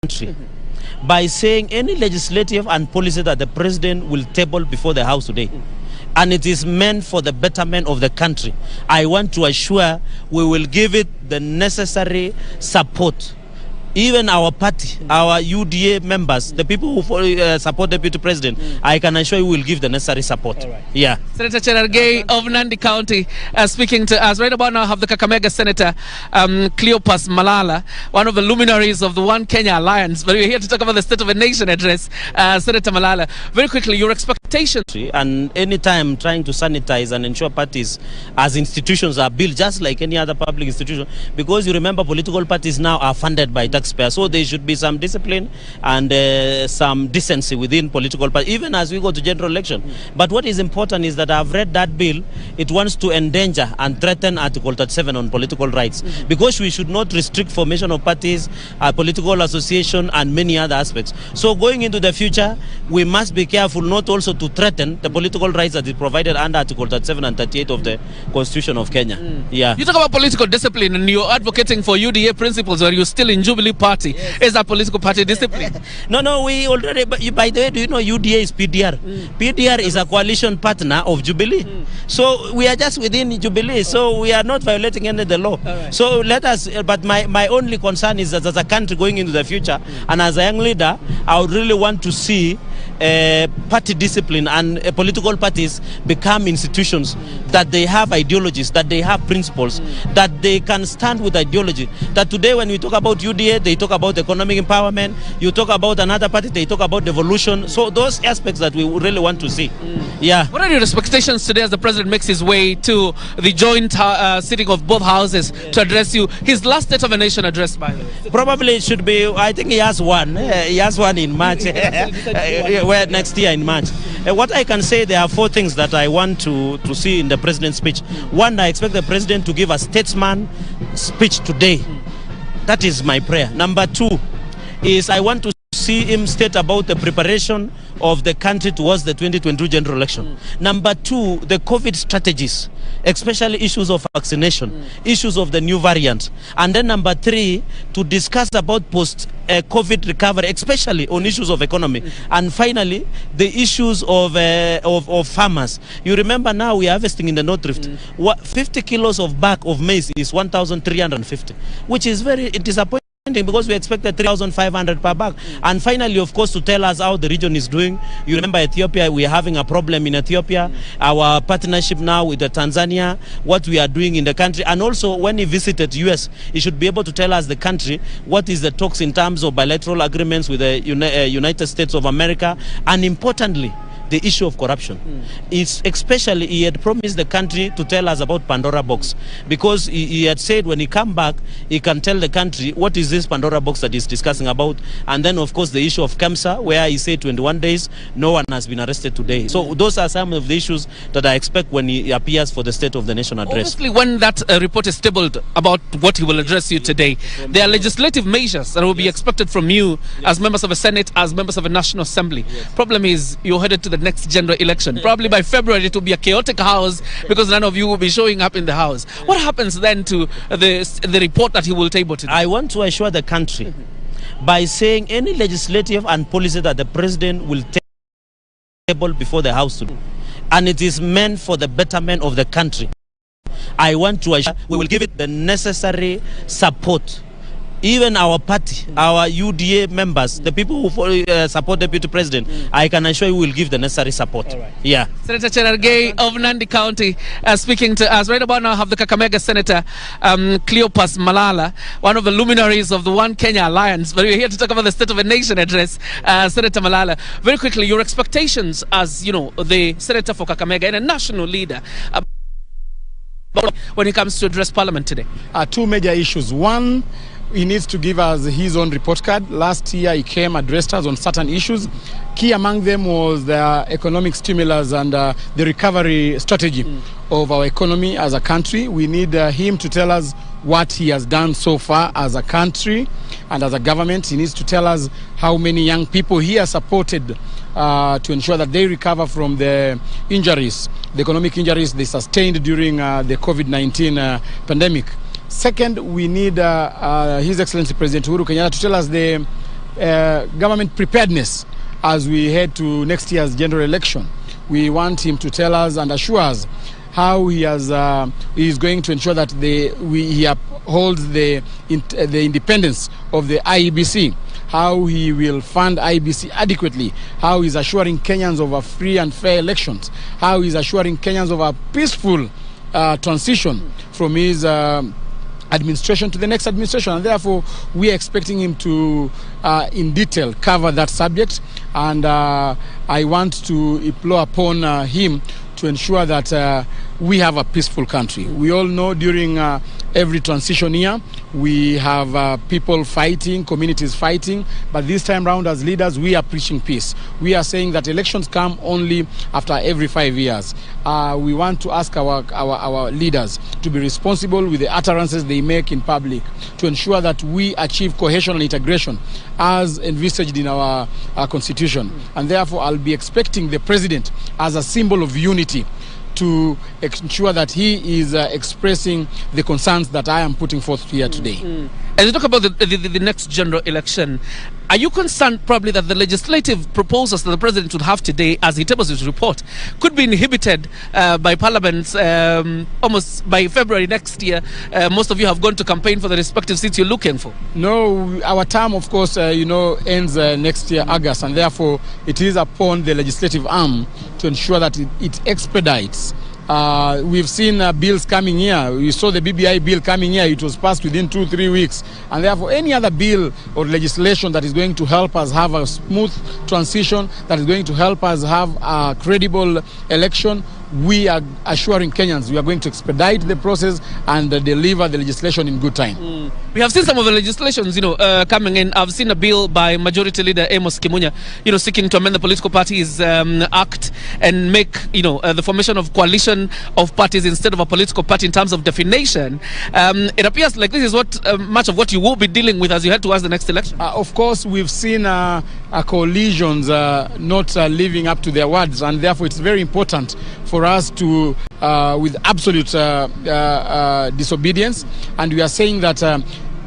country by saying any legislative and policy that the president will table before the House today, and it is meant for the betterment of the country, I want to assure we will give it the necessary support. Even our party, our UDA members, the people who support the Deputy President, I can assure you will give the necessary support. Right. Yeah. Senator Cherargei of Nandi County speaking to us. Right about now I have the Kakamega Senator Cleopas Malala, one of the luminaries of the One Kenya Alliance. But we're here to talk about the State of the Nation address. Senator Malala, very quickly, your expectations. And anytime trying to sanitize and ensure parties as institutions are built just like any other public institution, because you remember political parties now are funded by taxpayers, so there should be some discipline and some decency within political parties, even as we go to general election. But what is important is that I've read that bill. It wants to endanger and threaten Article 37 on political rights, because we should not restrict formation of parties, political association, and many other aspects. So going into the future, we must be careful not also to threaten the political rights that is provided under Article 37 and 38 of the Constitution of Kenya. Yeah. You talk about political discipline, and you're advocating for UDA principles, or you're still in Jubilee Party. Yes. Is that political party discipline? No, we already, by the way, do you know UDA is PDR? PDR is a coalition partner of Jubilee. So we are just within Jubilee, so we are not violating any of the law. Right. So let us, but my only concern is that as a country going into the future, and as a young leader, I would really want to see party discipline and political parties become institutions that they have ideologies, that they have principles, that they can stand with ideology. That today when we talk about UDA, they talk about economic empowerment. You talk about another party, they talk about devolution. So those aspects that we really want to see. Yeah. What are your expectations today as the president makes his way to the joint sitting of both houses to address you? His last State of the Nation address, by the way. Probably it should be, I think he has one. He has one in March. Where next year in March. What I can say, there are four things that I want to see in the president's speech. One, I expect the president to give a statesman speech today. That is my prayer. Number two is I want to see him state about the preparation of the country towards the 2022 general election. Number two, the COVID strategies, especially issues of vaccination, issues of the new variant. And then number three, to discuss about post-COVID recovery, especially on issues of economy. And finally, the issues of farmers. You remember now we are harvesting in the North Rift. 50 kilos of bag of maize is 1,350, which is very disappointing, because we expected 3,500 per bag. And finally, of course, to tell us how the region is doing. You remember Ethiopia, we are having a problem in Ethiopia. Our partnership now with Tanzania, what we are doing in the country. And also, when he visited US, he should be able to tell us the country, what is the talks in terms of bilateral agreements with the United States of America. And importantly, the issue of corruption. It's especially, he had promised the country to tell us about Pandora box, because he had said when he come back, he can tell the country what is this Pandora box that he's discussing about. And then of course the issue of Kemsa, where he said 21 days, no one has been arrested today. So those are some of the issues that I expect when he appears for the State of the Nation address. Obviously, when that report is tabled about what he will address you today, there are legislative measures that will be expected from you as members of the Senate, as members of the National Assembly. Problem is, you're headed to the next general election. Probably by February it will be a chaotic house, because none of you will be showing up in the house. What happens then to the report that he will table today? I want to assure the country by saying any legislative and policy that the president will table before the House today, and it is meant for the betterment of the country, I want to assure we will give it the necessary support. Even our party, our UDA members, the people who support the Deputy President, I can assure you will give the necessary support. Right. Yeah. Senator Cherargei of Nandi County speaking to us. Right about now I have the Kakamega Senator Cleopas Malala, one of the luminaries of the One Kenya Alliance. But we're here to talk about the State of the Nation address. Senator Malala, very quickly, your expectations as, you know, the Senator for Kakamega and a national leader when it comes to address Parliament today. Two major issues. One, he needs to give us his own report card. Last year he came, addressed us on certain issues. Key among them was the economic stimulus and the recovery strategy of our economy as a country. We need him to tell us what he has done so far as a country and as a government. He needs to tell us how many young people he has supported to ensure that they recover from the injuries, the economic injuries they sustained during the COVID-19 pandemic. Second, we need His Excellency President Uhuru Kenyatta to tell us the government preparedness as we head to next year's general election. We want him to tell us and assure us how he is going to ensure that he upholds the independence of the IEBC, how he will fund IEBC adequately, how he's assuring Kenyans of a free and fair elections, how he's assuring Kenyans of a peaceful transition from his administration to the next administration. And therefore, we are expecting him to, in detail, cover that subject. And I want to implore upon him to ensure that we have a peaceful country. We all know during every transition year, we have people fighting, communities fighting, but this time round as leaders, we are preaching peace. We are saying that elections come only after every 5 years. We want to ask our leaders to be responsible with the utterances they make in public, to ensure that we achieve cohesion and integration as envisaged in our constitution. And therefore, I'll be expecting the president as a symbol of unity to ensure that he is expressing the concerns that I am putting forth here today. As you talk about the next general election, are you concerned probably that the legislative proposals that the president would have today as he tables his report could be inhibited by parliaments almost by February next year? Most of you have gone to campaign for the respective seats you're looking for. No, our term, of course, ends next year, August, and therefore it is upon the legislative arm to ensure that it expedites. We've seen bills coming here. We saw the BBI bill coming here. It was passed within 2-3 weeks. And therefore, any other bill or legislation that is going to help us have a smooth transition, that is going to help us have a credible election, we are assuring Kenyans we are going to expedite the process and deliver the legislation in good time. We have seen some of the legislations, coming in. I've seen a bill by Majority Leader Amos Kimunya, seeking to amend the Political Parties Act and make, the formation of coalition of parties instead of a political party in terms of definition. It appears like this is what much of what you will be dealing with as you head towards the next election. Of course, we've seen coalitions not living up to their words, and therefore it's very important for us to, with absolute disobedience, and we are saying that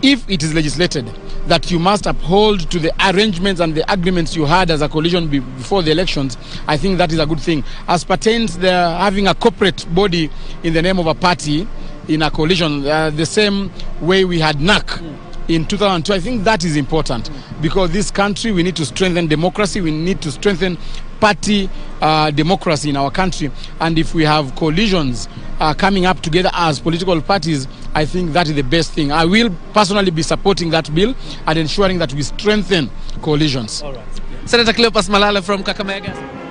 if it is legislated that you must uphold to the arrangements and the agreements you had as a coalition before the elections, I think that is a good thing. As pertains the having a corporate body in the name of a party in a coalition, the same way we had NAC in 2002, I think that is important, because this country, we need to strengthen democracy, we need to strengthen party democracy in our country, and if we have coalitions coming up together as political parties, I think that is the best thing. I will personally be supporting that bill and ensuring that we strengthen coalitions. All right. Senator Cleopas Malala from Kakamega.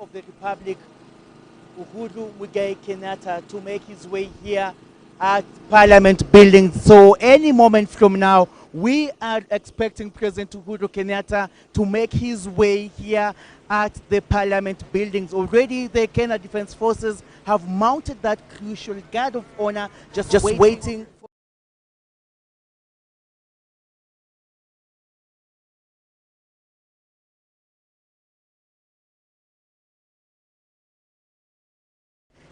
Of the Republic, Uhuru Kenyatta, to make his way here at Parliament building. So any moment from now, we are expecting President Uhuru Kenyatta to make his way here at the Parliament buildings. Already the Kenya Defence Forces have mounted that crucial guard of honor, just waiting.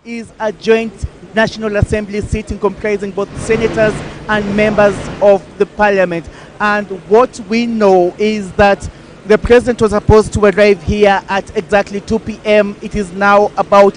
Is a joint National Assembly sitting comprising both senators and members of the parliament. And what we know is that the president was supposed to arrive here at exactly 2 p.m. It is now about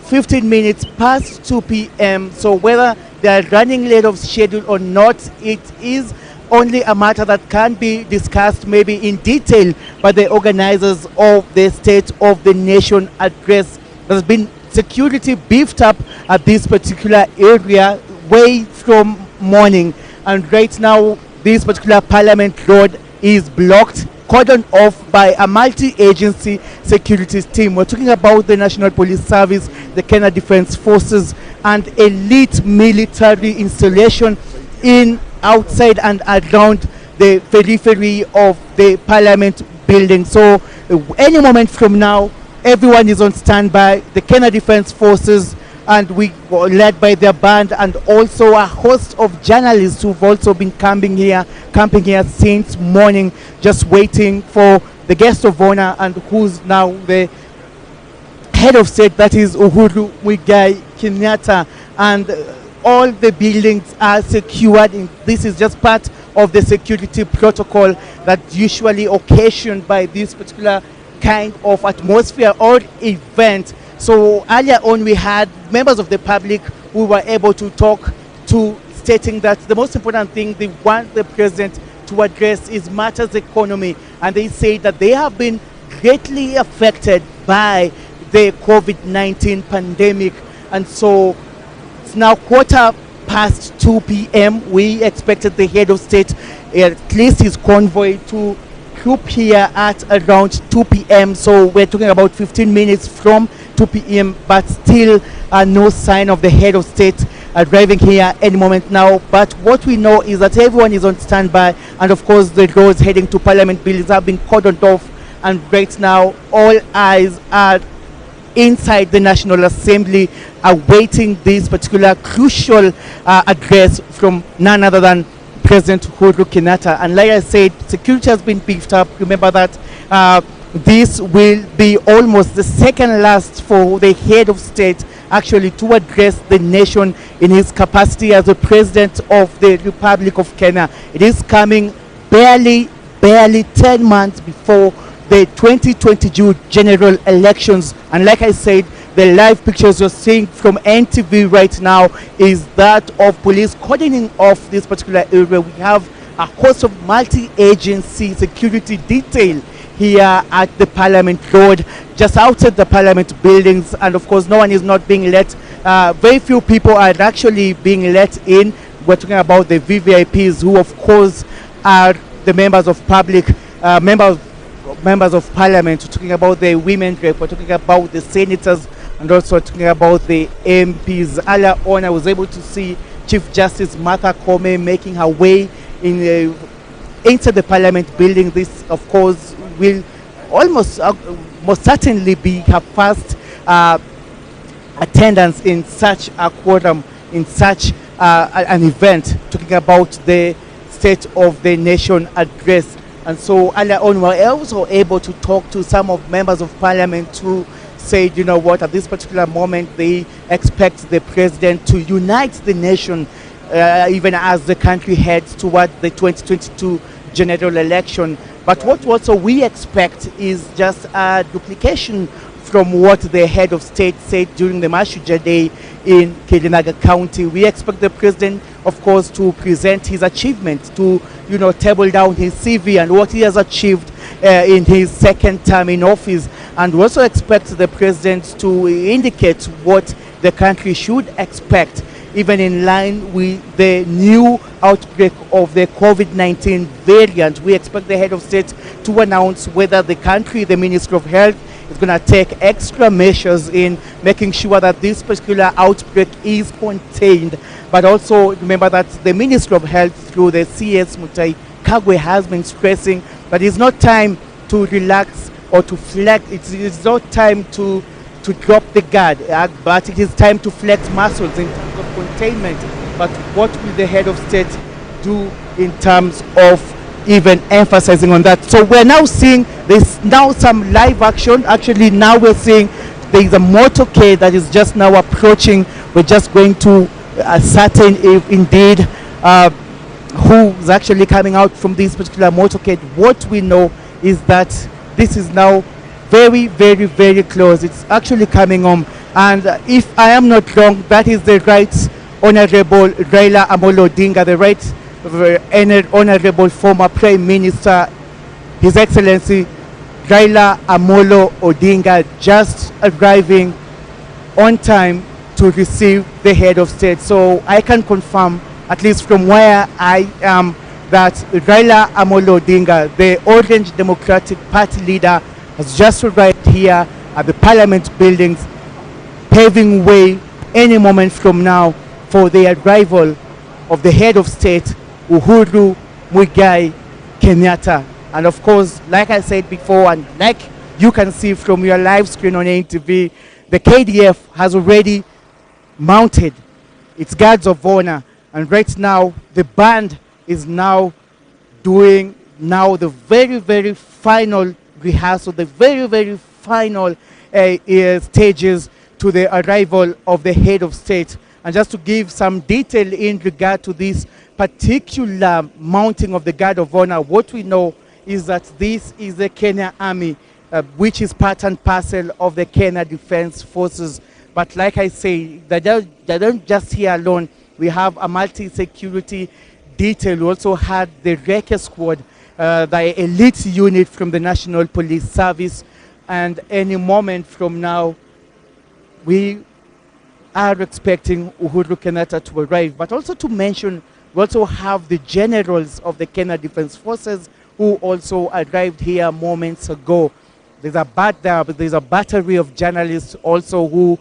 15 minutes past 2 p.m. So whether they are running late of schedule or not, it is only a matter that can be discussed maybe in detail by the organizers of the State of the Nation address. There's been security beefed up at this particular area way from morning, and right now this particular Parliament Road is blocked, cordoned off by a multi-agency security team. We're talking about the National Police Service, the Kenya Defence Forces, and elite military installation in, outside and around the periphery of the Parliament building. So any moment from now, everyone is on standby. The Kenya Defence Forces, and we were led by their band, and also a host of journalists who've also been camping here since morning, just waiting for the guest of honor, and who's now the head of state, that is Uhuru Muigai Kenyatta. And all the buildings are secured. This is just part of the security protocol that usually occasioned by this particular kind of atmosphere or event. So earlier on, we had members of the public who were able to talk to, stating that the most important thing they want the president to address is matters economy, and they say that they have been greatly affected by the COVID-19 pandemic. And so it's now 2:15 p.m. We expected the head of state, at least his convoy, to group here at around 2 p.m. So we're talking about 15 minutes from 2 p.m. but still no sign of the head of state arriving here any moment now. But what we know is that everyone is on standby, and of course the roads heading to Parliament buildings have been cordoned off, and right now all eyes are inside the National Assembly awaiting this particular crucial address from none other than President Uhuru Kenyatta. And like I said, security has been beefed up. Remember that this will be almost the second last for the head of state actually to address the nation in his capacity as the president of the Republic of Kenya. It is coming barely 10 months before the 2022 general elections. And like I said, the live pictures you're seeing from NTV right now is that of police cordoning off this particular area. We have a host of multi-agency security detail here at the Parliament Road, just outside the Parliament buildings, and of course no one is not being let. Very few people are actually being let in. We're talking about the VVIPs, who of course are the members of public, members of Parliament. We're talking about the women rep, we're talking about the senators, and also talking about the MPs. Earlier on, I was able to see Chief Justice Martha Koome making her way into the Parliament building. This, of course, will almost most certainly be her first attendance in such a quorum, in such an event, talking about the State of the Nation address. And so earlier on, we were also able to talk to some of members of Parliament who said, you know what, at this particular moment, they expect the president to unite the nation, even as the country heads toward the 2022 general election. But what also we expect is just a duplication from what the head of state said during the Mashuja Day in Kirinyaga County. We expect the president, of course, to present his achievements, to table down his CV and what he has achieved in his second term in office. And we also expect the president to indicate what the country should expect, even in line with the new outbreak of the COVID-19 variant. We expect the head of state to announce whether the country, the Ministry of Health, is going to take extra measures in making sure that this particular outbreak is contained. But also remember that the Ministry of Health, through the CS Mutai Kagwe, has been stressing that it's not time to relax or to flex. It's not time to drop the guard, but it is time to flex muscles in terms of containment. But what will the head of state do in terms of even emphasizing on that? So we're now seeing there's now some live action. Actually, now we're seeing there's a motorcade that is just now approaching. We're just going to ascertain if indeed who's actually coming out from this particular motorcade. What we know is that this is now very, very, very close. It's actually coming home. And if I am not wrong, that is the Right Honorable Raila Amolo Odinga, the Right Honorable former Prime Minister, His Excellency Raila Amolo Odinga, just arriving on time to receive the head of state. So I can confirm, at least from where I am, that Raila Amolo Odinga, the Orange Democratic Party leader, has just arrived here at the Parliament buildings, paving way any moment from now for the arrival of the head of state, Uhuru Muigai Kenyatta. And of course, like I said before, and like you can see from your live screen on NTV, the KDF has already mounted its guards of honor, and right now the band is now doing the very final rehearsal, the very final stages to the arrival of the head of state. And just to give some detail in regard to this particular mounting of the guard of honor, what we know is that this is the Kenya Army, which is part and parcel of the Kenya Defense Forces. But like I say, they don't just here alone. We have a multi-security detail. We also had the Recce Squad, the elite unit from the National Police Service. And any moment from now, we are expecting Uhuru Kenyatta to arrive. But also to mention, we also have the generals of the Kenya Defense Forces who also arrived here moments ago. There's a battery of journalists also who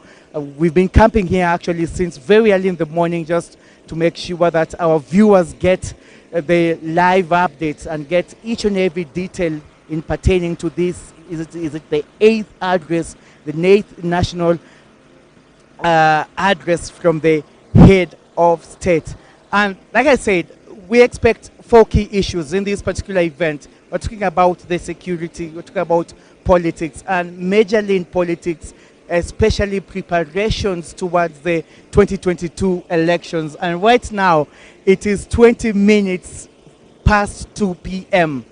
we've been camping here actually since very early in the morning, just to make sure that our viewers get the live updates and get each and every detail in pertaining to this. Is it the 8th address, the 8th national address from the head of state? And like I said, we expect 4 key issues in this particular event. We're talking about the security, we're talking about politics, and majorly in politics, especially preparations towards the 2022 elections. And right now, it is 20 minutes past 2 p.m.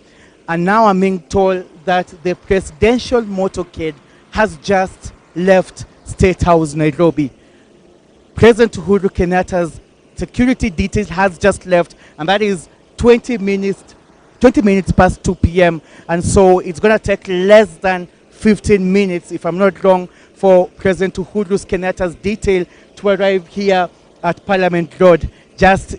And now I'm being told that the presidential motorcade has just left State House, Nairobi. President Uhuru Kenyatta's security detail has just left, and that is 20 minutes past 2 p.m. And so it's going to take less than 15 minutes, if I'm not wrong, for President Uhuru Kenyatta's detail to arrive here at Parliament Road, just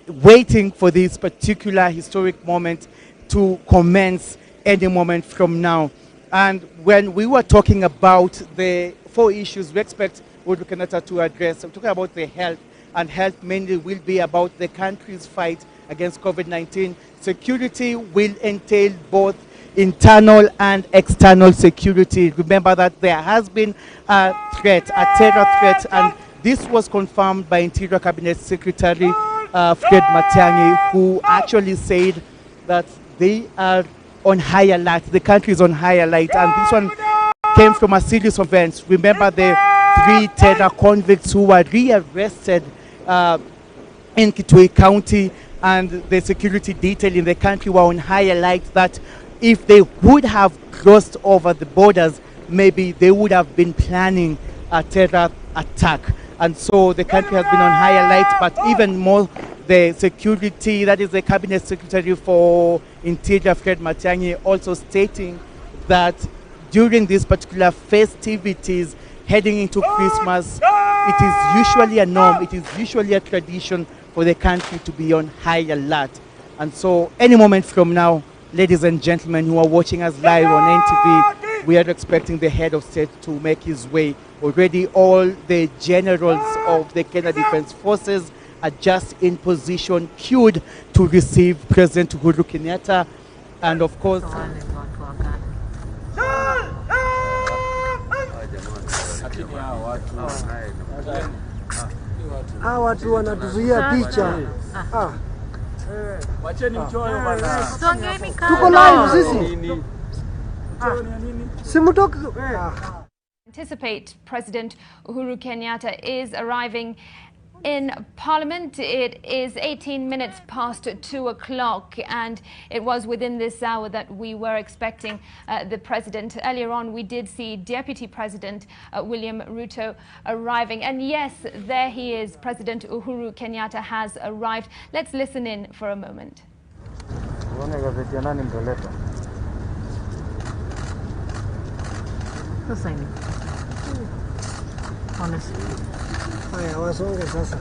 waiting for this particular historic moment to commence any moment from now. And when we were talking about the 4 issues we expect Uhuru Kenyatta to address, I'm talking about the health, and health mainly will be about the country's fight against COVID-19. Security will entail both internal and external security. Remember that there has been a threat, a terror threat, and this was confirmed by Interior Cabinet Secretary Fred Matiang'i, who actually said that they are on high alert, the country is on high alert, and this one came from a series of events. Remember the 3 terror convicts who were rearrested in Kitui County, and the security detail in the country were on high alert that if they would have crossed over the borders, maybe they would have been planning a terror attack. And so the country has been on high alert, but even more, the security, that is the Cabinet Secretary for Interior, Fred Matiang'i, also stating that during these particular festivities heading into Christmas, it is usually a norm, it is usually a tradition for the country to be on high alert. And so any moment from now, ladies and gentlemen who are watching us live on NTV, we are expecting the head of state to make his way. Already all the generals of the Kenya Defense Forces are just in position, queued to receive President Uhuru Kenyatta. And of course, watu wanatuzuia picha. Tuko live sisi. Simutoki. Anticipate President Uhuru Kenyatta is arriving in Parliament. It is 18 minutes past 2 o'clock, and it was within this hour that we were expecting the President. Earlier on, we did see Deputy President William Ruto arriving. And yes, there he is. President Uhuru Kenyatta has arrived. Let's listen in for a moment. Honestly. Haya, wasonge sasa.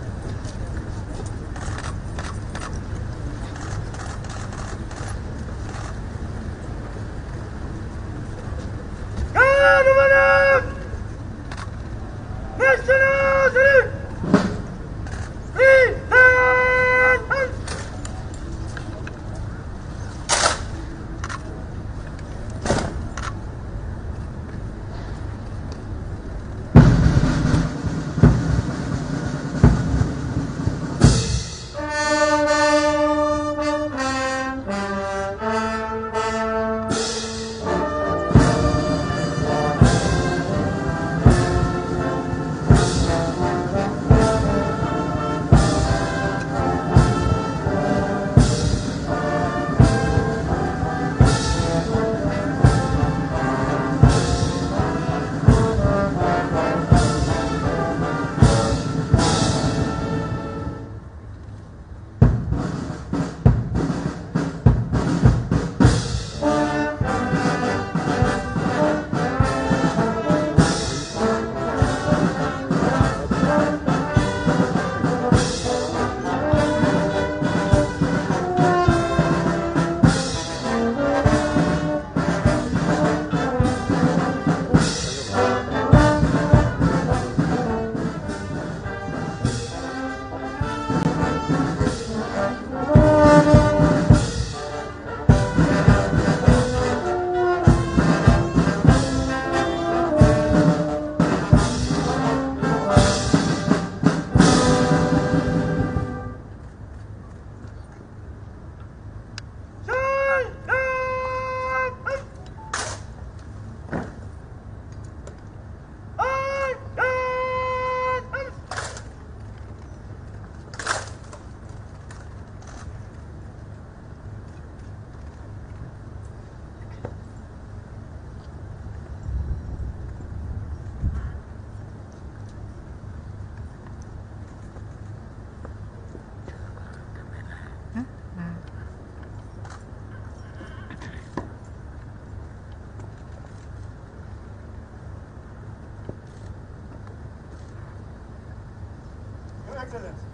Excellency,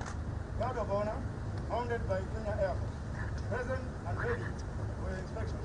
Guard of Honor, mounted by Kenya Air Force, present and ready for your inspection.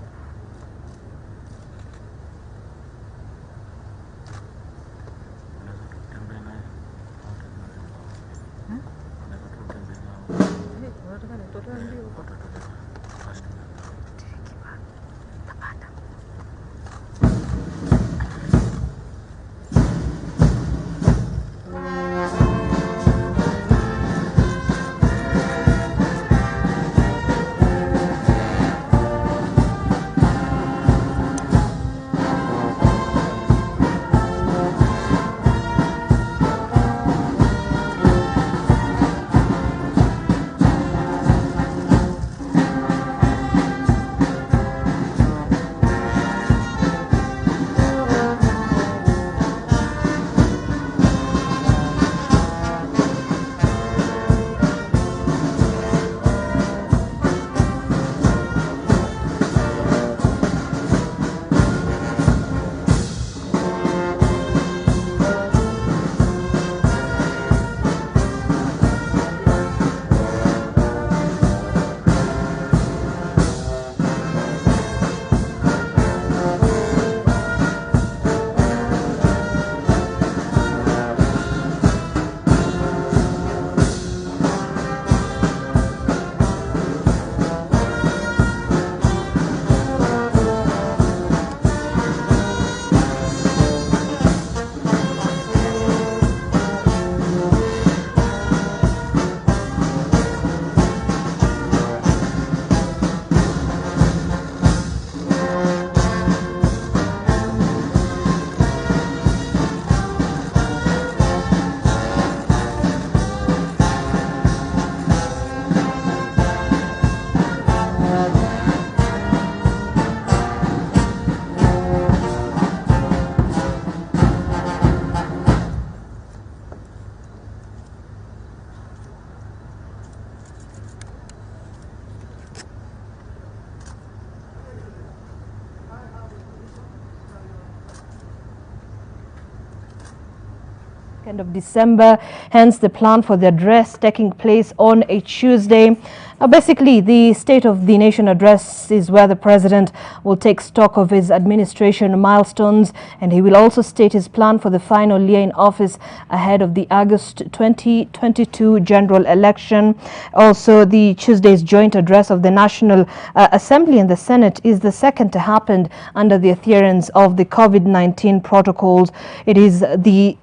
Of December, hence the plan for the address taking place on a Tuesday. Basically, the State of the Nation address is where the president will take stock of his administration milestones, and he will also state his plan for the final year in office ahead of the August 2022 general election. Also, the Tuesday's joint address of the National Assembly and the Senate is the second to happen under the adherence of the COVID-19 protocols. It is the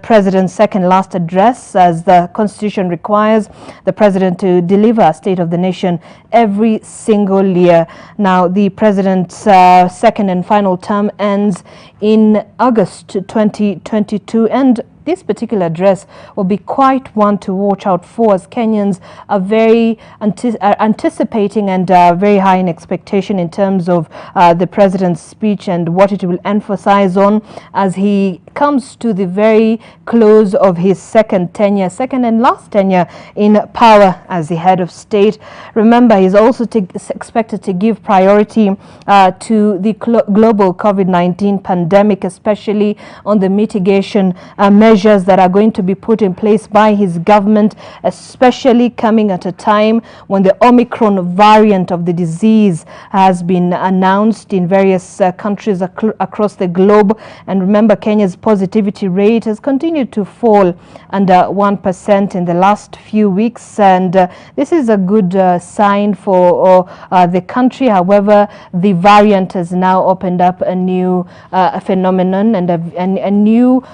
president's second last address, as the Constitution requires the president to deliver a State of the Nation every single year. Now, the president's second and final term ends in August 2022, and this particular address will be quite one to watch out for, as Kenyans are very anticipating and very high in expectation in terms of the president's speech and what it will emphasize on as he comes to the very close of his second and last tenure in power as the head of state. Remember, he's also expected to give priority to the global COVID-19 pandemic, especially on the mitigation measures that are going to be put in place by his government, especially coming at a time when the Omicron variant of the disease has been announced in various countries across the globe. And remember, Kenya's positivity rate has continued to fall under 1% in the last few weeks, and this is a good sign for the country. However, the variant has now opened up a new phenomenon and a new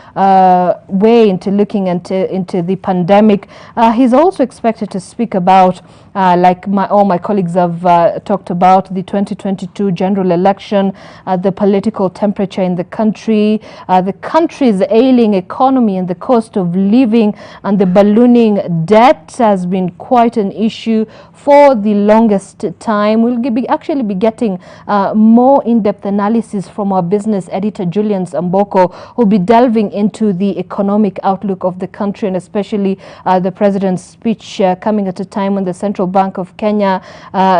way into looking into the pandemic. He's also expected to speak about, like all my colleagues have talked about, the 2022 general election, the political temperature in the country's ailing economy and the cost of living, and the ballooning debt has been quite an issue for the longest time. We'll actually be getting more in-depth analysis from our business editor Julian Samboko, who'll be delving into the economy economic outlook of the country, and especially the president's speech coming at a time when the Central Bank of Kenya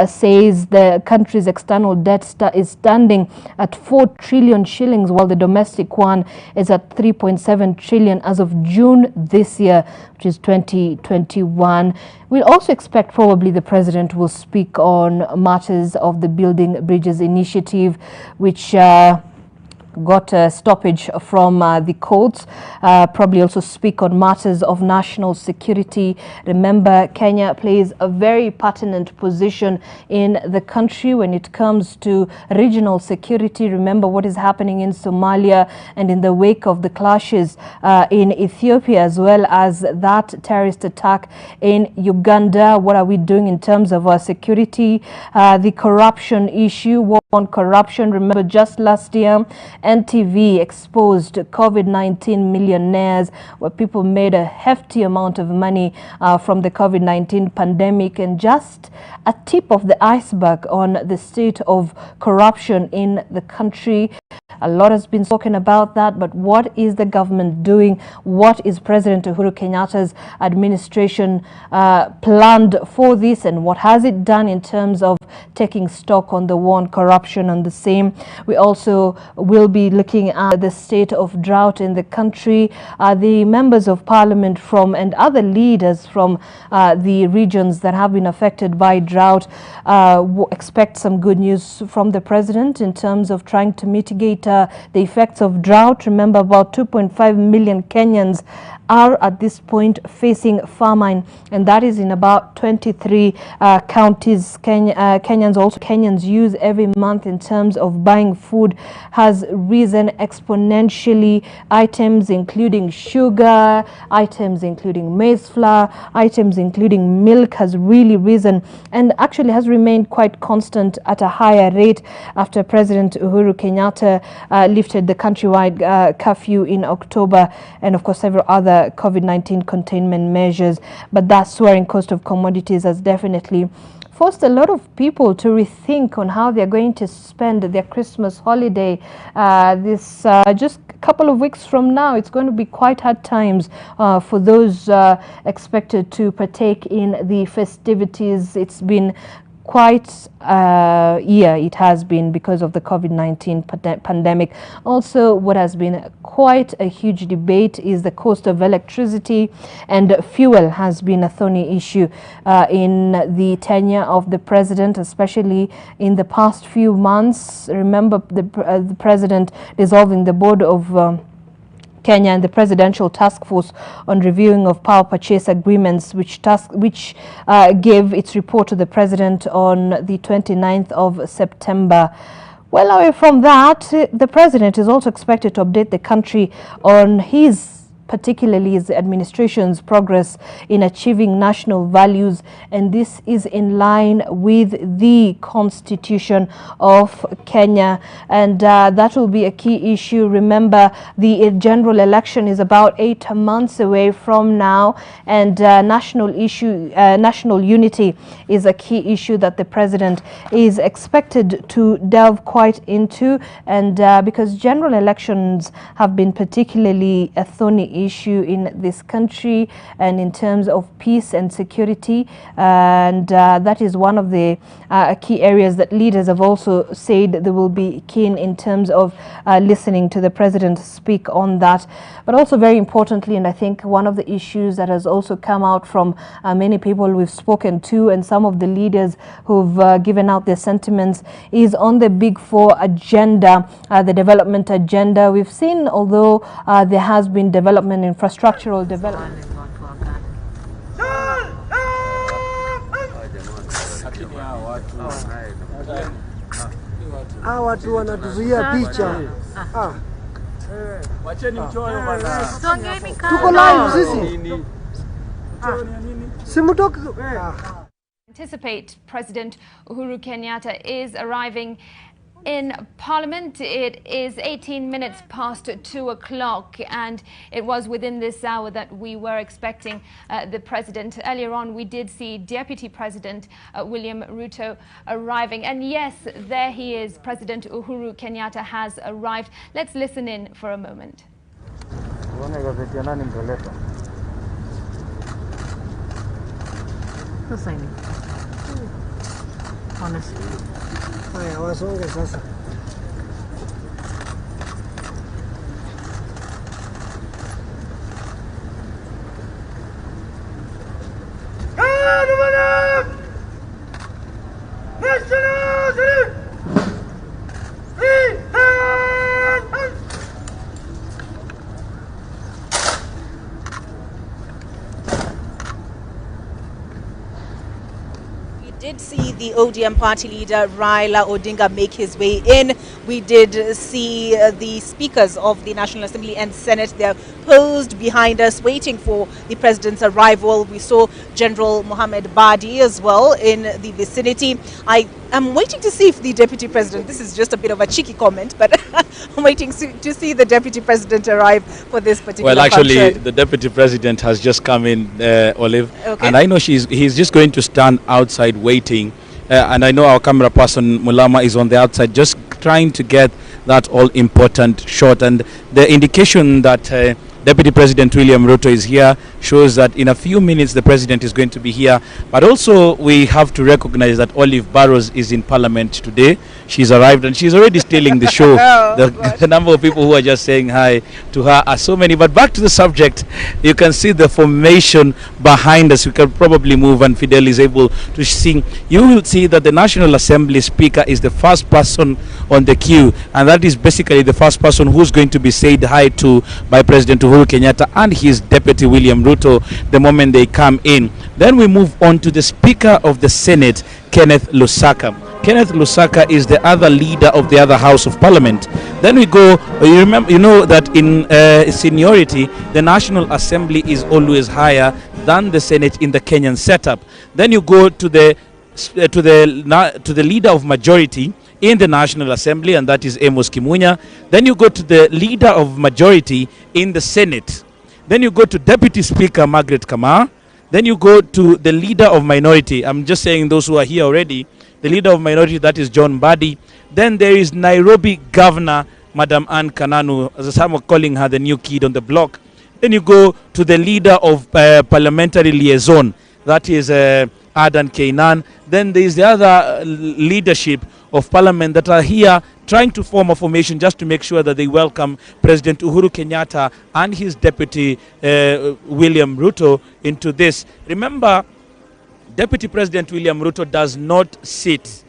says the country's external debt is standing at 4 trillion shillings, while the domestic one is at 3.7 trillion as of June this year, which is 2021. We'll also expect probably the president will speak on matters of the Building Bridges initiative, which got a stoppage from the courts. Probably also speak on matters of national security. Remember, Kenya plays a very pertinent position in the country when it comes to regional security. Remember what is happening in Somalia, and in the wake of the clashes in Ethiopia, as well as that terrorist attack in Uganda. What are we doing in terms of our security? The corruption issue, war on corruption. Remember, just last year, NTV exposed COVID-19 millionaires, where people made a hefty amount of money from the COVID-19 pandemic, and just a tip of the iceberg on the state of corruption in the country. A lot has been spoken about that, but what is the government doing? What is President Uhuru Kenyatta's administration planned for this, and what has it done in terms of taking stock on the war on corruption and the same? We also will be looking at the state of drought in the country. The members of parliament from and other leaders from the regions that have been affected by drought expect some good news from the president in terms of trying to mitigate the effects of drought. Remember, about 2.5 million Kenyans are at this point facing famine, and that is in about 23 counties. Kenyans use every month in terms of buying food has risen exponentially. Items including sugar, items including maize flour, items including milk has really risen, and actually has remained quite constant at a higher rate after President Uhuru Kenyatta lifted the countrywide curfew in October, and of course several other COVID-19 containment measures. But that soaring cost of commodities has definitely forced a lot of people to rethink on how they're going to spend their Christmas holiday. This just a couple of weeks from now, it's going to be quite hard times for those expected to partake in the festivities. It's been quite a year, it has been, because of the COVID-19 pandemic. Also, what has been quite a huge debate is the cost of electricity, and fuel has been a thorny issue in the tenure of the president, especially in the past few months. Remember the president dissolving the board of Kenya and the Presidential Task Force on Reviewing of Power Purchase Agreements, which gave its report to the President on the 29th of September. Well, away from that, the President is also expected to update the country on particularly his administration's progress in achieving national values, and this is in line with the Constitution of Kenya, and that will be a key issue. Remember, the general election is about 8 months away from now, and national unity is a key issue that the president is expected to delve quite into, and because general elections have been particularly a thorny issue in this country, and in terms of peace and security, and that is one of the key areas that leaders have also said they will be keen in terms of listening to the president speak on that. But also very importantly, and I think one of the issues that has also come out from many people we've spoken to and some of the leaders who've given out their sentiments is on the Big Four agenda, the development agenda. We've seen, although there has been development, infrastructural development. Hawa watu wanatuzuia picha. Tuko live sisi. Simutoki. Anticipate President Uhuru Kenyatta is arriving in Parliament. It is 18 minutes past 2 o'clock, and it was within this hour that we were expecting the President. Earlier on, we did see Deputy President William Ruto arriving. And yes, there he is. President Uhuru Kenyatta has arrived. Let's listen in for a moment. Tuone gazeti ya nani mtaleta. Sasa hivi. Honestly. Haya, wasonge sasa. We did see the ODM party leader Raila Odinga make his way in. We did see the speakers of the National Assembly and Senate. They are posed behind us waiting for the president's arrival. We saw General Mohammed Badi as well in the vicinity. I am waiting to see if the deputy president, this is just a bit of a cheeky comment, but I'm waiting to see the deputy president arrive for this particular Well, actually, function. the deputy president has just come in, Olive, Okay. and I know he's just going to stand outside waiting. And I know our camera person, Mulama, is on the outside just trying to get that all-important shot. And the indication that Deputy President William Ruto is here shows that in a few minutes the president is going to be here. But also we have to recognize that Olive Barrows is in Parliament today. She's arrived and she's already stealing the show. The number of people who are just saying hi to her are so many. But back to the subject, you can see the formation behind us. We can probably move and Fidel is able to see. You will see that the National Assembly Speaker is the first person on the queue, and that is basically the first person who's going to be said hi to by President Uhuru Kenyatta and his deputy William Ruto the moment they come in. Then we move on to the Speaker of the Senate, Kenneth Lusaka. Kenneth Lusaka is the other leader of the other House of Parliament. Then we go, you know that in seniority, the National Assembly is always higher than the Senate in the Kenyan setup. Then you go to the leader of majority in the National Assembly, and that is Amos Kimunya. Then you go to the leader of majority in the Senate. Then you go to Deputy Speaker Margaret Kamar. Then you go to the leader of minority. I'm just saying those who are here already. The leader of minority, that is John Mbadi. Then there is Nairobi Governor, Madam Anne Kananu, as some are calling her the new kid on the block. Then you go to the leader of parliamentary liaison, that is Adan Keinan. Then there is the other leadership of parliament that are here trying to form a formation just to make sure that they welcome President Uhuru Kenyatta and his deputy William Ruto into this. Remember, Deputy President William Ruto does not sit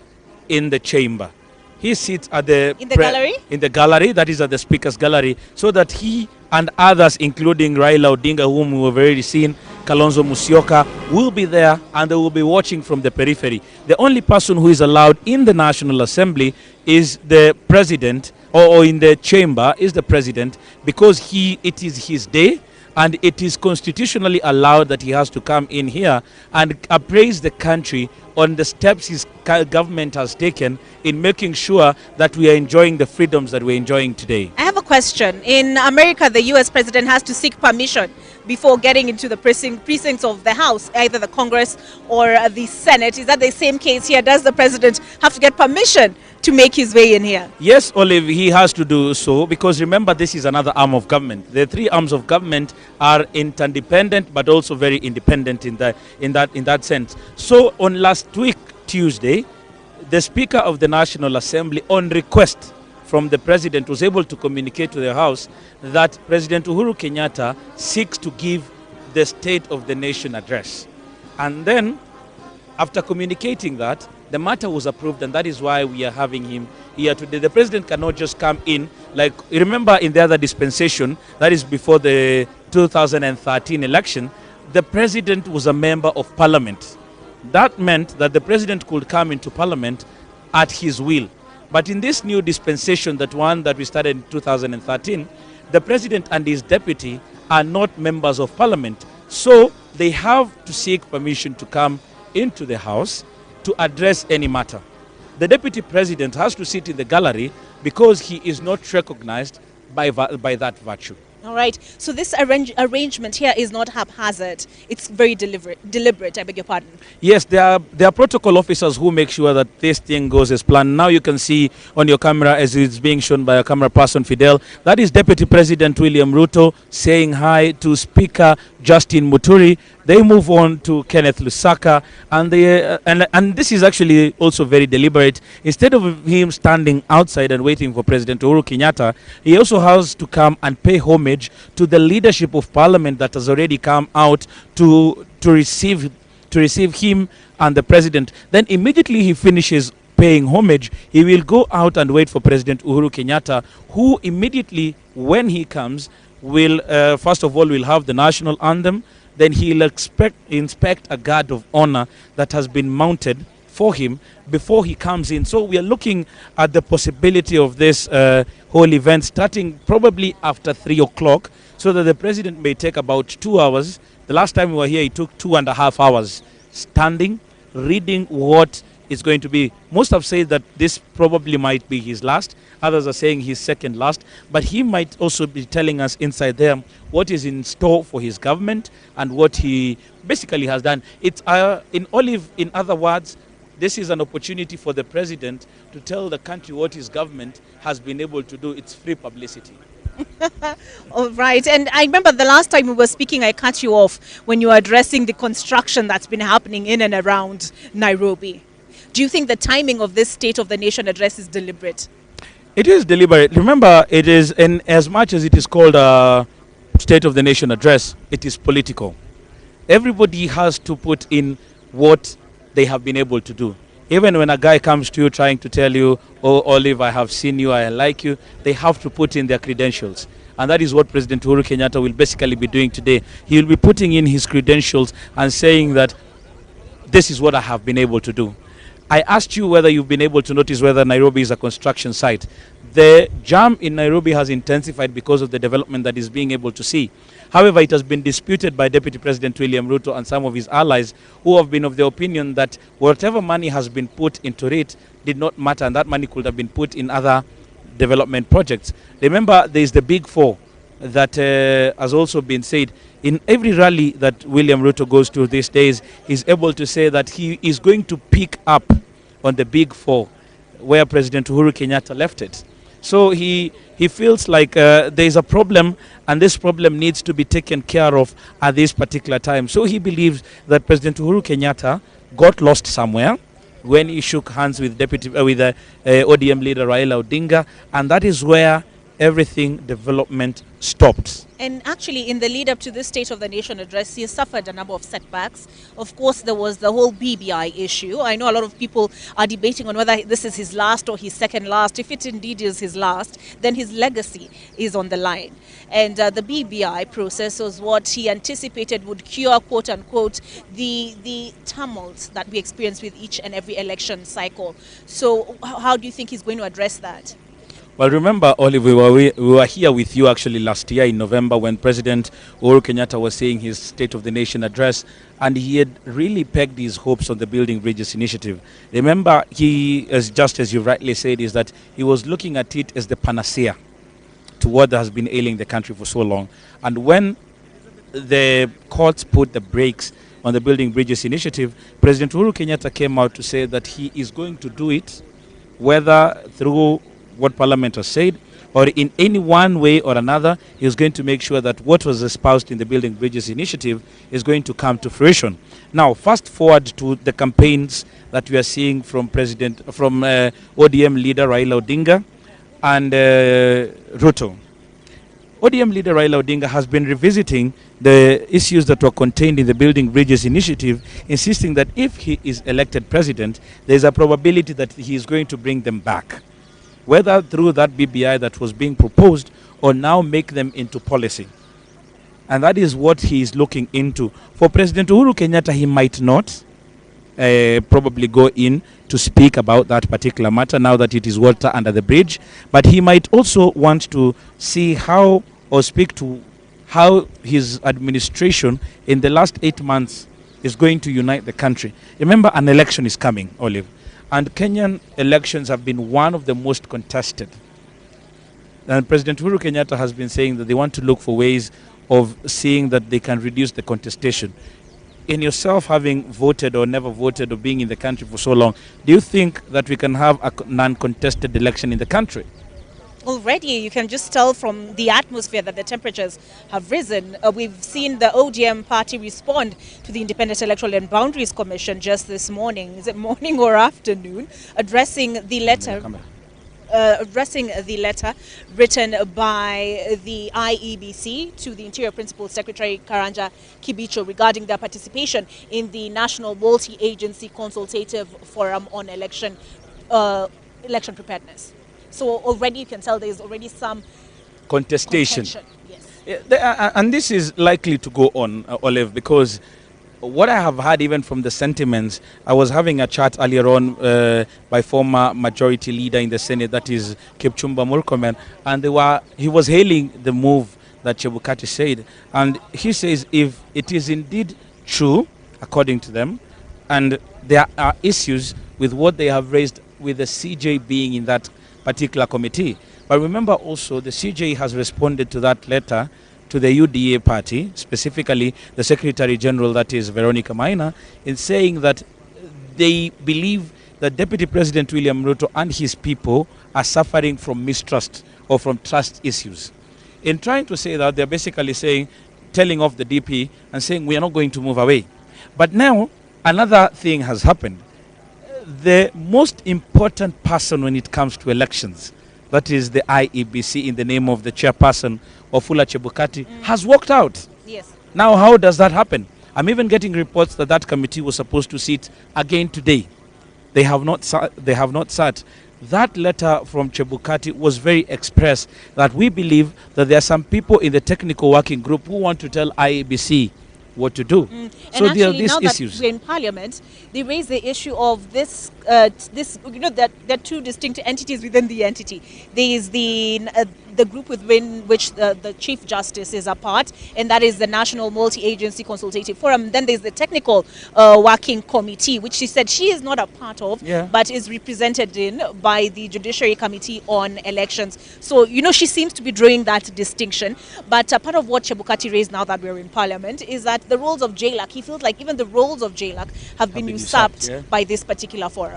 in the chamber. He sits at the gallery? In the gallery, that is at the Speaker's gallery, so that he and others, including Raila Odinga, whom we have already seen, Kalonzo Musyoka, will be there and they will be watching from the periphery. The only person who is allowed in the National Assembly is the president, or in the chamber is the president, because it is his day. And it is constitutionally allowed that he has to come in here and appraise the country on the steps his government has taken in making sure that we are enjoying the freedoms that we're enjoying today. I have a question. In America, the US president has to seek permission before getting into the precincts of the House, either the Congress or the Senate. Is that the same case here? Does the president have to get permission to make his way in here? Yes, Olive, he has to do so, because remember, this is another arm of government. The three arms of government are interdependent but also very independent in that sense. So on last week, Tuesday, the Speaker of the National Assembly, on request from the President, was able to communicate to the House that President Uhuru Kenyatta seeks to give the State of the Nation address. And then, after communicating that, the matter was approved, and that is why we are having him here today. The president cannot just come in, like, remember in the other dispensation, that is before the 2013 election, the president was a member of parliament. That meant that the president could come into parliament at his will. But in this new dispensation, that one that we started in 2013, the president and his deputy are not members of parliament. So they have to seek permission to come into the house to address any matter. The deputy president has to sit in the gallery because he is not recognized by that virtue. All right. So this arrangement here is not haphazard. It's very deliberate. I beg your pardon. Yes, there are protocol officers who make sure that this thing goes as planned. Now you can see on your camera, as it's being shown by a camera person, Fidel, that is Deputy President William Ruto saying hi to Speaker Justin Muturi. They move on to Kenneth Lusaka, and and this is actually also very deliberate. Instead of him standing outside and waiting for President Uhuru Kenyatta, he also has to come and pay homage to the leadership of Parliament that has already come out to receive him and the president. Then immediately he finishes paying homage, he will go out and wait for President Uhuru Kenyatta, who immediately, when he comes, will first of all will have the national anthem. Then he'll inspect a guard of honor that has been mounted for him before he comes in. So we are looking at the possibility of this whole event starting probably after 3 o'clock, so that the president may take about 2 hours. The last time we were here, it took 2.5 hours standing, reading what is going to be. Most have said that this probably might be his last. Others are saying his second last. But he might also be telling us inside there what is in store for his government and what he basically has done. It's in other words, this is an opportunity for the president to tell the country what his government has been able to do. It's free publicity. All right. And I remember the last time we were speaking, I cut you off when you were addressing the construction that's been happening in and around Nairobi. Do you think the timing of this State of the Nation address is deliberate? It is deliberate. Remember, it is, in as much as it is called a State of the Nation address, it is political. Everybody has to put in what they have been able to do. Even when a guy comes to you trying to tell you, oh, Olive, I have seen you, I like you, they have to put in their credentials. And that is what President Uhuru Kenyatta will basically be doing today. He will be putting in his credentials and saying that this is what I have been able to do. I asked you whether you've been able to notice whether Nairobi is a construction site. The jam in Nairobi has intensified because of the development that is being able to see. However, it has been disputed by Deputy President William Ruto and some of his allies who have been of the opinion that whatever money has been put into it did not matter, and that money could have been put in other development projects. Remember, there is the Big Four that has also been said. In every rally that William Ruto goes to these days, he's able to say that he is going to pick up on the Big Four where President Uhuru Kenyatta left it. So he feels like there is a problem, and this problem needs to be taken care of at this particular time. So he believes that President Uhuru Kenyatta got lost somewhere when he shook hands with ODM leader Raila Odinga, and that is where everything development stopped. And actually, in the lead up to this State of the Nation address, he suffered a number of setbacks. Of course, there was the whole BBI issue. I know a lot of people are debating on whether this is his last or his second last. If it indeed is his last, then his legacy is on the line. And the BBI process was what he anticipated would cure, quote unquote, the tumult that we experience with each and every election cycle. So how do you think he's going to address that? Well, remember, Olive, we were here with you actually last year in November when President Uhuru Kenyatta was saying his State of the Nation address, and he had really pegged his hopes on the Building Bridges initiative. Remember, he, just as you rightly said, is that he was looking at it as the panacea to what has been ailing the country for so long. And when the courts put the brakes on the Building Bridges initiative, President Uhuru Kenyatta came out to say that he is going to do it, whether through what Parliament has said, or in any one way or another, he is going to make sure that what was espoused in the Building Bridges initiative is going to come to fruition. Now, fast forward to the campaigns that we are seeing from ODM leader Raila Odinga and Ruto. ODM leader Raila Odinga has been revisiting the issues that were contained in the Building Bridges initiative, insisting that if he is elected president, there is a probability that he is going to bring them back, whether through that BBI that was being proposed or now make them into policy. And that is what he is looking into. For President Uhuru Kenyatta, he might not probably go in to speak about that particular matter now that it is water under the bridge, but he might also want to see how, or speak to how his administration in the last 8 months is going to unite the country. Remember, an election is coming, Olive. And Kenyan elections have been one of the most contested. And President Uhuru Kenyatta has been saying that they want to look for ways of seeing that they can reduce the contestation. In yourself having voted or never voted or being in the country for so long, do you think that we can have a non-contested election in the country? Already, you can just tell from the atmosphere that the temperatures have risen. We've seen the ODM party respond to the Independent Electoral and Boundaries Commission just this morning. Is it morning or afternoon? Addressing the letter written by the IEBC to the Interior Principal Secretary Karanja Kibicho regarding their participation in the National Multi-Agency Consultative Forum on election preparedness. So already you can tell there is already some contestation. Yes. Yeah, and this is likely to go on, Olive, because what I have heard even from the sentiments, I was having a chat earlier on by former majority leader in the Senate, that is Kipchumba Murkomen, and he was hailing the move that Chebukati said. And he says if it is indeed true, according to them, and there are issues with what they have raised with the CJ being in that particular committee. But remember also, the CJ has responded to that letter to the UDA party, specifically the Secretary General, that is Veronica Maina, in saying that they believe that Deputy President William Ruto and his people are suffering from mistrust or from trust issues. In trying to say that, they're basically saying, telling off the DP and saying we are not going to move away. But now, another thing has happened. The most important person when it comes to elections, that is the IEBC in the name of the chairperson, Wafula Chebukati, has walked out. Yes. Now, how does that happen? I'm even getting reports that that committee was supposed to sit again today. They have not sat. That letter from Chebukati was very express that we believe that there are some people in the technical working group who want to tell IEBC what to do. So and there are actually, these now issues. that we're in Parliament, they raise the issue of this. That there are two distinct entities within the entity. There is the group within which the Chief Justice is a part, and that is the National Multi-Agency Consultative Forum. Then there's the Technical Working Committee, which she said she is not a part of, but is represented in by the Judiciary Committee on Elections. So, she seems to be drawing that distinction. But part of what Chebukati raised now that we're in Parliament is that the roles of JLAC, he feels like even the roles of JLAC have been usurped by this particular forum.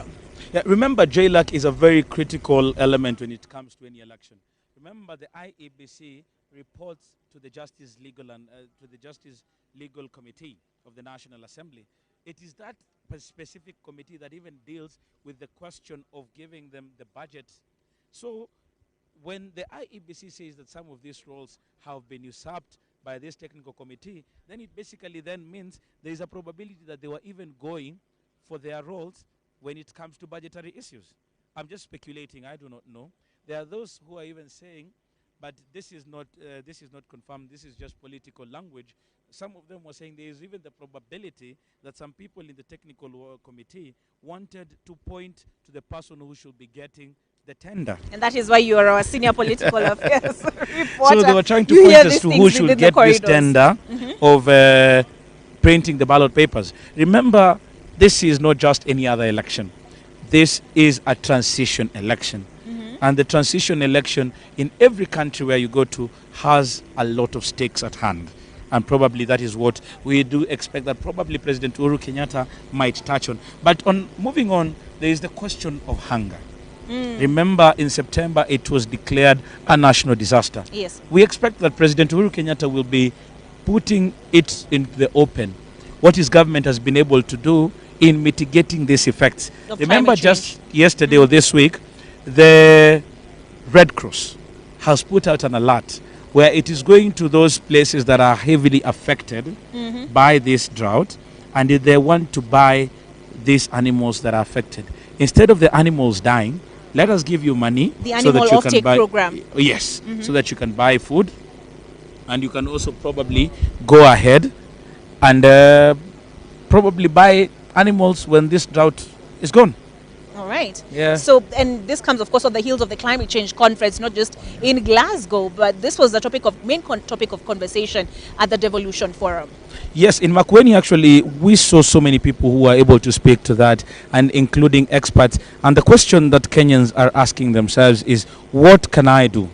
Yeah, remember, JLAC is a very critical element when it comes to any election. Remember, the IEBC reports to the Justice Legal Committee of the National Assembly. It is that specific committee that even deals with the question of giving them the budget. So, when the IEBC says that some of these roles have been usurped by this technical committee, then it basically then means there is a probability that they were even going for their roles when it comes to budgetary issues. I'm just speculating, I do not know. There are those who are even saying, but this is not confirmed, this is just political language. Some of them were saying there is even the probability that some people in the technical committee wanted to point to the person who should be getting the tender. And that is why you are our senior political affairs reporter. So they were trying to point us to who should get this tender of printing the ballot papers. Remember, this is not just any other election. This is a transition election. And the transition election in every country where you go to has a lot of stakes at hand. And probably that is what we do expect that probably President Uhuru Kenyatta might touch on. But moving on, there is the question of hunger. Remember, in September, it was declared a national disaster. Yes. We expect that President Uhuru Kenyatta will be putting it in the open, what his government has been able to do in mitigating these effects. Remember, just yesterday or this week, the Red Cross has put out an alert where it is going to those places that are heavily affected by this drought, and they want to buy these animals that are affected. Instead of the animals dying, let us give you money so that you can buy program. Yes, so that you can buy food, and you can also probably go ahead and probably buy animals when this drought is gone. All right. Yeah. So, and this comes, of course, on the heels of the climate change conference, not just in Glasgow, but this was the main topic of conversation at the Devolution Forum. Yes, in Makueni, actually, we saw so many people who were able to speak to that, and including experts. And the question that Kenyans are asking themselves is, what can I do?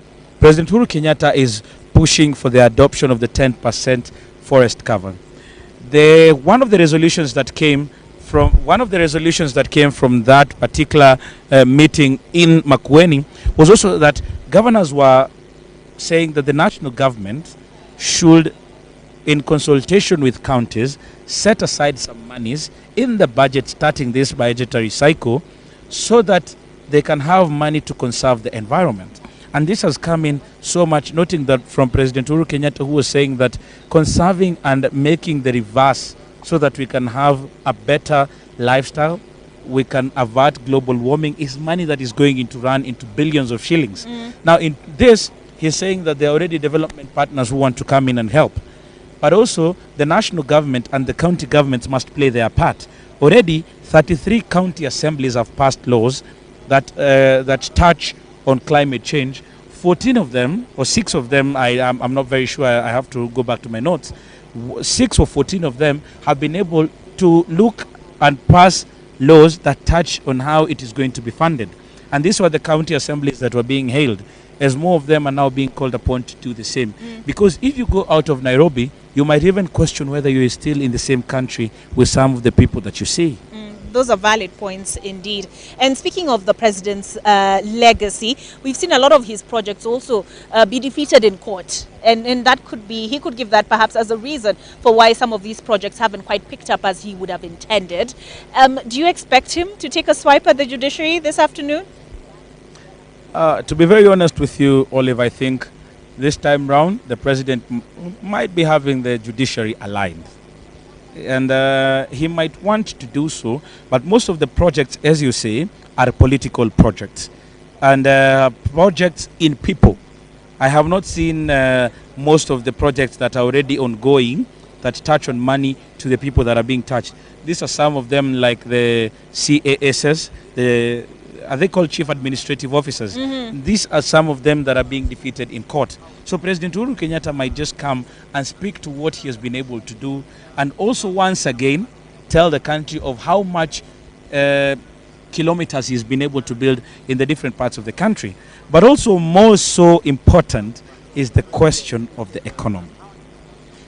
President Uhuru Kenyatta is pushing for the adoption of the 10% forest cover. One of the resolutions that came from that particular meeting in Makueni was also that governors were saying that the national government should, in consultation with counties, set aside some monies in the budget starting this budgetary cycle so that they can have money to conserve the environment. And this has come in so much, noting that from President Uhuru Kenyatta, who was saying that conserving and making the reverse so that we can have a better lifestyle, we can avert global warming, is money that is going into run into billions of shillings. Now in this, he's saying that there are already development partners who want to come in and help. But also, the national government and the county governments must play their part. Already, 33 county assemblies have passed laws that touch on climate change. 14 of them, or 6 of them, I'm not very sure, I have to go back to my notes. 6 or 14 of them have been able to look and pass laws that touch on how it is going to be funded. And these were the county assemblies that were being hailed, as more of them are now being called upon to do the same. Because if you go out of Nairobi, you might even question whether you are still in the same country with some of the people that you see. Those are valid points indeed. And speaking of the president's legacy, we've seen a lot of his projects also be defeated in court. And that could be, he could give that perhaps as a reason for why some of these projects haven't quite picked up as he would have intended. Do you expect him to take a swipe at the judiciary this afternoon? To be very honest with you, Olive, I think this time round the president might be having the judiciary aligned. And he might want to do so, but most of the projects, as you say, are political projects and projects in people. I have not seen most of the projects that are already ongoing that touch on money to the people that are being touched. These are some of them, like the CASs, are they called chief administrative officers? These are some of them that are being defeated in court. So President Uhuru Kenyatta might just come and speak to what he has been able to do, and also once again tell the country of how much kilometers he's been able to build in the different parts of the country. But also more so important is the question of the economy.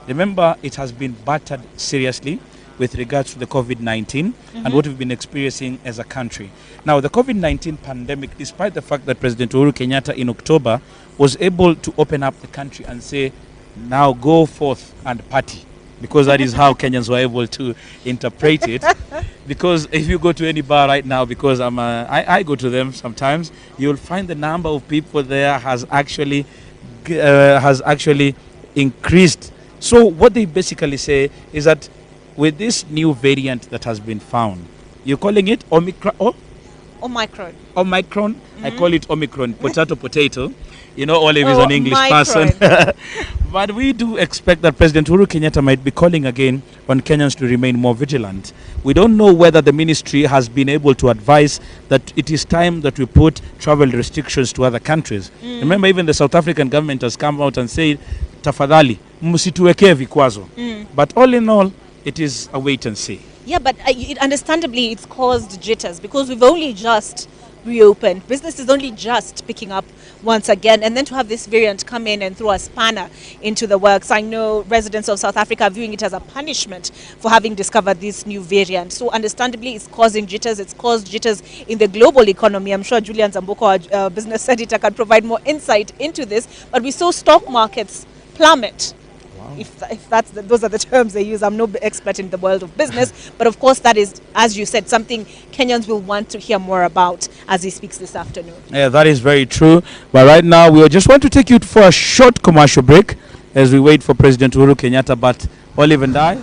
Remember, it has been battered seriously with regards to the COVID-19 and what we've been experiencing as a country. Now, the COVID-19 pandemic, despite the fact that President Uhuru Kenyatta in October was able to open up the country and say, now go forth and party, because that is how Kenyans were able to interpret it. Because if you go to any bar right now, because I go to them sometimes, you'll find the number of people there has actually increased. So what they basically say is that with this new variant that has been found, you're calling it Omicron? Omicron. Omicron? I call it Omicron, potato. You know, Olive is an English person. But we do expect that President Uhuru Kenyatta might be calling again on Kenyans to remain more vigilant. We don't know whether the ministry has been able to advise that it is time that we put travel restrictions to other countries. Remember, even the South African government has come out and said, tafadhali, msituwekee vikwazo. But all in all, it is a wait and see. Yeah, but understandably, it's caused jitters because we've only just reopened. Business is only just picking up once again. And then to have this variant come in and throw a spanner into the works. I know residents of South Africa are viewing it as a punishment for having discovered this new variant. So understandably, it's causing jitters. It's caused jitters in the global economy. I'm sure Julian Zamboko, our business editor, can provide more insight into this. But we saw stock markets plummet. If those are the terms they use. I'm no expert in the world of business, but of course that is, as you said, something Kenyans will want to hear more about as he speaks this afternoon. Yeah, that is very true. But right now, we just want to take you for a short commercial break as we wait for President Uhuru Kenyatta. But Olive and I...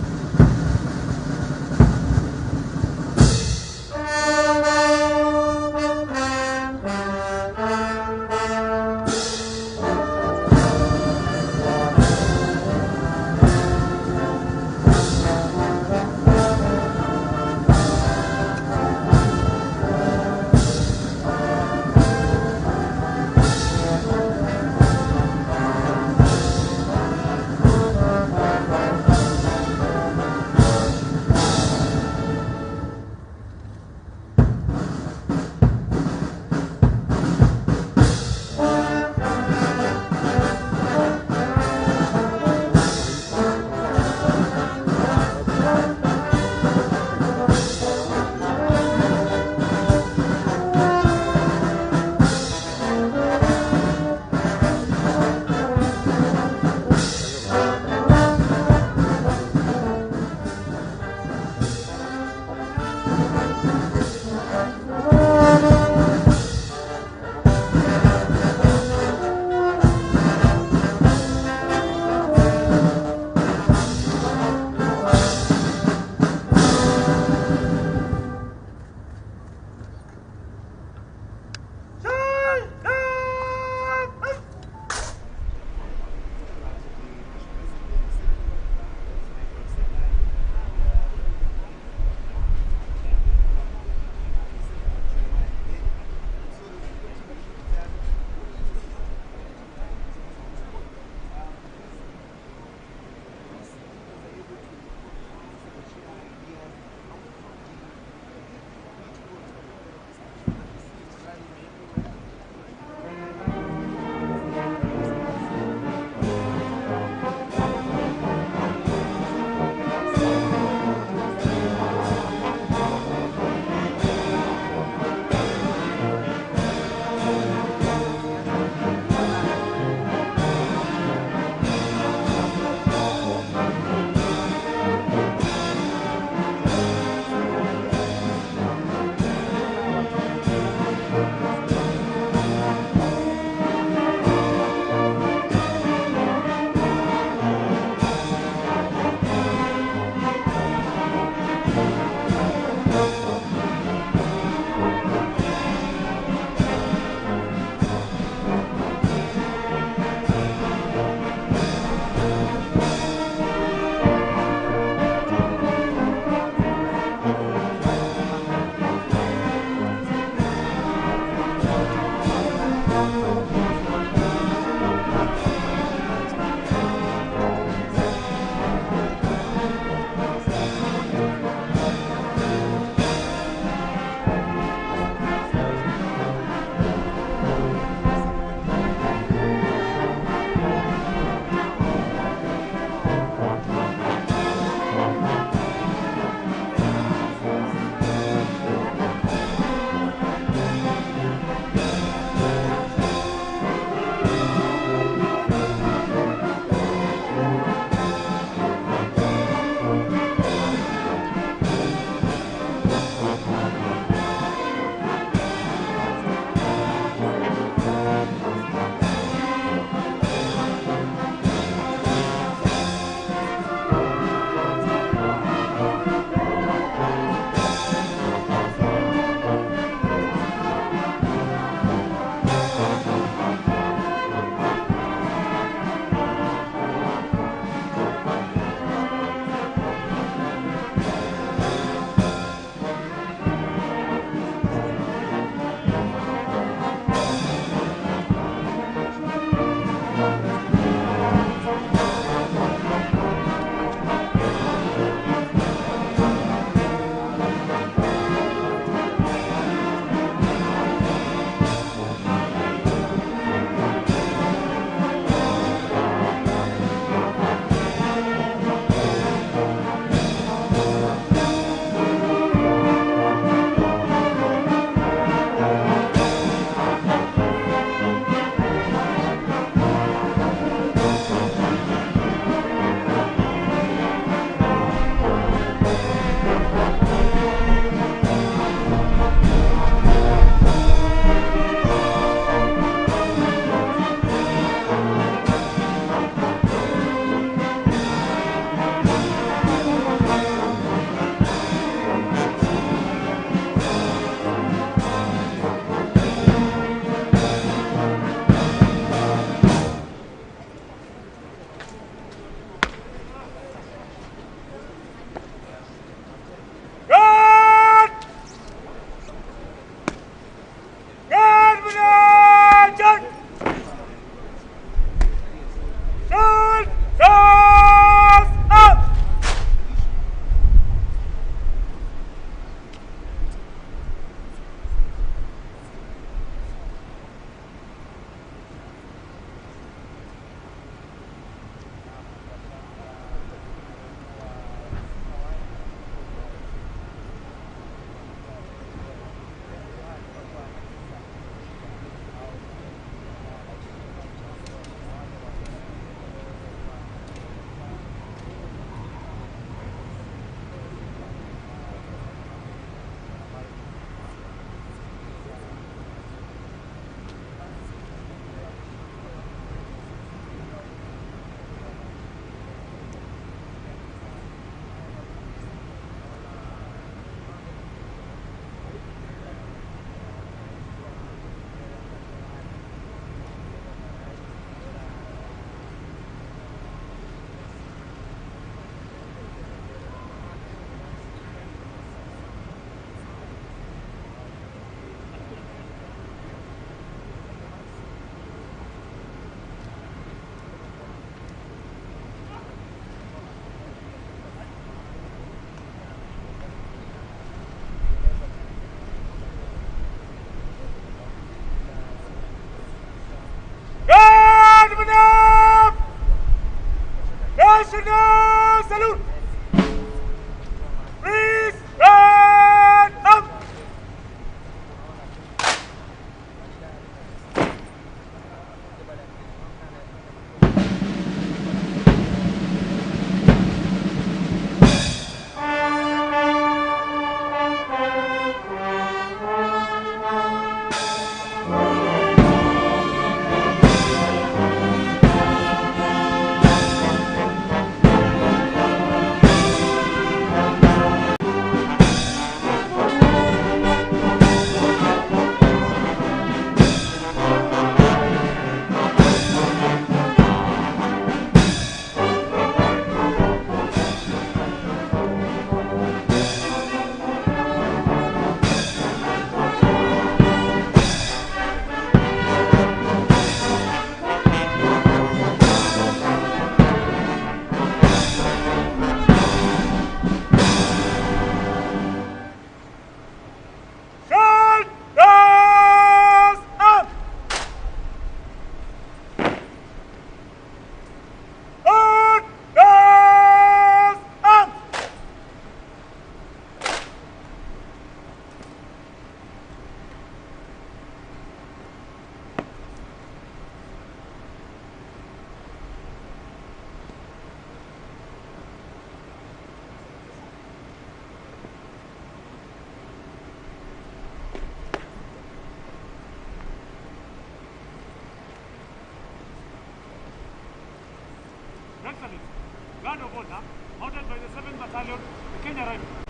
Guard of honor, mounted by the 7th Battalion, the Kenya Rifles,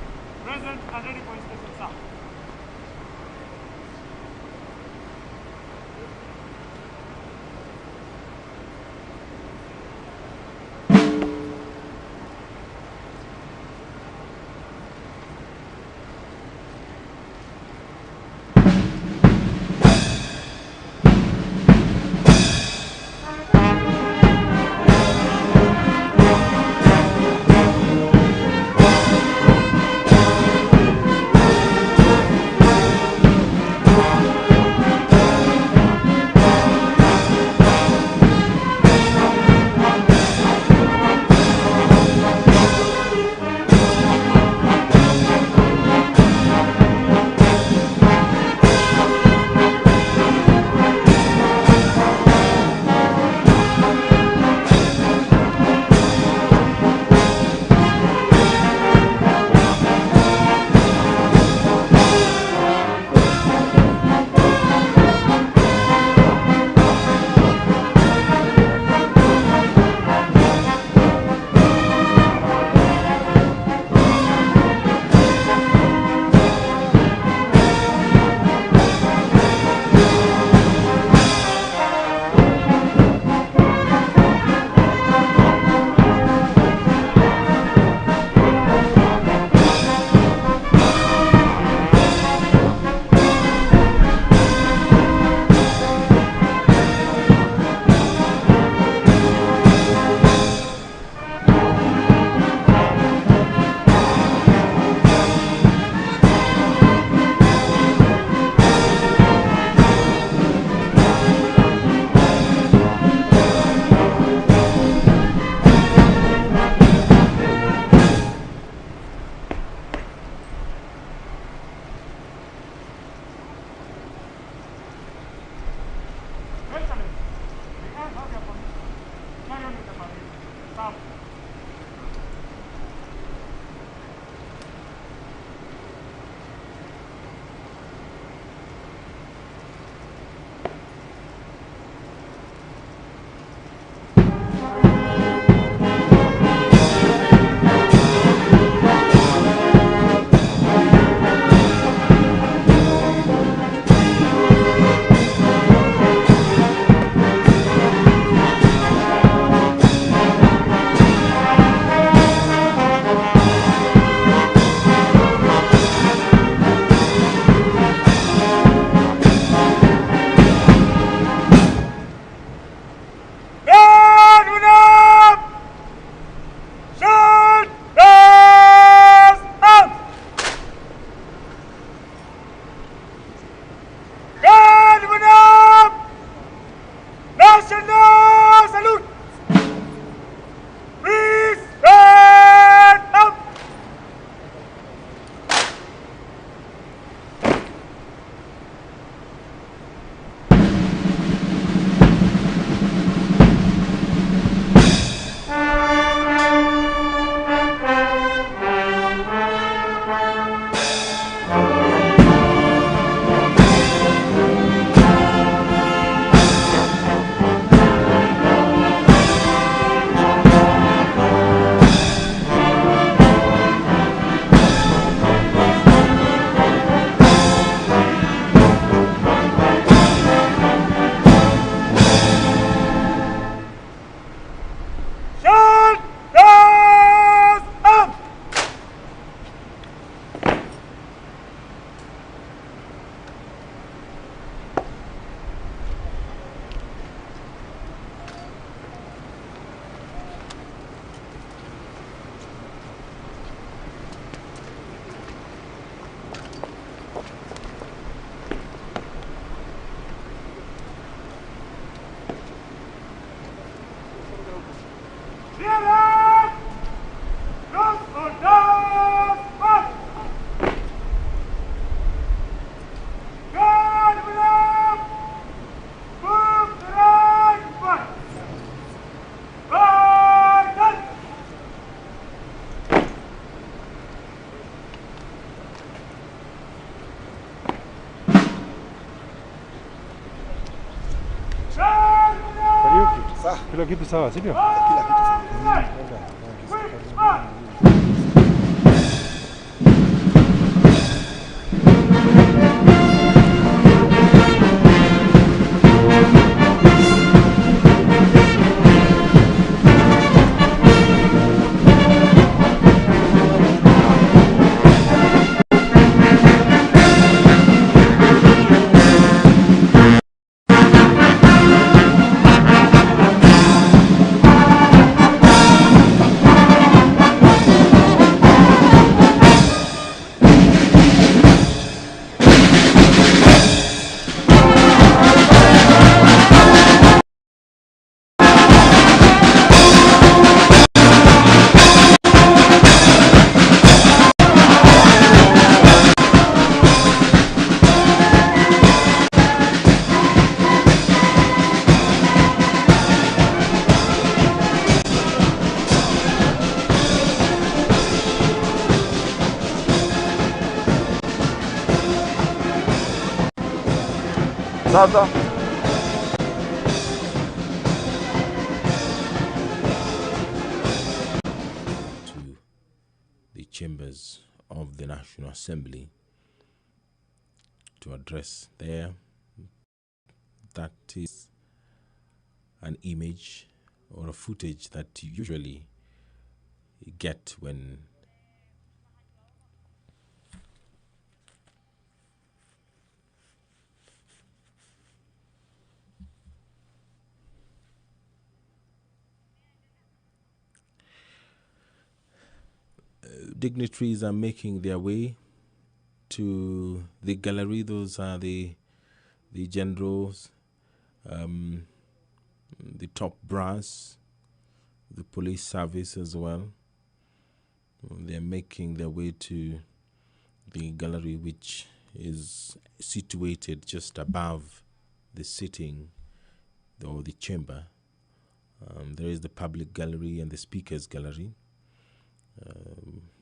present and ready for inspection, sir. Clear up! Cross or down! March! Guard with up! Move to right! March! Guard! Kila kitu sawa, si ndio? Sasa to the chambers of the National Assembly to address there. That is an image or a footage that you usually get when dignitaries are making their way to the gallery. Those are the generals, the top brass, the police service as well. They're making their way to the gallery, which is situated just above the sitting or the chamber. There is the public gallery and the speaker's gallery.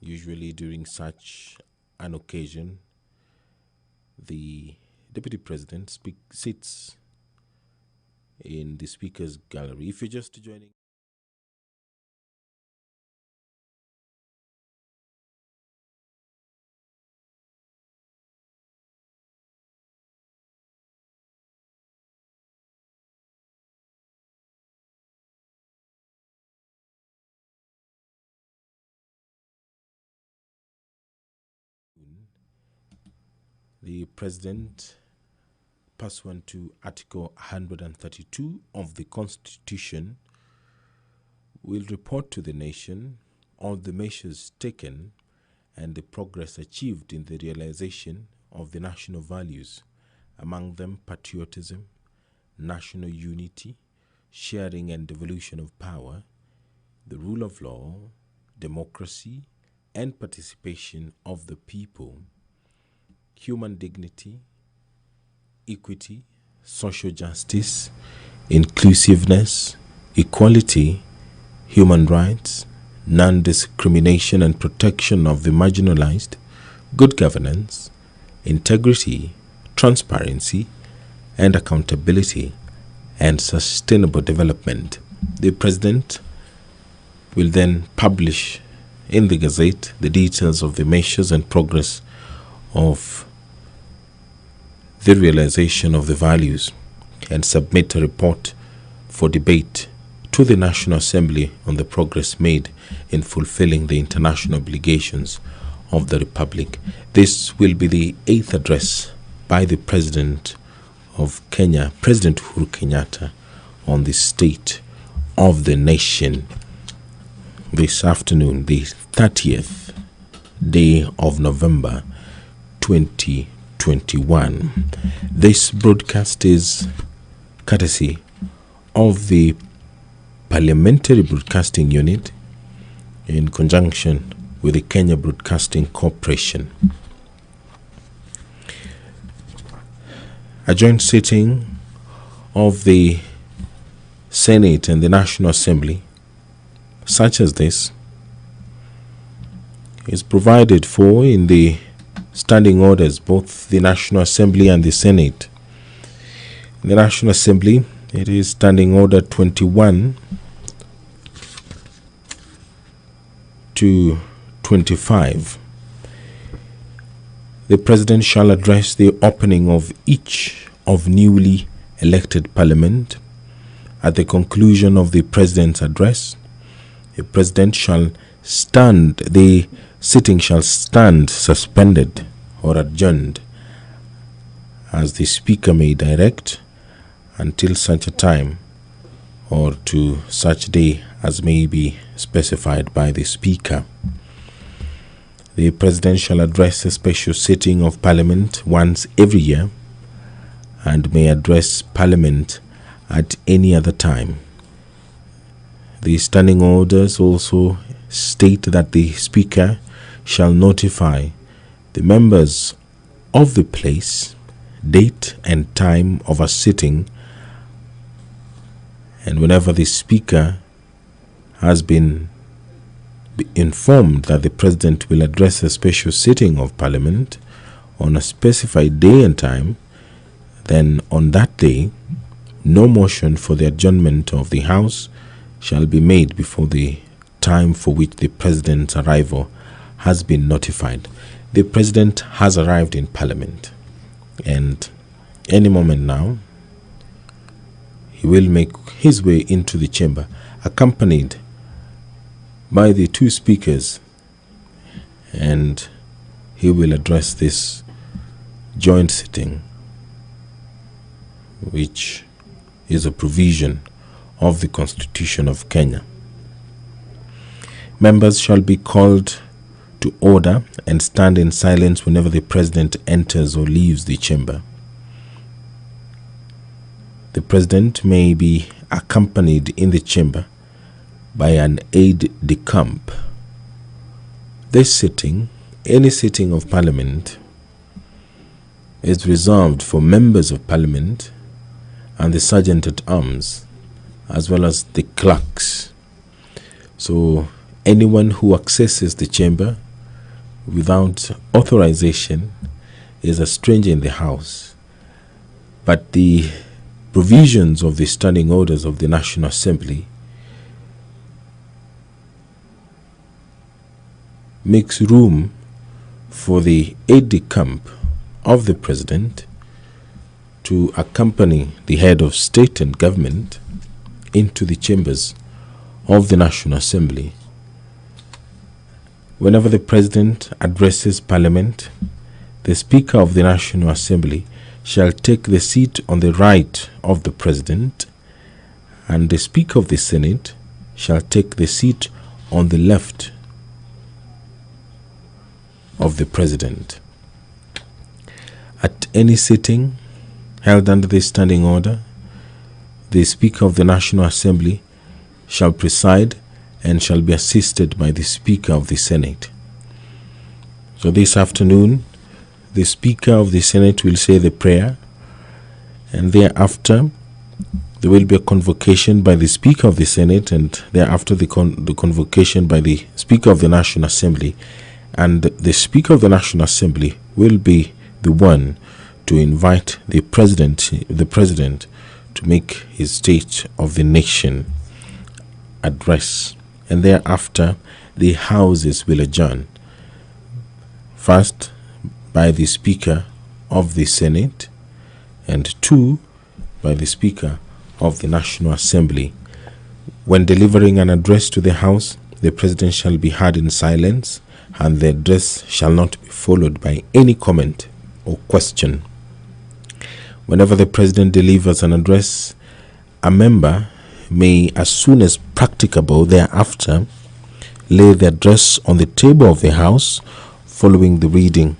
Usually during such an occasion, the deputy president sits in the speaker's gallery. If you're just joining, the president, pursuant to Article 132 of the Constitution, will report to the nation on the measures taken and the progress achieved in the realization of the national values, among them patriotism, national unity, sharing and devolution of power, the rule of law, democracy, and participation of the people, human dignity, equity, social justice, inclusiveness, equality, human rights, non-discrimination and protection of the marginalized, good governance, integrity, transparency, and accountability, and sustainable development. The President will then publish in the Gazette the details of the measures and progress of the realization of the values and submit a report for debate to the National Assembly on the progress made in fulfilling the international obligations of the Republic. This will be the 8th address by the President of Kenya, President Uhuru Kenyatta, on the state of the nation this afternoon, the 30th day of November 2021. This broadcast is courtesy of the Parliamentary Broadcasting Unit in conjunction with the Kenya Broadcasting Corporation. A joint sitting of the Senate and the National Assembly, such as this, is provided for in the standing orders, both the National Assembly and the Senate. In the National Assembly, it is Standing Order 21 to 25. The President shall address the opening of each of newly elected Parliament. At the conclusion of the President's address, the President shall stand, the sitting shall stand suspended or adjourned, as the Speaker may direct, until such a time or to such day as may be specified by the Speaker. The President shall address a special sitting of Parliament once every year and may address Parliament at any other time. The standing orders also state that the Speaker shall notify the members of the place, date and time of a sitting, and whenever the Speaker has been informed that the President will address a special sitting of Parliament on a specified day and time, then on that day no motion for the adjournment of the House shall be made before the time for which the President's arrival has been notified. The President has arrived in Parliament, and any moment now he will make his way into the chamber, accompanied by the two speakers, and he will address this joint sitting, which is a provision of the Constitution of Kenya. Members shall be called to order and stand in silence whenever the President enters or leaves the chamber. The President may be accompanied in the chamber by an aide-de-camp. This sitting, any sitting of Parliament, is reserved for members of Parliament and the Sergeant-at-Arms, as well as the clerks. So anyone who accesses the chamber without authorization is a stranger in the house. But the provisions of the standing orders of the National Assembly makes room for the aide-de-camp of the President to accompany the head of state and government into the chambers of the National Assembly. Whenever the President addresses Parliament, the Speaker of the National Assembly shall take the seat on the right of the President, and the Speaker of the Senate shall take the seat on the left of the President. At any sitting held under this standing order, the Speaker of the National Assembly shall preside and shall be assisted by the Speaker of the Senate. So this afternoon, the Speaker of the Senate will say the prayer, and thereafter there will be a convocation by the Speaker of the Senate, and thereafter the convocation by the Speaker of the National Assembly, and the Speaker of the National Assembly will be the one to invite the President to make his State of the Nation address, and thereafter the Houses will adjourn. First, by the Speaker of the Senate, and two, by the Speaker of the National Assembly. When delivering an address to the House, the President shall be heard in silence, and the address shall not be followed by any comment or question. Whenever the President delivers an address, a member may, as soon as practicable thereafter, lay the address on the table of the House following the reading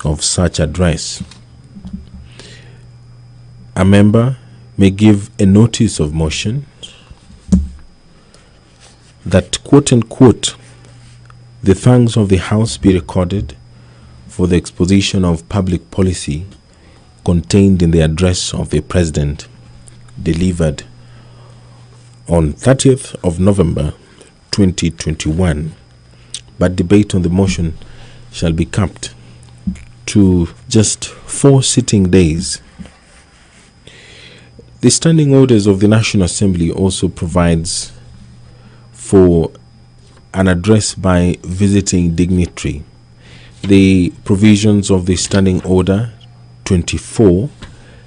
of such address. A member may give a notice of motion that, quote unquote, the thanks of the House be recorded for the exposition of public policy contained in the address of the President delivered on 30th of November 2021, but debate on the motion shall be capped to just 4 sitting days. The standing orders of the National Assembly also provides for an address by visiting dignitary. The provisions of the Standing Order 24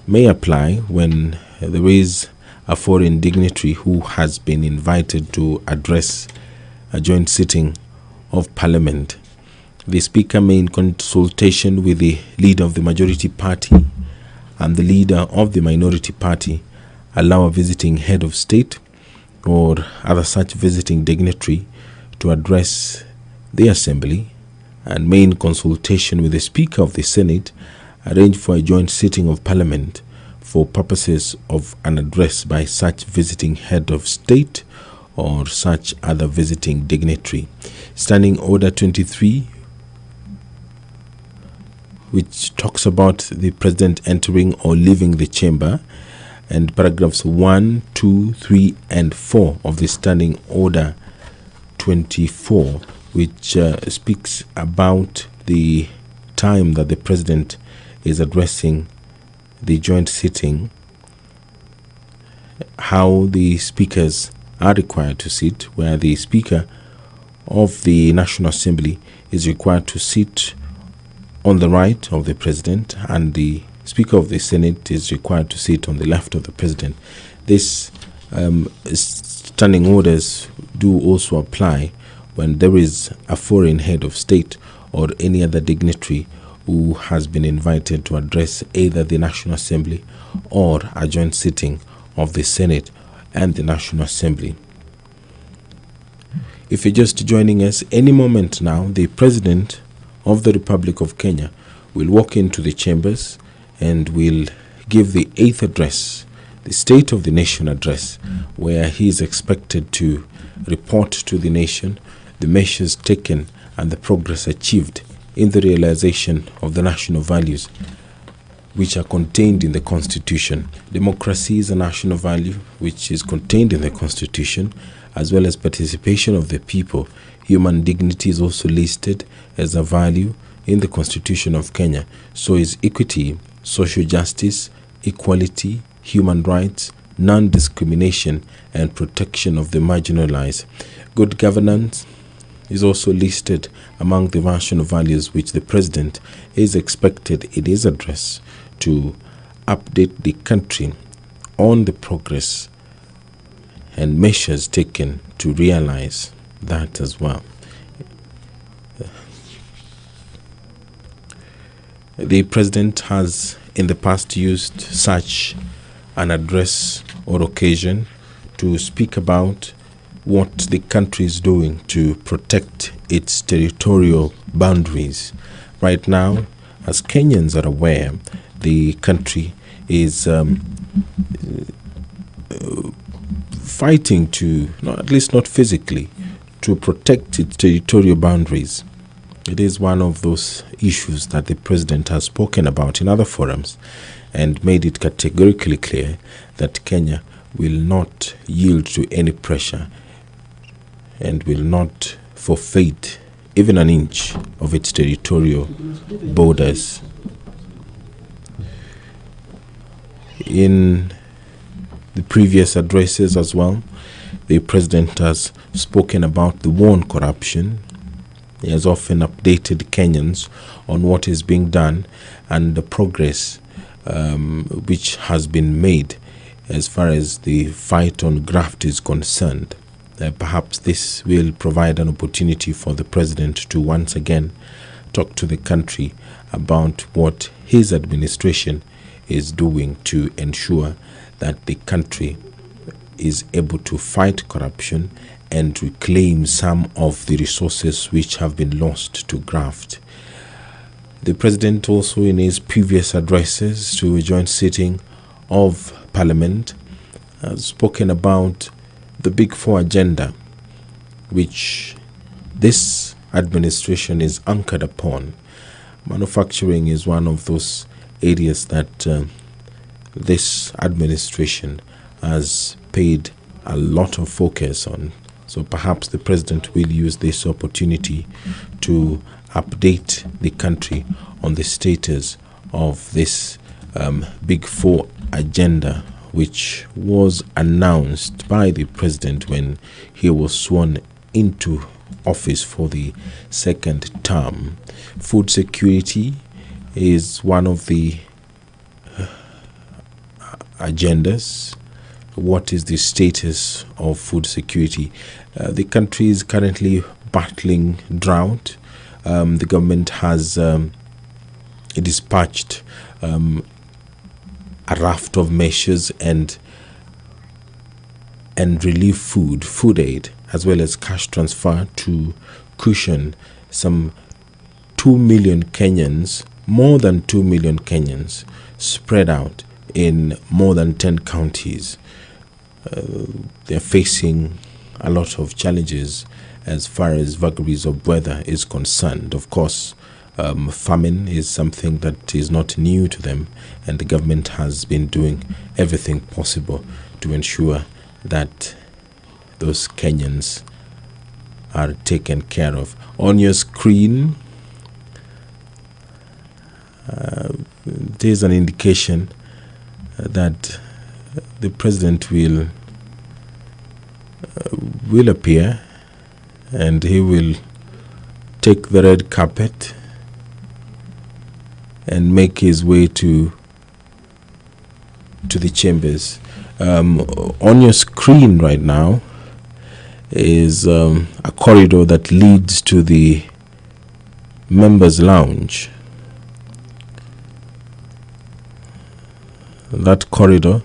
may apply when there is a foreign dignitary who has been invited to address a joint sitting of Parliament. The Speaker may, in consultation with the leader of the majority party and the leader of the minority party, allow a visiting head of state or other such visiting dignitary to address the Assembly, and may, in consultation with the Speaker of the Senate, arrange for a joint sitting of Parliament for purposes of an address by such visiting head of state or such other visiting dignitary. Standing Order 23, which talks about the President entering or leaving the chamber, and paragraphs 1, 2, 3, and 4 of the Standing Order 24, which speaks about the time that the President is addressing the joint sitting, how the speakers are required to sit, where the Speaker of the National Assembly is required to sit on the right of the President, and the Speaker of the Senate is required to sit on the left of the President. These standing orders do also apply when there is a foreign head of state or any other dignitary who has been invited to address either the National Assembly or a joint sitting of the Senate and the National Assembly. If you're just joining us, any moment now, the President of the Republic of Kenya will walk into the chambers and will give the 8th address, the State of the Nation address, where he is expected to report to the nation the measures taken and the progress achieved in the realization of the national values which are contained in the Constitution. Democracy is a national value which is contained in the Constitution, as well as participation of the people. Human dignity is also listed as a value in the Constitution of Kenya. So is equity, social justice, equality, human rights, non-discrimination, and protection of the marginalized. Good governance is also listed among the national values which the President is expected in his address to update the country on the progress and measures taken to realize that as well. The President has in the past used such an address or occasion to speak about what the country is doing to protect its territorial boundaries. Right now, as Kenyans are aware, the country is fighting to, at least not physically, to protect its territorial boundaries. It is one of those issues that the President has spoken about in other forums and made it categorically clear that Kenya will not yield to any pressure and will not forfeit even an inch of its territorial borders. In the previous addresses as well, the President has spoken about the war on corruption. He has often updated Kenyans on what is being done and the progress which has been made as far as the fight on graft is concerned. Perhaps this will provide an opportunity for the President to once again talk to the country about what his administration is doing to ensure that the country is able to fight corruption and reclaim some of the resources which have been lost to graft. The President also, in his previous addresses to a joint sitting of Parliament, has spoken about the Big Four agenda which this administration is anchored upon. Manufacturing is one of those areas that this administration has paid a lot of focus on. So perhaps the president will use this opportunity to update the country on the status of this Big Four agenda, which was announced by the president when he was sworn into office for the second term. Food security is one of the agendas. What is the status of food security? The country is currently battling drought. The government has dispatched a raft of measures and relief food aid, as well as cash transfer to cushion some 2 million Kenyans, more than 2 million Kenyans, spread out in more than 10 counties. They're facing a lot of challenges as far as vagaries of weather is concerned. Of course, famine is something that is not new to them, and the government has been doing everything possible to ensure that those Kenyans are taken care of. On your screen, there's an indication that the president will appear, and he will take the red carpet and make his way to the chambers. On your screen right now is a corridor that leads to the members' lounge. That corridor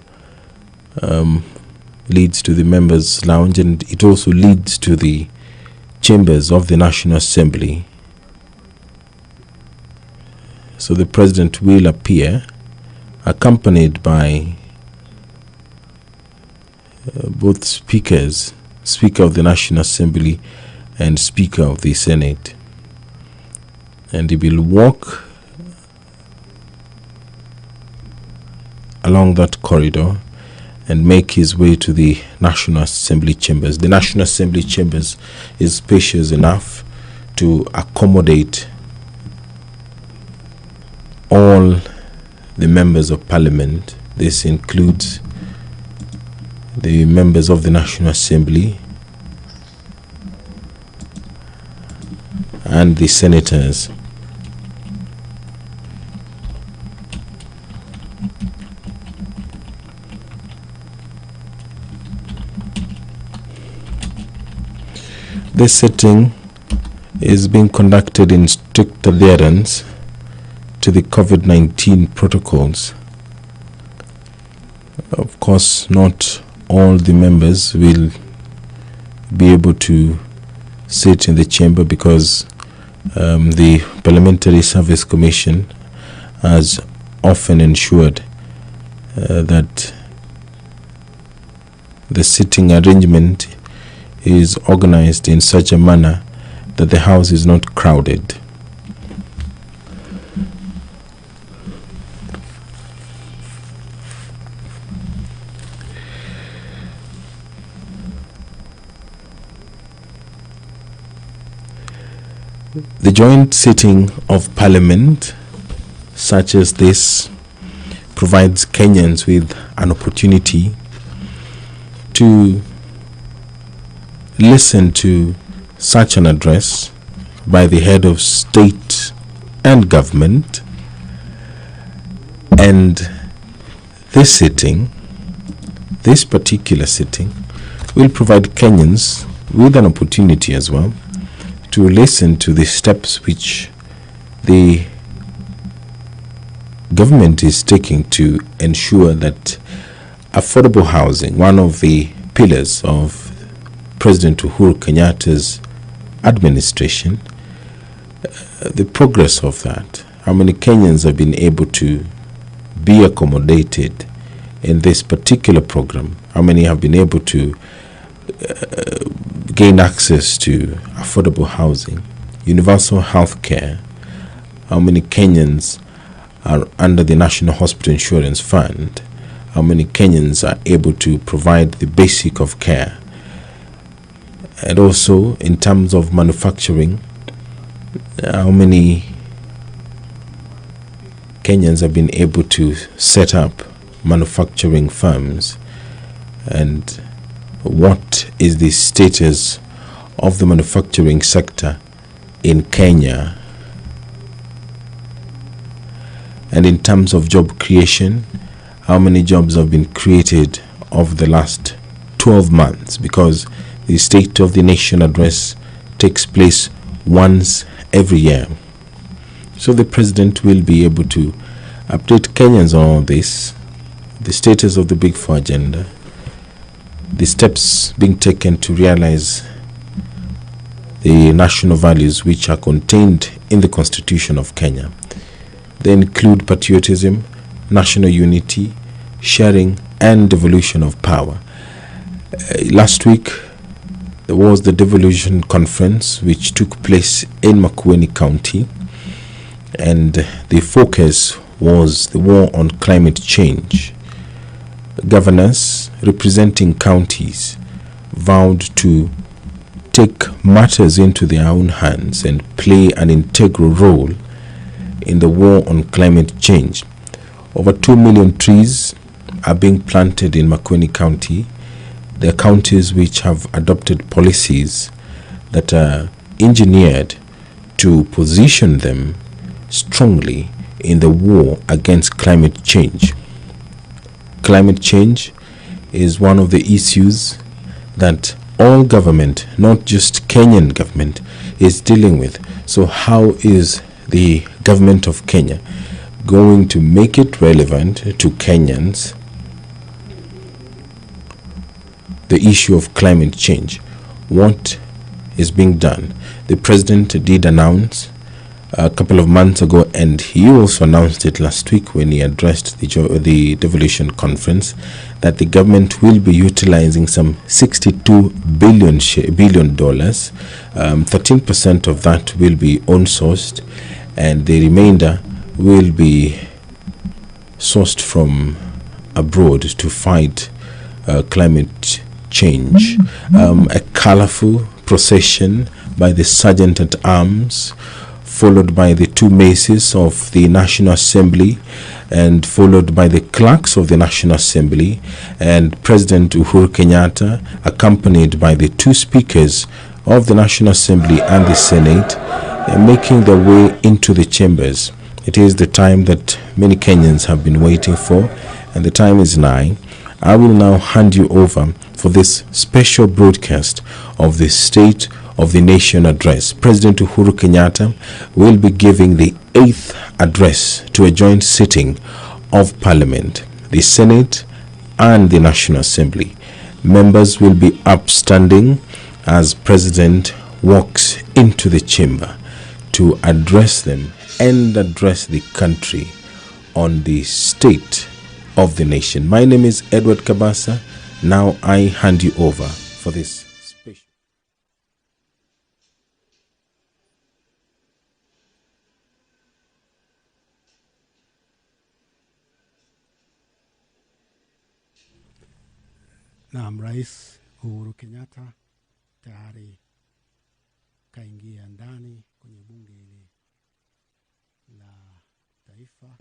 leads to the members' lounge, and it also leads to the chambers of the National Assembly. So the president will appear accompanied by both speakers, Speaker of the National Assembly and Speaker of the Senate. And he will walk along that corridor and make his way to the National Assembly chambers. The National Assembly chambers is spacious enough to accommodate all the members of parliament. This includes the members of the National Assembly and the senators. This sitting is being conducted in strict adherence to the COVID-19 protocols. Of course, not all the members will be able to sit in the chamber because the Parliamentary Service Commission has often ensured that the sitting arrangement is organized in such a manner that the house is not crowded. The joint sitting of Parliament, such as this, provides Kenyans with an opportunity to listen to such an address by the head of state and government. And this particular sitting, will provide Kenyans with an opportunity as well to listen to the steps which the government is taking to ensure that affordable housing, one of the pillars of President Uhuru Kenyatta's administration, the progress of that, how many Kenyans have been able to be accommodated in this particular program, how many have been able to gained access to affordable housing, universal health care, how many Kenyans are under the National Hospital Insurance Fund, how many Kenyans are able to provide the basic of care, and also in terms of manufacturing, how many Kenyans have been able to set up manufacturing firms, and what is the status of the manufacturing sector in Kenya. And in terms of job creation, how many jobs have been created over the last 12 months, because the State of the Nation address takes place once every year. So the president will be able to update Kenyans on all this, the status of the Big Four agenda, the steps being taken to realize the national values which are contained in the Constitution of Kenya. They include patriotism, national unity, sharing, and devolution of power. Last week, there was the devolution conference which took place in Makueni County, and the focus was the war on climate change. Governors representing counties vowed to take matters into their own hands and play an integral role in the war on climate change. Over 2 million trees are being planted in Makueni County. There are counties which have adopted policies that are engineered to position them strongly in the war against climate change. Climate change is one of the issues that all government, not just Kenyan government, is dealing with. So how is the government of Kenya going to make it relevant to Kenyans, the issue of climate change? What is being done? The president did announce a couple of months ago, and he also announced it last week when he addressed the devolution conference, that the government will be utilizing some $62 billion. 13% of that will be own-sourced, and the remainder will be sourced from abroad to fight climate change. A colorful procession by the Sergeant at Arms, followed by the two maces of the National Assembly, and followed by the clerks of the National Assembly, and President Uhuru Kenyatta, accompanied by the two speakers of the National Assembly and the Senate, making their way into the chambers. It is the time that many Kenyans have been waiting for, and the time is nigh. I will now hand you over for this special broadcast of the State of the Nation address. President Uhuru Kenyatta will be giving the 8th address to a joint sitting of Parliament, the Senate and the National Assembly. Members will be upstanding as President walks into the chamber to address them and address the country on the state of the nation. My name is Edward Kabasa. Now I hand you over for this special. Naam, Rais Uhuru Kenyatta tayari kaingia ndani kwenye bunge hili la taifa.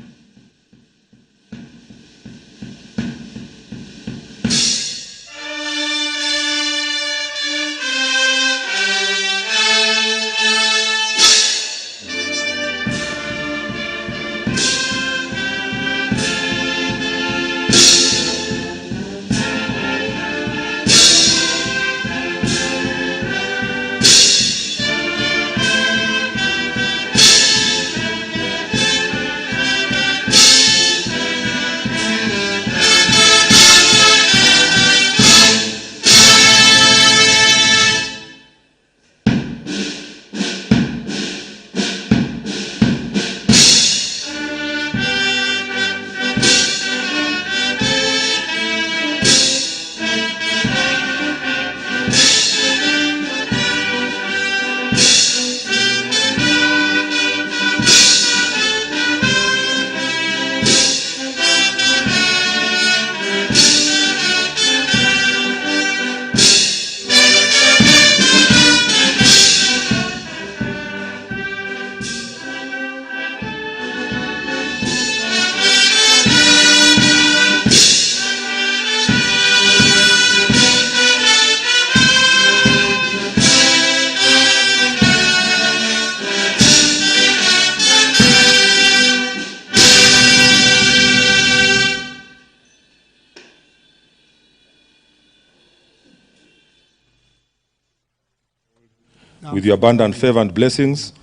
with your abundant favor and blessings,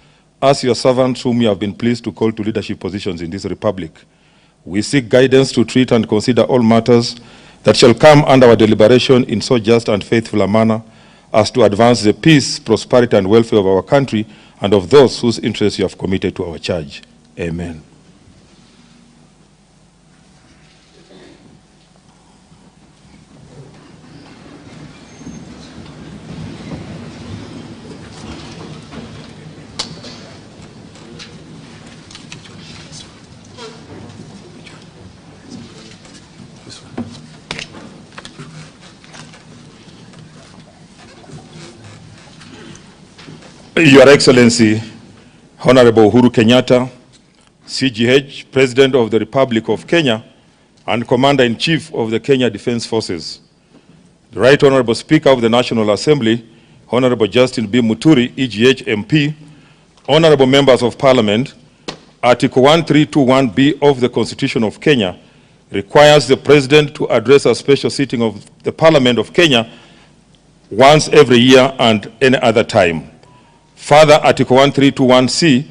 as your servants whom you have been pleased to call to leadership positions in this republic. We seek guidance to treat and consider all matters that shall come under our deliberation in so just and faithful a manner as to advance the peace, prosperity, and welfare of our country and of those whose interests you have committed to our charge. Amen. Your Excellency, Honorable Uhuru Kenyatta, CGH, President of the Republic of Kenya, and Commander-in-Chief of the Kenya Defense Forces. The Right Honorable Speaker of the National Assembly, Honorable Justin B. Muturi, EGH MP, Honorable Members of Parliament, Article 1321B of the Constitution of Kenya requires the President to address a special sitting of the Parliament of Kenya once every year and any other time. Further, Article 1321C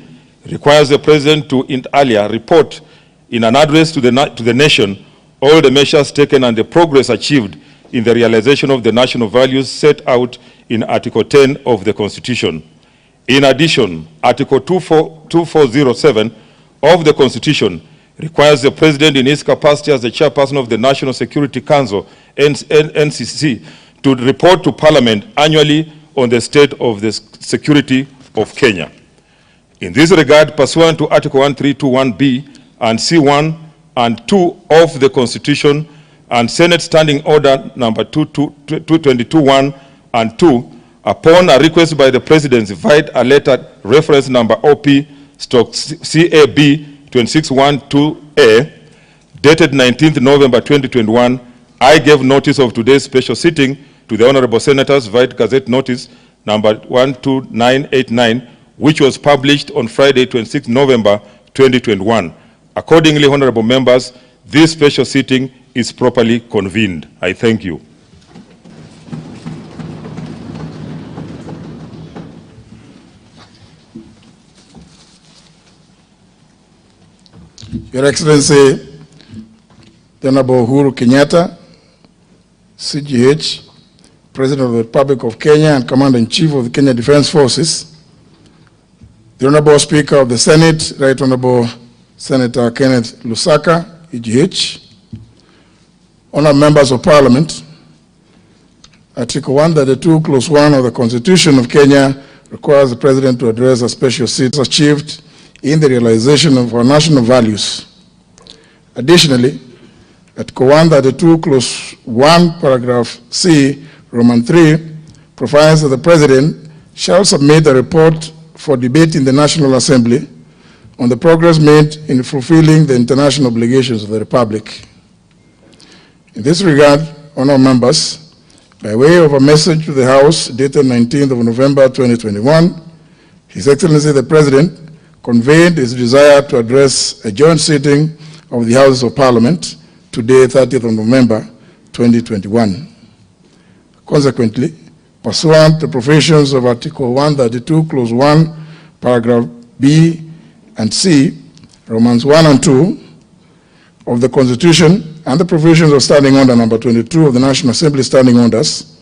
requires the President to inter alia report in an address to the nation all the measures taken and the progress achieved in the realization of the national values set out in Article 10 of the Constitution. In addition, Article 2407 of the Constitution requires the President in his capacity as the Chairperson of the National Security Council, NCC, to report to Parliament annually on the state of the security of Kenya. In this regard, pursuant to Article 1321B and C1 and 2 of the Constitution and Senate Standing Order number 2221 and 2, upon a request by the Presidency via a letter reference number OP/CAB 2612A, dated 19th November 2021, I gave notice of today's special sitting to the Honorable Senators via Gazette Notice number 12989, which was published on Friday, 26 November 2021. Accordingly, Honorable Members, this special sitting is properly convened. I thank you. Your Excellency, the Honorable Uhuru Kenyatta, CGH, President of the Republic of Kenya and Commander-in-Chief of the Kenya Defense Forces, the Honorable Speaker of the Senate, Right Honorable Senator Kenneth Lusaka, EGH, Honorable Members of Parliament, Article 132, Clause 1 of the Constitution of Kenya requires the President to address a special seat achieved in the realization of our national values. Additionally, Article 132, Clause 1, Paragraph C, Roman 3, provides that the President shall submit a report for debate in the National Assembly on the progress made in fulfilling the international obligations of the Republic. In this regard, honourable members, by way of a message to the House dated 19th of November 2021, His Excellency the President conveyed his desire to address a joint sitting of the Houses of Parliament today, 30th of November 2021. Consequently, pursuant to provisions of Article 132, Clause 1, Paragraph B and C, Romans 1 and 2 of the Constitution and the provisions of Standing Order number 22 of the National Assembly Standing Orders,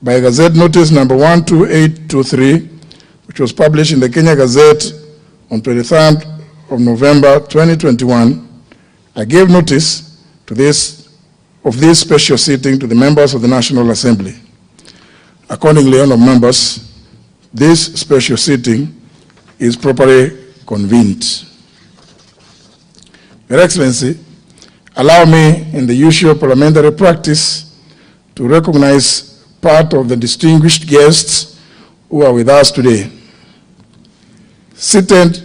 by Gazette Notice number 12823, which was published in the Kenya Gazette on 23rd of November 2021, I gave notice to this special sitting to the members of the National Assembly. Accordingly, honourable members, this special sitting is properly convened. Your Excellency, allow me, in the usual parliamentary practice, to recognize part of the distinguished guests who are with us today. Seated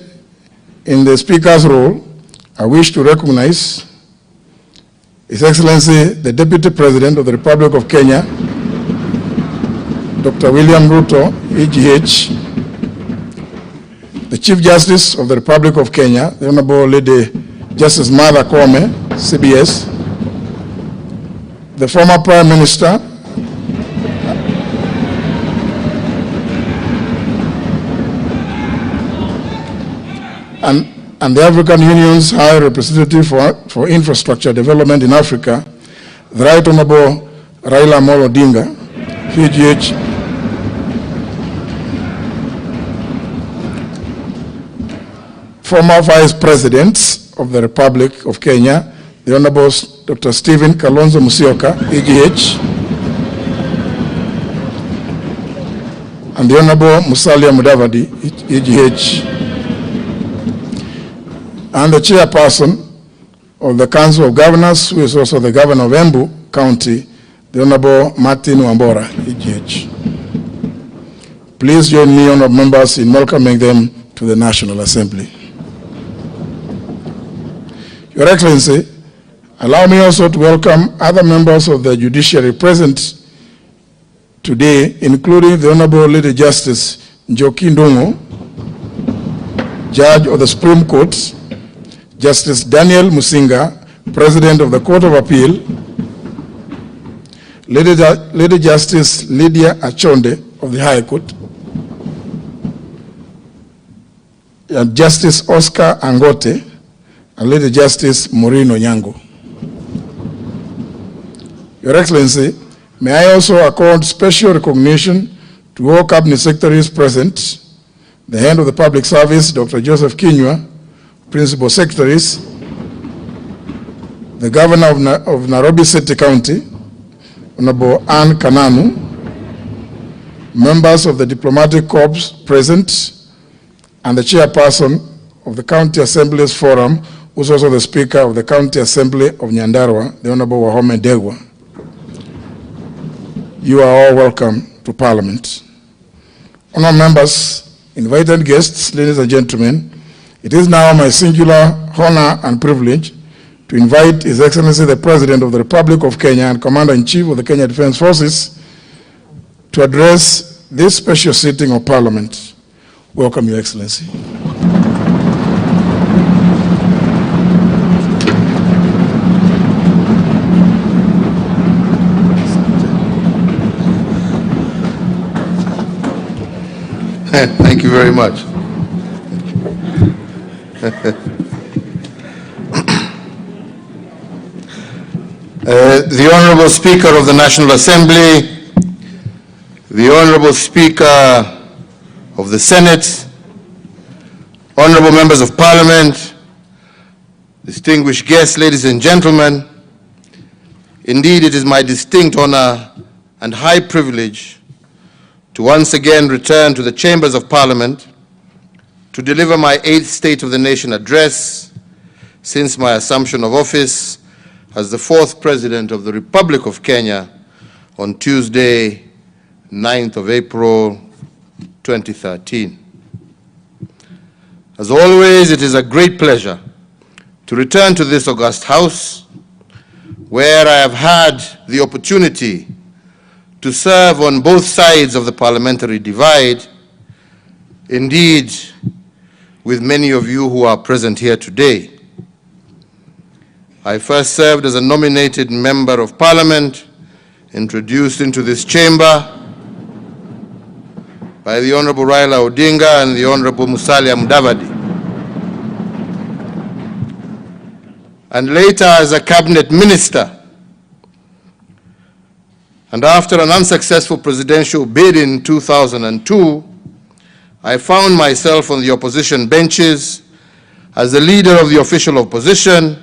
in the Speaker's role, I wish to recognize His Excellency, the Deputy President of the Republic of Kenya, Dr. William Ruto, EGH, the Chief Justice of the Republic of Kenya, the Honorable Lady Justice Martha Koome, CBS, the former Prime Minister, and the African Union's High Representative for Infrastructure Development in Africa, the Right Honorable Raila Amolo Odinga, PGH, former Vice President of the Republic of Kenya, the Honorable Dr. Stephen Kalonzo Musyoka, EGH, and the Honorable Musalia Mudavadi, EGH, and the Chairperson of the Council of Governors, who is also the Governor of Embu County, the Honorable Martin Wambora, EGH. Please join me, honorable members, in welcoming them to the National Assembly. Your Excellency, allow me also to welcome other members of the judiciary present today, including the Honorable Lady Justice Njoki Ndung'u, Judge of the Supreme Court, Justice Daniel Musinga, President of the Court of Appeal, Lady Justice Lydia Achonde of the High Court, and Justice Oscar Angote, and Lady Justice Maureen Onyango. Your Excellency, may I also accord special recognition to all Cabinet Secretaries present, the Head of the Public Service, Dr. Joseph Kinyua, Principal Secretaries, the Governor of Nairobi City County, Honorable Anne Kananu, members of the Diplomatic Corps present, and the Chairperson of the County Assembly's Forum, who is also the Speaker of the County Assembly of Nyandarua, the Honorable Wahome Degwa. You are all welcome to Parliament. Honourable members, invited guests, ladies and gentlemen, it is now my singular honor and privilege to invite His Excellency the President of the Republic of Kenya and Commander-in-Chief of the Kenya Defence Forces to address this special sitting of Parliament. Welcome, Your Excellency. Thank you very much. The Honorable Speaker of the National Assembly, the Honorable Speaker of the Senate, Honorable Members of Parliament, distinguished guests, ladies and gentlemen, indeed it is my distinct honor and high privilege to once again return to the chambers of Parliament to deliver my 8th State of the Nation address since my assumption of office as the 4th President of the Republic of Kenya on Tuesday, 9th of April, 2013. As always, it is a great pleasure to return to this august house where I have had the opportunity to serve on both sides of the parliamentary divide, indeed with many of you who are present here today. I first served as a nominated member of Parliament, introduced into this chamber by the Honorable Raila Odinga and the Honorable Musalia Mudavadi, and later as a cabinet minister. And after an unsuccessful presidential bid in 2002, I found myself on the opposition benches as the leader of the official opposition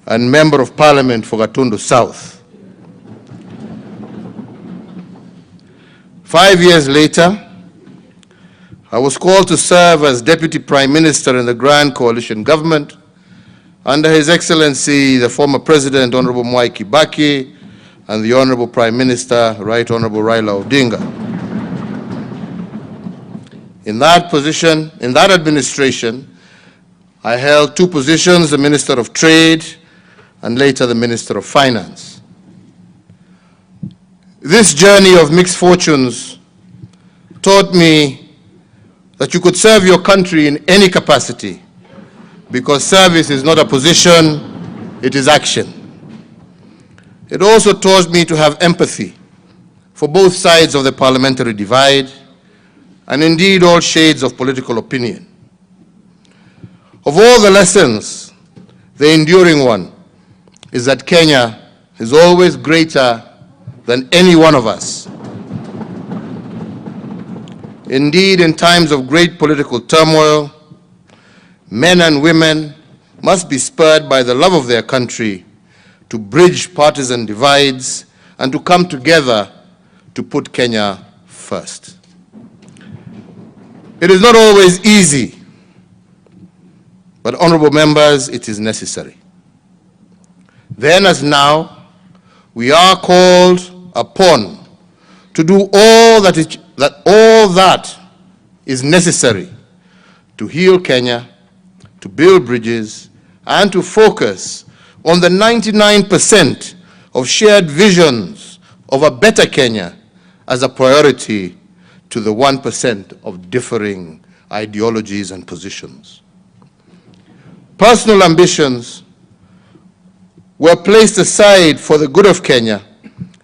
and member of Parliament for Gatundu South. 5 years later, I was called to serve as Deputy Prime Minister in the Grand Coalition Government under His Excellency, the former President, Honorable Mwai Kibaki, and the Honorable Prime Minister, Right Honorable Raila Odinga. In that position, in that administration, I held 2 positions, the Minister of Trade and later the Minister of Finance. This journey of mixed fortunes taught me that you could serve your country in any capacity, because service is not a position, it is action. It also taught me to have empathy for both sides of the parliamentary divide, and indeed all shades of political opinion. Of all the lessons, the enduring one is that Kenya is always greater than any one of us. Indeed, in times of great political turmoil, men and women must be spurred by the love of their country to bridge partisan divides and to come together to put Kenya first. It is not always easy, but honorable members, it is necessary. Then as now, we are called upon to do all that is necessary to heal Kenya, to build bridges, and to focus on the 99% of shared visions of a better Kenya as a priority to the 1% of differing ideologies and positions. Personal ambitions were placed aside for the good of Kenya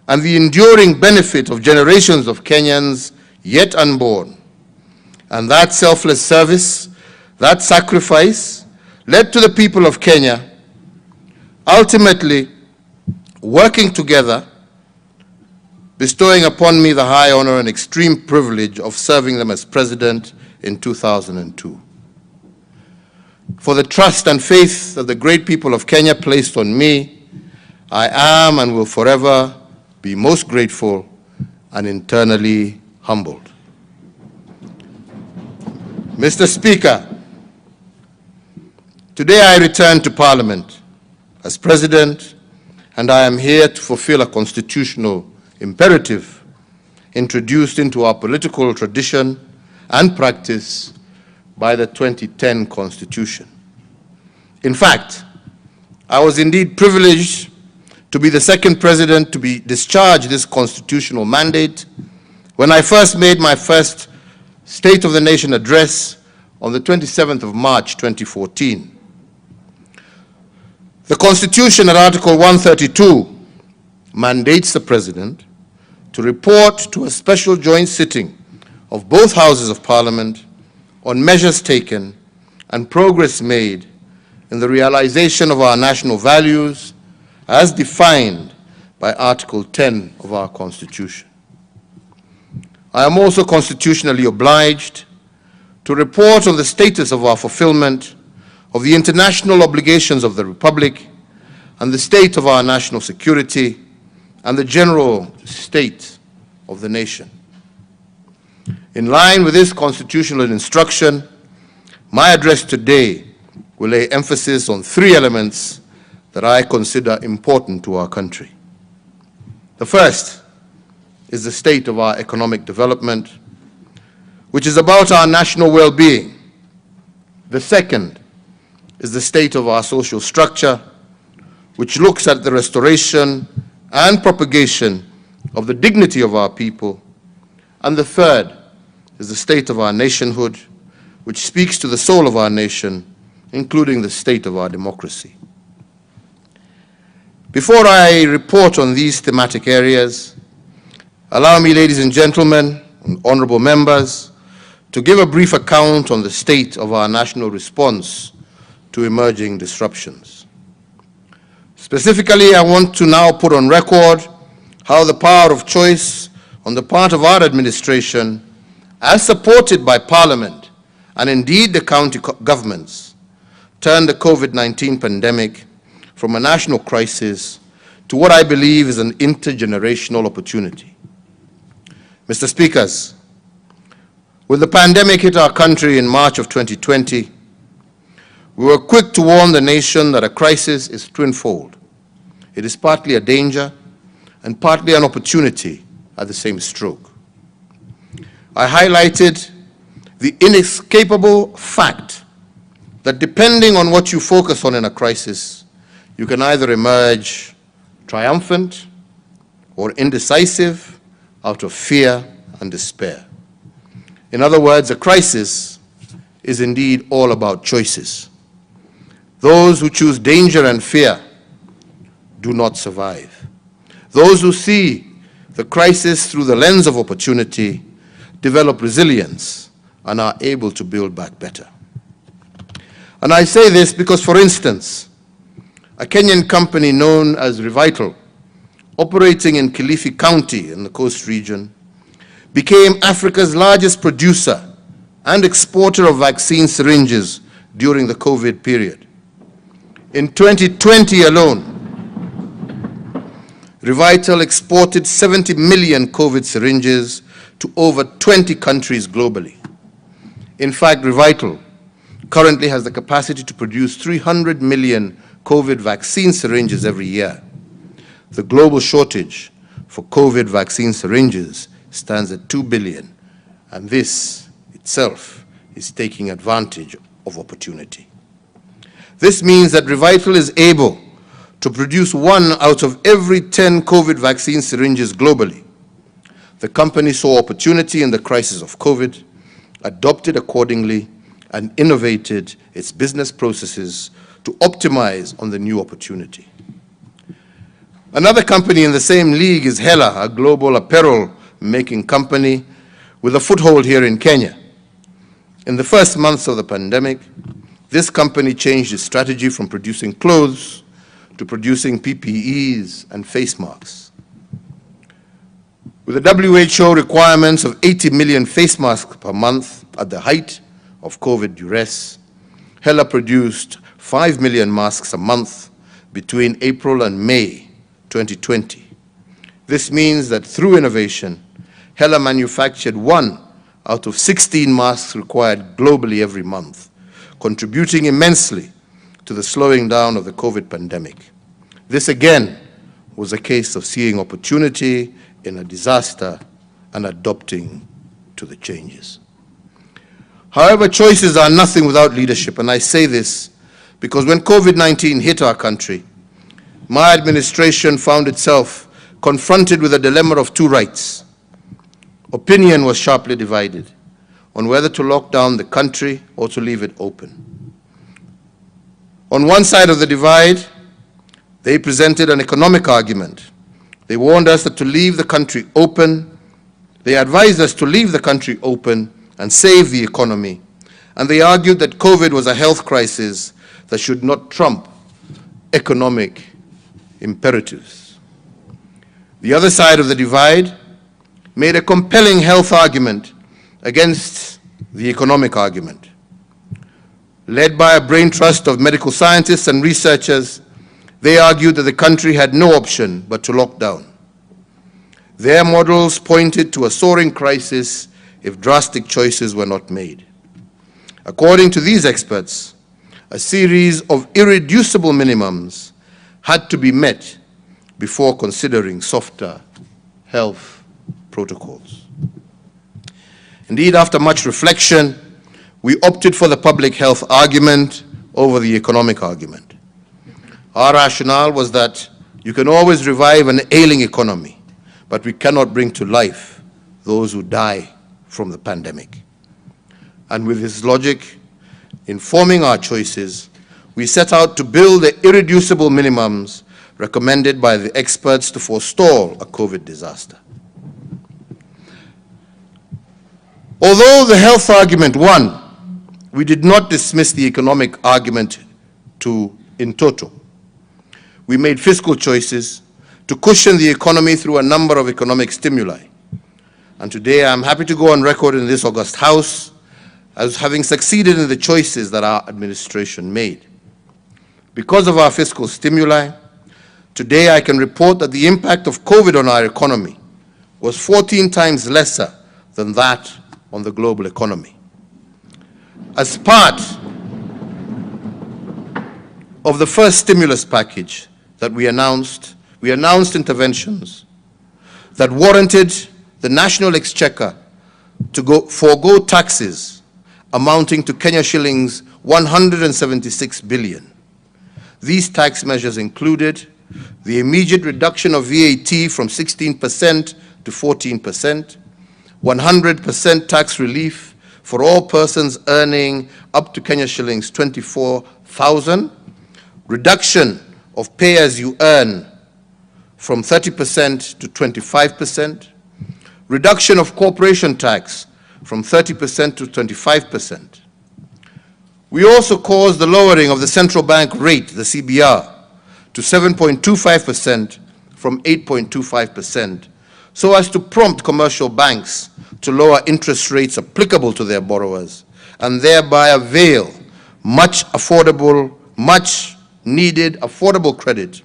and the enduring benefit of generations of Kenyans yet unborn. And that selfless service, that sacrifice, led to the people of Kenya ultimately working together, bestowing upon me the high honor and extreme privilege of serving them as president in 2002. For the trust and faith that the great people of Kenya placed on me, I am and will forever be most grateful and internally humbled. Mr. Speaker, today I return to Parliament as President, and I am here to fulfill a constitutional imperative introduced into our political tradition and practice by the 2010 Constitution. In fact, I was indeed privileged to be the second president to be discharged this constitutional mandate when I first made my first State of the Nation address on the 27th of March 2014. The Constitution at Article 132 mandates the President to report to a special joint sitting of both Houses of Parliament on measures taken and progress made in the realization of our national values as defined by Article 10 of our Constitution. I am also constitutionally obliged to report on the status of our fulfillment of the international obligations of the Republic and the state of our national security and the general state of the nation. In line with this constitutional instruction, my address today will lay emphasis on three elements that I consider important to our country. The first is the state of our economic development, which is about our national well-being. The second is the state of our social structure, which looks at the restoration and propagation of the dignity of our people. And the third is the state of our nationhood, which speaks to the soul of our nation, including the state of our democracy. Before I report on these thematic areas, allow me, ladies and gentlemen, and honorable members, to give a brief account on the state of our national response to emerging disruptions. Specifically, I want to now put on record how the power of choice on the part of our administration, as supported by Parliament and indeed the county governments, turned the COVID-19 pandemic from a national crisis to what I believe is an intergenerational opportunity. Mr. Speakers, when the pandemic hit our country in March of 2020, we were quick to warn the nation that a crisis is twinfold. It is partly a danger and partly an opportunity at the same stroke. I highlighted the inescapable fact that depending on what you focus on in a crisis, you can either emerge triumphant or indecisive out of fear and despair. In other words, a crisis is indeed all about choices. Those who choose danger and fear do not survive. Those who see the crisis through the lens of opportunity develop resilience and are able to build back better. And I say this because, for instance, a Kenyan company known as Revital, operating in Kilifi County in the Coast region, became Africa's largest producer and exporter of vaccine syringes during the COVID period. In 2020 alone, Revital exported 70 million COVID syringes to over 20 countries globally. In fact, Revital currently has the capacity to produce 300 million COVID vaccine syringes every year. The global shortage for COVID vaccine syringes stands at 2 billion, and this itself is taking advantage of opportunity. This means that Revital is able to produce 1 out of every 10 COVID vaccine syringes globally. The company saw opportunity in the crisis of COVID, adopted accordingly, and innovated its business processes to optimize on the new opportunity. Another company in the same league is Hela, a global apparel-making company with a foothold here in Kenya. In the first months of the pandemic, this company changed its strategy from producing clothes to producing PPEs and face masks. With the WHO requirements of 80 million face masks per month at the height of COVID duress, Hela produced 5 million masks a month between April and May 2020. This means that through innovation, Hela manufactured 1 out of 16 masks required globally every month, contributing immensely to the slowing down of the COVID pandemic. This again was a case of seeing opportunity in a disaster and adopting to the changes. However, choices are nothing without leadership, and I say this because when COVID-19 hit our country, my administration found itself confronted with a dilemma of 2 rights. Opinion was sharply divided on whether to lock down the country or to leave it open. On one side of the divide, they presented an economic argument. They warned us that to leave the country open, they advised us to leave the country open and save the economy. And they argued that COVID was a health crisis that should not trump economic imperatives. The other side of the divide made a compelling health argument against the economic argument. Led by a brain trust of medical scientists and researchers, they argued that the country had no option but to lock down. Their models pointed to a soaring crisis if drastic choices were not made. According to these experts, a series of irreducible minimums had to be met before considering softer health protocols. Indeed, after much reflection, we opted for the public health argument over the economic argument. Our rationale was that you can always revive an ailing economy, but we cannot bring to life those who die from the pandemic. And with this logic informing our choices, we set out to build the irreducible minimums recommended by the experts to forestall a COVID disaster. Although the health argument won, we did not dismiss the economic argument in toto. We made fiscal choices to cushion the economy through a number of economic stimuli. And today I'm happy to go on record in this august House as having succeeded in the choices that our administration made. Because of our fiscal stimuli, today I can report that the impact of COVID on our economy was 14 times lesser than that on the global economy. As part of the first stimulus package that we announced interventions that warranted the national exchequer to forego taxes amounting to Kenya shillings 176 billion. These tax measures included the immediate reduction of VAT from 16% to 14%, 100% tax relief for all persons earning up to Kenya shillings 24,000, reduction of pay as you earn from 30% to 25%, reduction of corporation tax from 30% to 25%. We also caused the lowering of the central bank rate, the CBR, to 7.25% from 8.25%, so as to prompt commercial banks to lower interest rates applicable to their borrowers and thereby avail much needed affordable credit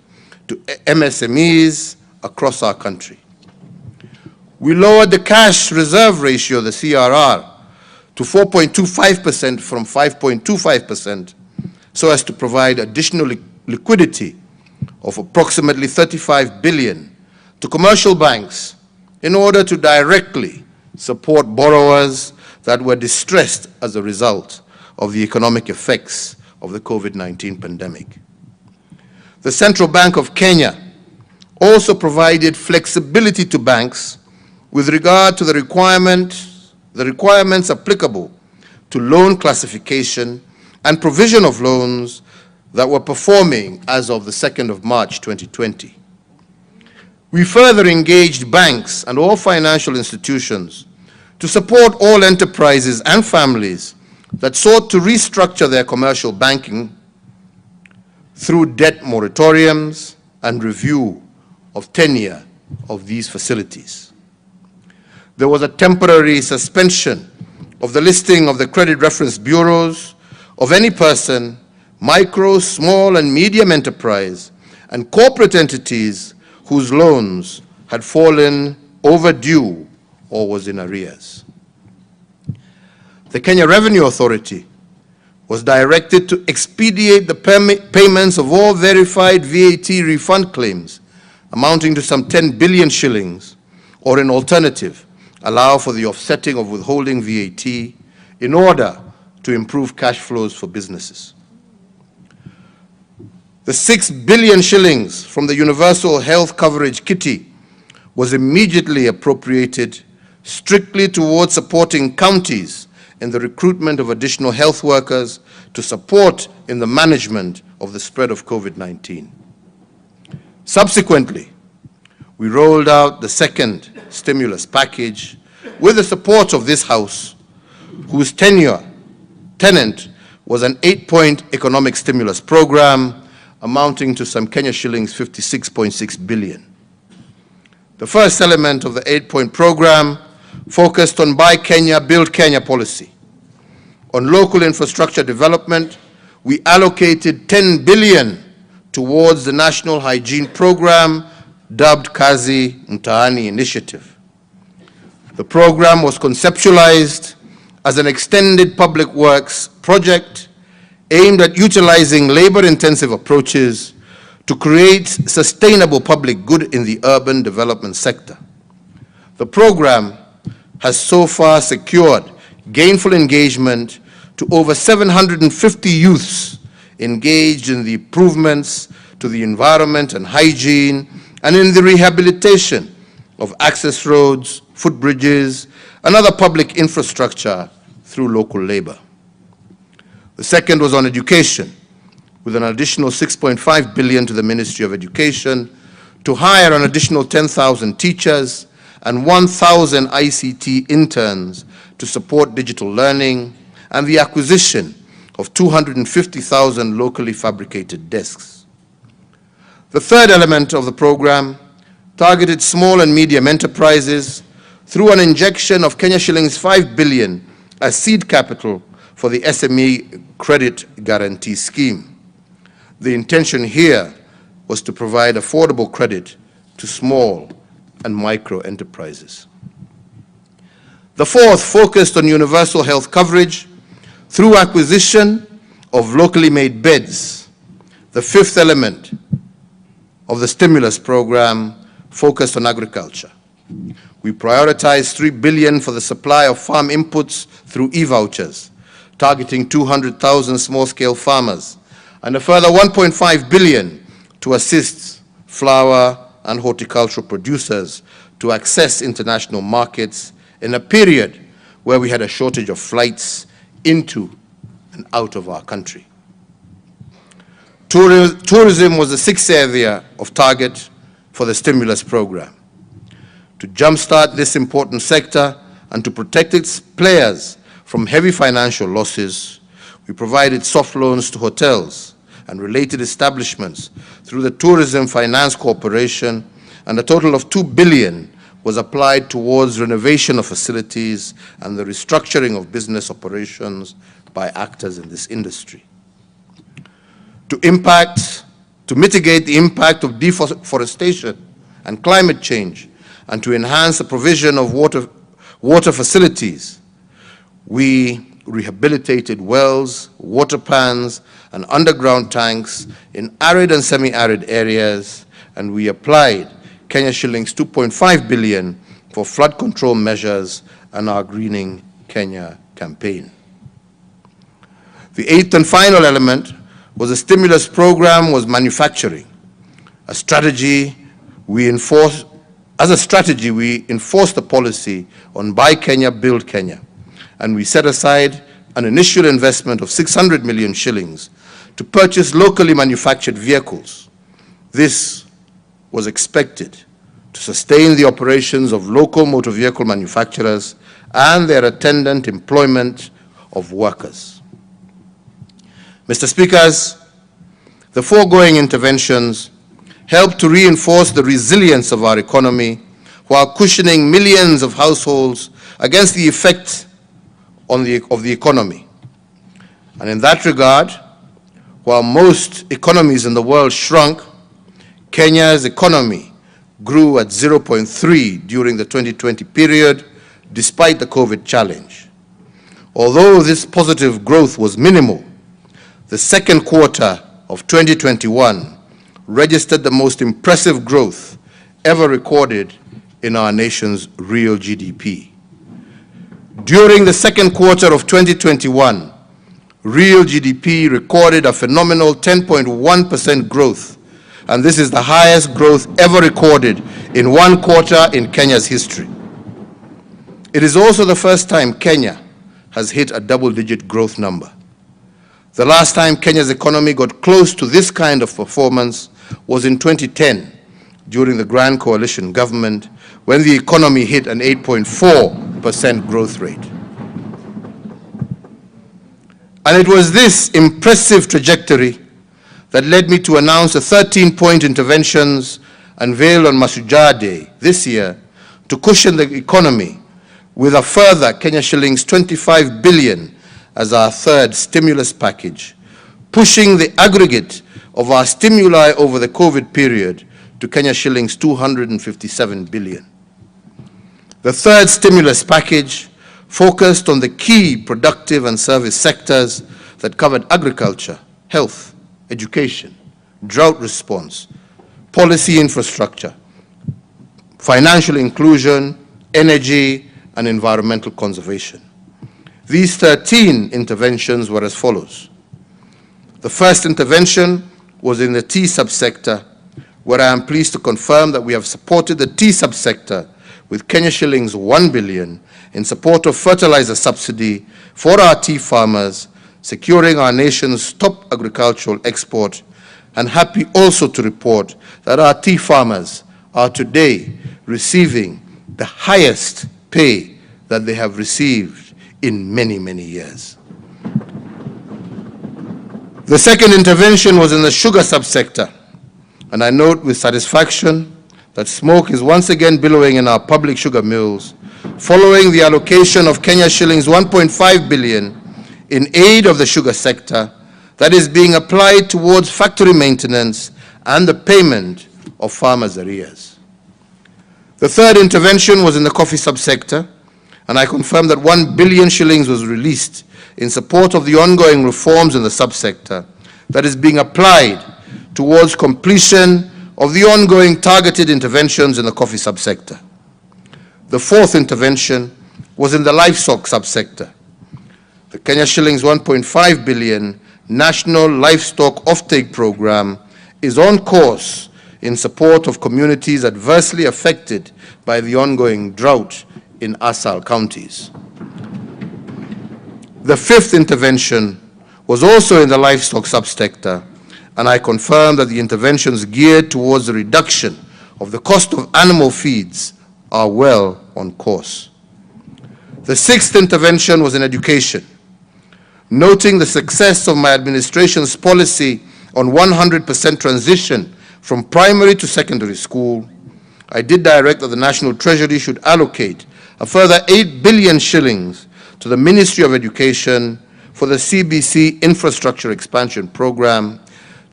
to MSMEs across our country. We lowered the cash reserve ratio, the CRR, to 4.25% from 5.25%, so as to provide additional liquidity of approximately 35 billion to commercial banks in order to directly support borrowers that were distressed as a result of the economic effects of the COVID-19 pandemic. The Central Bank of Kenya also provided flexibility to banks with regard to the requirements applicable to loan classification and provision of loans that were performing as of the 2nd of March 2020. We further engaged banks and all financial institutions to support all enterprises and families that sought to restructure their commercial banking through debt moratoriums and review of tenure of these facilities. There was a temporary suspension of the listing of the credit reference bureaus of any person, micro, small, and medium enterprise, and corporate entities whose loans had fallen overdue or was in arrears. The Kenya Revenue Authority was directed to expedite the payments of all verified VAT refund claims amounting to some 10 billion shillings, or in alternative, allow for the offsetting of withholding VAT in order to improve cash flows for businesses. The 6 billion shillings from the Universal Health Coverage Kitty was immediately appropriated strictly towards supporting counties in the recruitment of additional health workers to support in the management of the spread of COVID-19. Subsequently, we rolled out the second stimulus package with the support of this House, whose tenant was an 8-point economic stimulus program amounting to some Kenya shillings 56.6 billion. The first element of the 8-point program focused on Buy Kenya, Build Kenya policy. On local infrastructure development, we allocated 10 billion towards the National Hygiene Program, dubbed Kazi Mtaani Initiative. The program was conceptualized as an extended public works project aimed at utilizing labor-intensive approaches to create sustainable public good in the urban development sector. The program has so far secured gainful engagement to over 750 youths engaged in the improvements to the environment and hygiene and in the rehabilitation of access roads, footbridges, and other public infrastructure through local labor. The second was on education, with an additional 6.5 billion to the Ministry of Education to hire an additional 10,000 teachers and 1,000 ICT interns to support digital learning and the acquisition of 250,000 locally fabricated desks. The third element of the program targeted small and medium enterprises through an injection of Kenya shillings 5 billion as seed capital for the SME Credit Guarantee Scheme. The intention here was to provide affordable credit to small and micro enterprises. The fourth focused on universal health coverage through acquisition of locally made beds. The fifth element of the stimulus program focused on agriculture. We prioritized 3 billion for the supply of farm inputs through e-vouchers, targeting 200,000 small-scale farmers, and a further 1.5 billion to assist flower and horticultural producers to access international markets in a period where we had a shortage of flights into and out of our country. Tourism was the sixth area of target for the stimulus program. To jumpstart this important sector and to protect its players from heavy financial losses, We provided soft loans to hotels and related establishments through the Tourism Finance Corporation, and a total of 2 billion was applied towards renovation of facilities and the restructuring of business operations by actors in this industry. To mitigate the impact of deforestation and climate change, and to enhance the provision of water facilities, we rehabilitated wells, water pans, and underground tanks in arid and semi-arid areas, and we applied Kenya shillings 2.5 billion for flood control measures and our Greening Kenya campaign. The eighth and final element was a stimulus program was manufacturing. As a strategy, we enforced the policy on Buy Kenya, Build Kenya, and we set aside an initial investment of 600 million shillings to purchase locally manufactured vehicles. This was expected to sustain the operations of local motor vehicle manufacturers and their attendant employment of workers. Mr. Speakers, the foregoing interventions help to reinforce the resilience of our economy while cushioning millions of households against the effect of the economy. And in that regard, while most economies in the world shrunk, Kenya's economy grew at 0.3 during the 2020 period, despite the COVID challenge. Although this positive growth was minimal, the second quarter of 2021 registered the most impressive growth ever recorded in our nation's real GDP. During the second quarter of 2021, real GDP recorded a phenomenal 10.1% growth, and this is the highest growth ever recorded in one quarter in Kenya's history. It is also the first time Kenya has hit a double-digit growth number. The last time Kenya's economy got close to this kind of performance was in 2010, during the Grand Coalition government, when the economy hit an 8.4% growth rate. And it was this impressive trajectory that led me to announce the 13-point interventions unveiled on Mashujaa Day this year to cushion the economy with a further Kenya shillings 25 billion as our third stimulus package, pushing the aggregate of our stimuli over the COVID period to Kenya shillings 257 billion. The third stimulus package focused on the key productive and service sectors that covered agriculture, health, education, drought response, policy infrastructure, financial inclusion, energy, and environmental conservation. These 13 interventions were as follows. The first intervention was in the tea subsector, where I am pleased to confirm that we have supported the tea subsector with Kenya shillings 1 billion in support of fertilizer subsidy for our tea farmers, securing our nation's top agricultural export, and happy also to report that our tea farmers are today receiving the highest pay that they have received in many, many years. The second intervention was in the sugar subsector, and I note with satisfaction that smoke is once again billowing in our public sugar mills, following the allocation of Kenya shillings 1.5 billion in aid of the sugar sector that is being applied towards factory maintenance and the payment of farmers' arrears. The third intervention was in the coffee subsector, and I confirm that 1 billion shillings was released in support of the ongoing reforms in the subsector that is being applied towards completion of the ongoing targeted interventions in the coffee subsector. The fourth intervention was in the livestock subsector. The Kenya shillings 1.5 billion National Livestock Offtake Program is on course in support of communities adversely affected by the ongoing drought in ASAL counties. The fifth intervention was also in the livestock subsector, and I confirm that the interventions geared towards the reduction of the cost of animal feeds are well on course. The sixth intervention was in education. Noting the success of my administration's policy on 100% transition from primary to secondary school, I did direct that the National Treasury should allocate a further 8 billion shillings to the Ministry of Education for the CBC Infrastructure Expansion Program,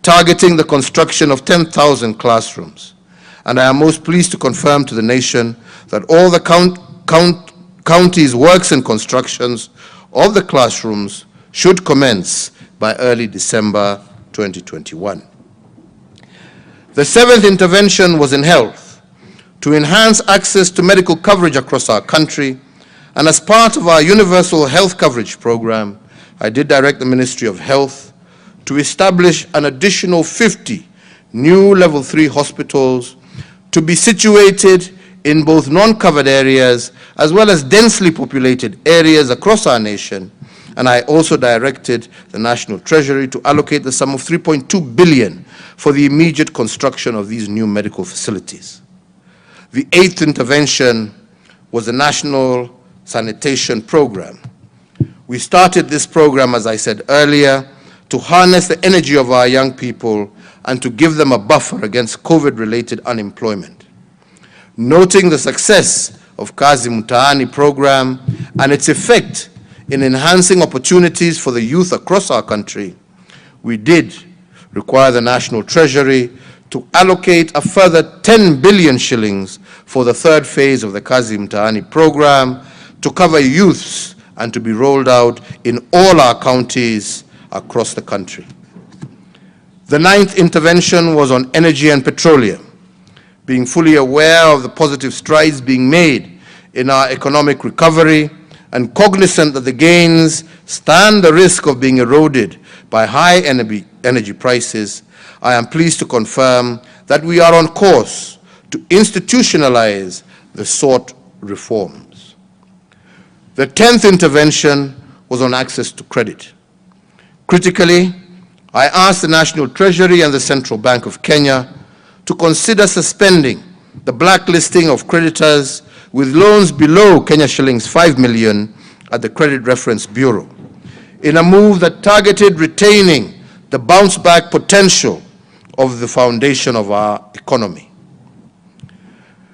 targeting the construction of 10,000 classrooms. And I am most pleased to confirm to the nation that all the county's works and constructions of the classrooms should commence by early December 2021. The seventh intervention was in health, to enhance access to medical coverage across our country, and as part of our universal health coverage program, I did direct the Ministry of Health to establish an additional 50 new level 3 hospitals to be situated in both non-covered areas as well as densely populated areas across our nation. And I also directed the National Treasury to allocate the sum of 3.2 billion for the immediate construction of these new medical facilities. The eighth intervention was the National Sanitation Program. We started this program, as I said earlier, to harness the energy of our young people and to give them a buffer against COVID-related unemployment. Noting the success of Kazi Mtaani program and its effect in enhancing opportunities for the youth across our country, we did require the National Treasury to allocate a further 10 billion shillings for the third phase of the Kazi Mtaani program to cover youths and to be rolled out in all our counties across the country. The ninth intervention was on energy and petroleum. Being fully aware of the positive strides being made in our economic recovery and cognizant that the gains stand the risk of being eroded by high energy prices, I am pleased to confirm that we are on course to institutionalize the sought reforms. The 10th intervention was on access to credit. Critically, I asked the National Treasury and the Central Bank of Kenya to consider suspending the blacklisting of creditors with loans below Kenya shillings 5 million at the Credit Reference Bureau, in a move that targeted retaining the bounce-back potential of the foundation of our economy.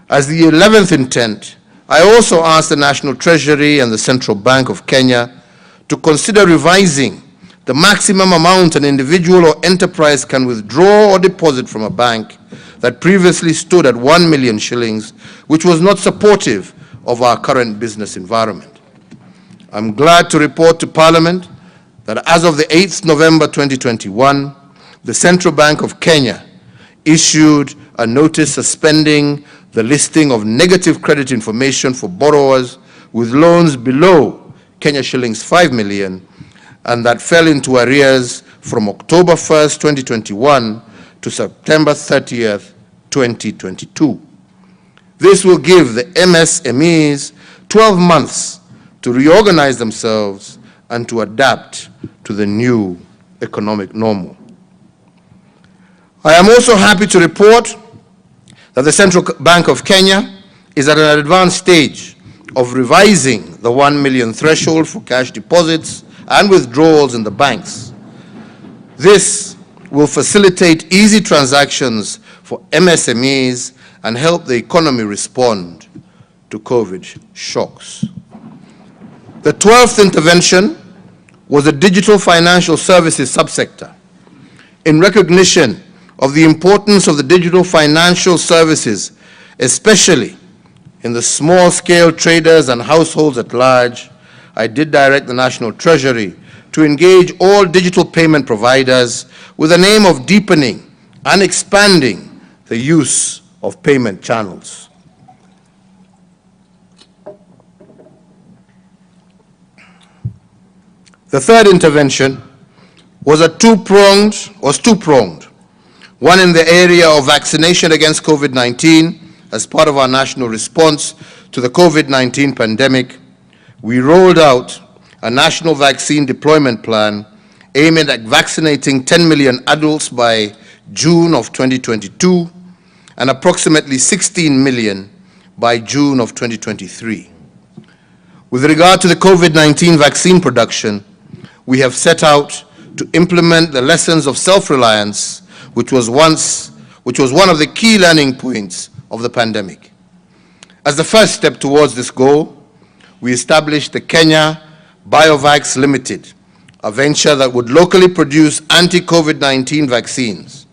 As the 11th intent, I also asked the National Treasury and the Central Bank of Kenya to consider revising the maximum amount an individual or enterprise can withdraw or deposit from a bank that previously stood at 1 million shillings, which was not supportive of our current business environment. I'm glad to report to Parliament that as of the 8th November 2021, the Central Bank of Kenya issued a notice suspending the listing of negative credit information for borrowers with loans below Kenya shillings 5 million, and that fell into arrears from October 1st, 2021 to September 30th, 2022. This will give the MSMEs 12 months to reorganize themselves and to adapt to the new economic normal. I am also happy to report that the Central Bank of Kenya is at an advanced stage of revising the 1 million threshold for cash deposits and withdrawals in the banks. This will facilitate easy transactions for MSMEs and help the economy respond to COVID shocks. The 12th intervention was the digital financial services subsector. In recognition of the importance of the digital financial services, especially in the small-scale traders and households at large, I did direct the National Treasury to engage all digital payment providers with the aim of deepening and expanding the use of payment channels. The third intervention was two-pronged. One in the area of vaccination against COVID-19 as part of our national response to the COVID-19 pandemic. We rolled out a national vaccine deployment plan aiming at vaccinating 10 million adults by June of 2022 and approximately 16 million by June of 2023. With regard to the COVID-19 vaccine production, we have set out to implement the lessons of self-reliance, which was one of the key learning points of the pandemic. As the first step towards this goal, we established the Kenya Biovacs Limited, a venture that would locally produce anti-COVID-19 vaccines.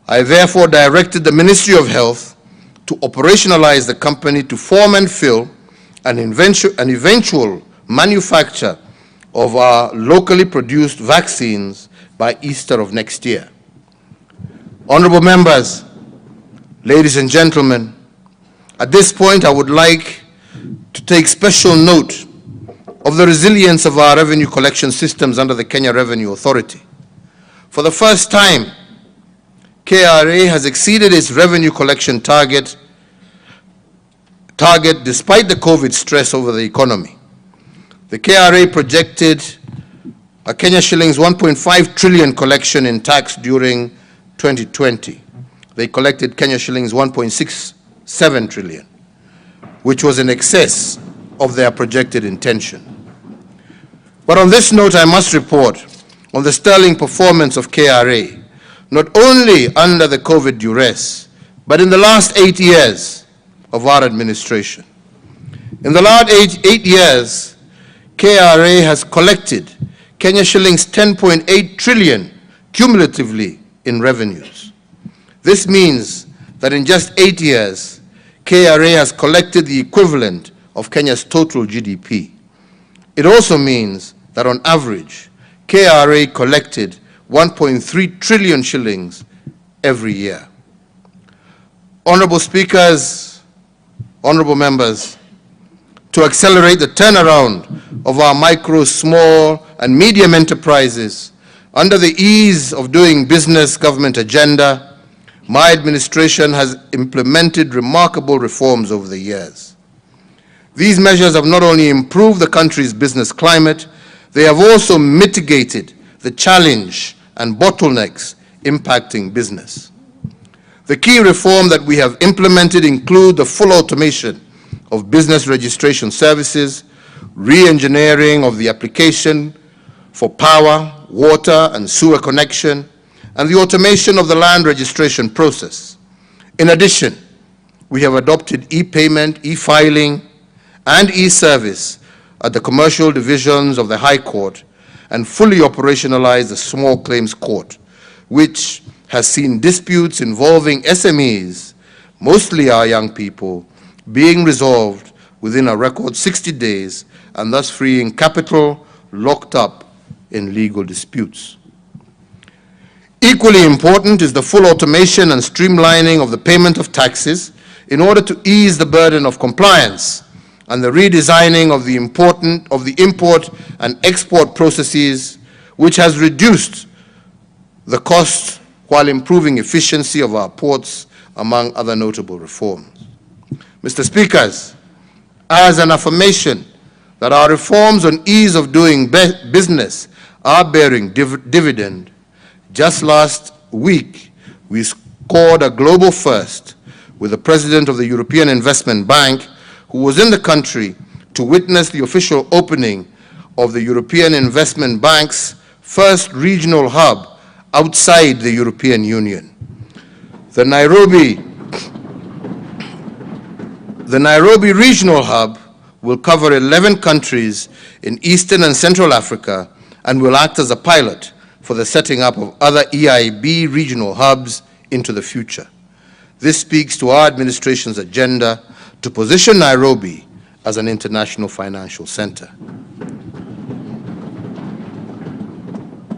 I therefore directed the Ministry of Health to operationalize the company to form and fill an eventual manufacture of our locally produced vaccines by Easter of next year. Honorable members, ladies and gentlemen, at this point I would like to take special note of the resilience of our revenue collection systems under the Kenya Revenue Authority. For the first time, KRA has exceeded its revenue collection target despite the COVID stress over the economy. The KRA projected a Kenya shillings 1.5 trillion collection in tax during 2020. They collected Kenya shillings 1.67 trillion, which was in excess of their projected intention. But on this note, I must report on the sterling performance of KRA, not only under the COVID duress, but in the last 8 years of our administration. In the last eight years, KRA has collected Kenya shillings 10.8 trillion cumulatively in revenues. This means that in just 8 years, KRA has collected the equivalent of Kenya's total GDP. It also means that on average, KRA collected 1.3 trillion shillings every year. Honorable speakers, honorable members, to accelerate the turnaround of our micro, small, and medium enterprises under the ease of doing business government agenda, my administration has implemented remarkable reforms over the years. These measures have not only improved the country's business climate, they have also mitigated the challenge and bottlenecks impacting business. The key reform that we have implemented include the full automation of business registration services, re-engineering of the application for power, water, and sewer connection, and the automation of the land registration process. In addition, we have adopted e-payment, e-filing, and e-service at the commercial divisions of the High Court and fully operationalized the Small Claims Court, which has seen disputes involving SMEs, mostly our young people, being resolved within a record 60 days and thus freeing capital locked up in legal disputes. Equally important is the full automation and streamlining of the payment of taxes in order to ease the burden of compliance and the redesigning of the import and export processes, which has reduced the cost while improving efficiency of our ports, among other notable reforms. Mr. Speakers, as an affirmation that our reforms on ease of doing business are bearing dividend, just last week we scored a global first with the President of the European Investment Bank, who was in the country to witness the official opening of the European Investment Bank's first regional hub outside the European Union. The Nairobi Regional Hub will cover 11 countries in Eastern and Central Africa and will act as a pilot for the setting up of other EIB regional hubs into the future. This speaks to our administration's agenda to position Nairobi as an international financial center.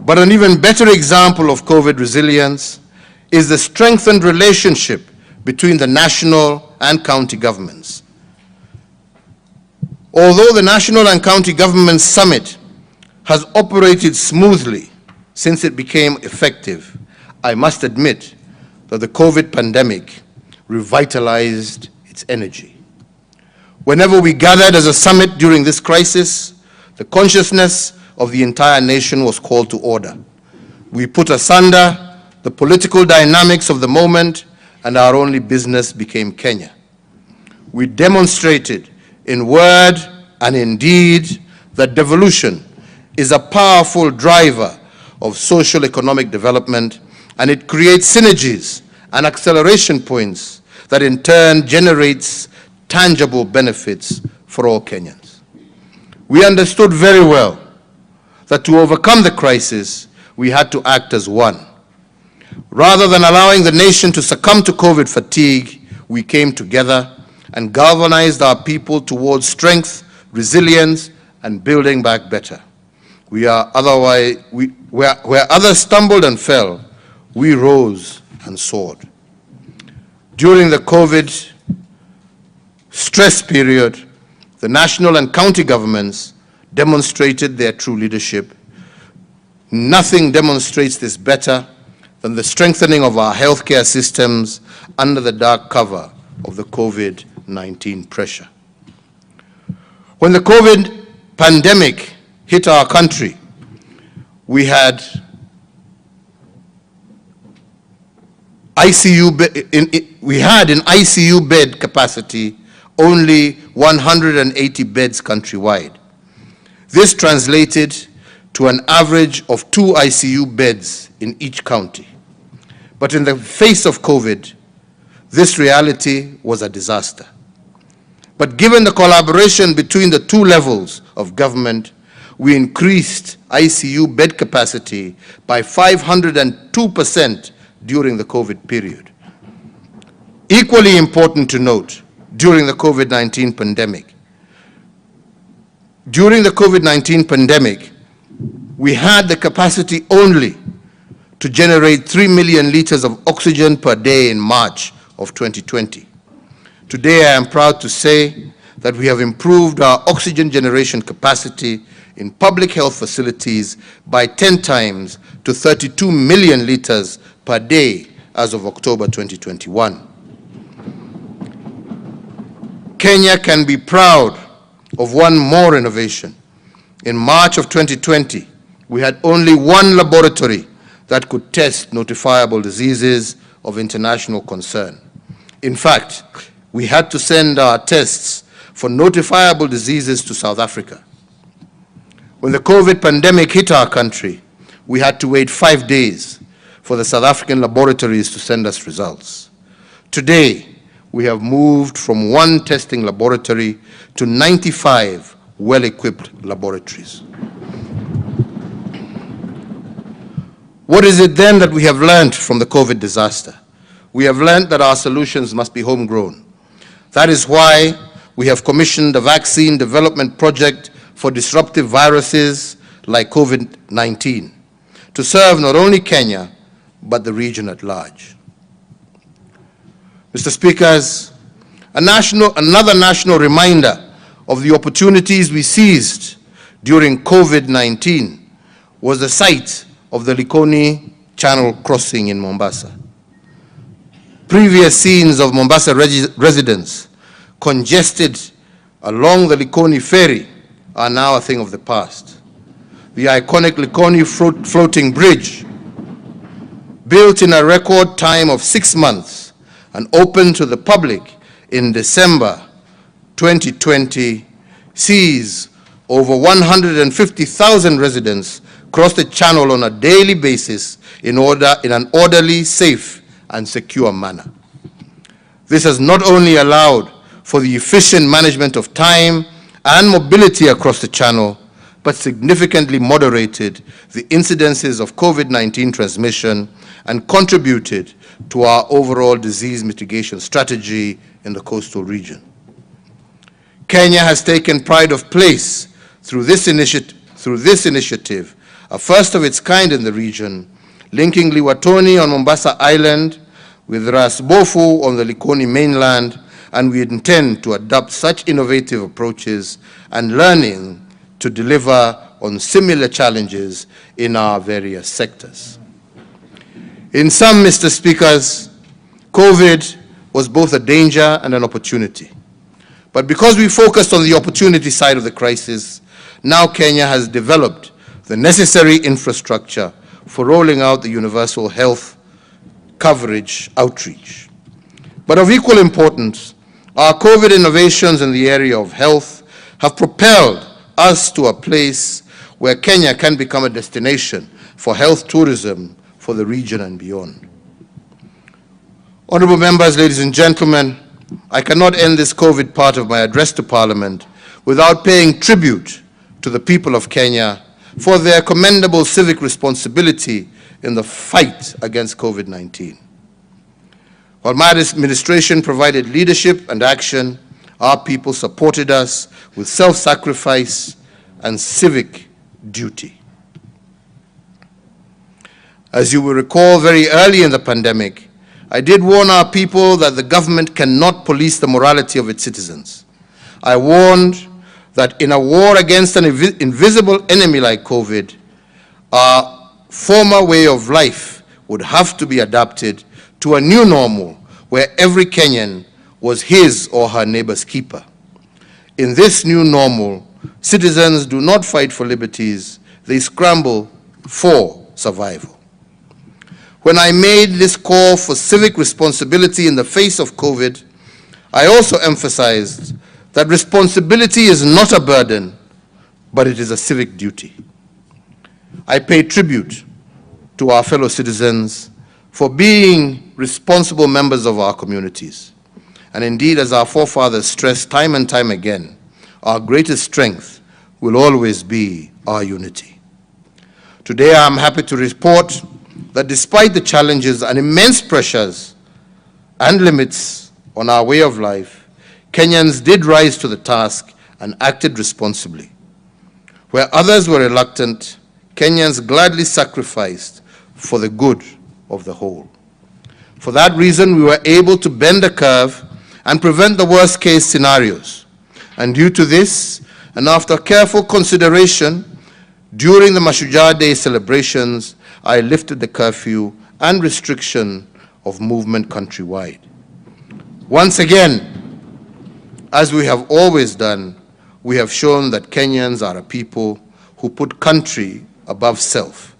But an even better example of COVID resilience is the strengthened relationship between the national and county governments. Although the National and County Government Summit has operated smoothly since it became effective, I must admit that the COVID pandemic revitalized its energy. Whenever we gathered as a summit during this crisis, the consciousness of the entire nation was called to order. We put asunder the political dynamics of the moment, and our only business became Kenya. We demonstrated in word and in deed that devolution is a powerful driver of social economic development, and it creates synergies and acceleration points that in turn generates tangible benefits for all Kenyans. We understood very well that to overcome the crisis, we had to act as one. Rather than allowing the nation to succumb to COVID fatigue, we came together and galvanized our people towards strength, resilience, and building back better. Where others stumbled and fell, we rose and soared. During the COVID stress period, the national and county governments demonstrated their true leadership. Nothing demonstrates this better than the strengthening of our healthcare systems under the dark cover of the COVID-19 pressure. When the COVID pandemic hit our country, we had in ICU bed capacity only 180 beds countrywide. This translated to an average of 2 ICU beds in each county. But in the face of COVID, this reality was a disaster. But given the collaboration between the 2 levels of government, we increased ICU bed capacity by 502% during the COVID period. Equally important to note, during the COVID-19 pandemic, we had the capacity only to generate 3 million liters of oxygen per day in March of 2020. Today, I am proud to say that we have improved our oxygen generation capacity in public health facilities by 10 times to 32 million liters per day as of October 2021. Kenya can be proud of one more innovation. In March of 2020, we had only 1 laboratory that could test notifiable diseases of international concern. In fact, we had to send our tests for notifiable diseases to South Africa. When the COVID pandemic hit our country, we had to wait 5 days for the South African laboratories to send us results. Today, we have moved from 1 testing laboratory to 95 well-equipped laboratories. What is it then that we have learned from the COVID disaster? We have learned that our solutions must be homegrown. That is why we have commissioned a vaccine development project for disruptive viruses like COVID-19 to serve not only Kenya, but the region at large. Mr. Speakers, another national reminder of the opportunities we seized during COVID-19 was the site of the Likoni Channel crossing in Mombasa. Previous scenes of Mombasa residents congested along the Likoni ferry are now a thing of the past. The iconic Likoni floating bridge, built in a record time of 6 months and opened to the public in December 2020, sees over 150,000 residents cross the channel on a daily basis in an orderly, safe, and secure manner. This has not only allowed for the efficient management of time and mobility across the channel, but significantly moderated the incidences of COVID-19 transmission and contributed to our overall disease mitigation strategy in the coastal region. Kenya has taken pride of place through this initiative, a first of its kind in the region, linking Liwatoni on Mombasa Island with Ras Bofu on the Likoni mainland, and we intend to adopt such innovative approaches and learning to deliver on similar challenges in our various sectors. In sum, Mr. Speakers, COVID was both a danger and an opportunity. But because we focused on the opportunity side of the crisis, now Kenya has developed the necessary infrastructure for rolling out the universal health coverage outreach. But of equal importance, our COVID innovations in the area of health have propelled us to a place where Kenya can become a destination for health tourism for the region and beyond. Honorable members, ladies and gentlemen, I cannot end this COVID part of my address to Parliament without paying tribute to the people of Kenya for their commendable civic responsibility in the fight against COVID-19. While my administration provided leadership and action, our people supported us with self-sacrifice and civic duty. As you will recall, very early in the pandemic, I did warn our people that the government cannot police the morality of its citizens. I warned that in a war against an invisible enemy like COVID, our former way of life would have to be adapted to a new normal where every Kenyan was his or her neighbor's keeper. In this new normal, citizens do not fight for liberties, they scramble for survival. When I made this call for civic responsibility in the face of COVID, I also emphasized that responsibility is not a burden, but it is a civic duty. I pay tribute to our fellow citizens for being responsible members of our communities. And indeed, as our forefathers stressed time and time again, our greatest strength will always be our unity. Today, I am happy to report that despite the challenges and immense pressures and limits on our way of life, Kenyans did rise to the task and acted responsibly. Where others were reluctant, Kenyans gladly sacrificed for the good of the whole. For that reason, we were able to bend the curve and prevent the worst case scenarios. And due to this, and after careful consideration, during the Mashujaa Day celebrations, I lifted the curfew and restriction of movement countrywide. Once again, as we have always done, we have shown that Kenyans are a people who put country above self,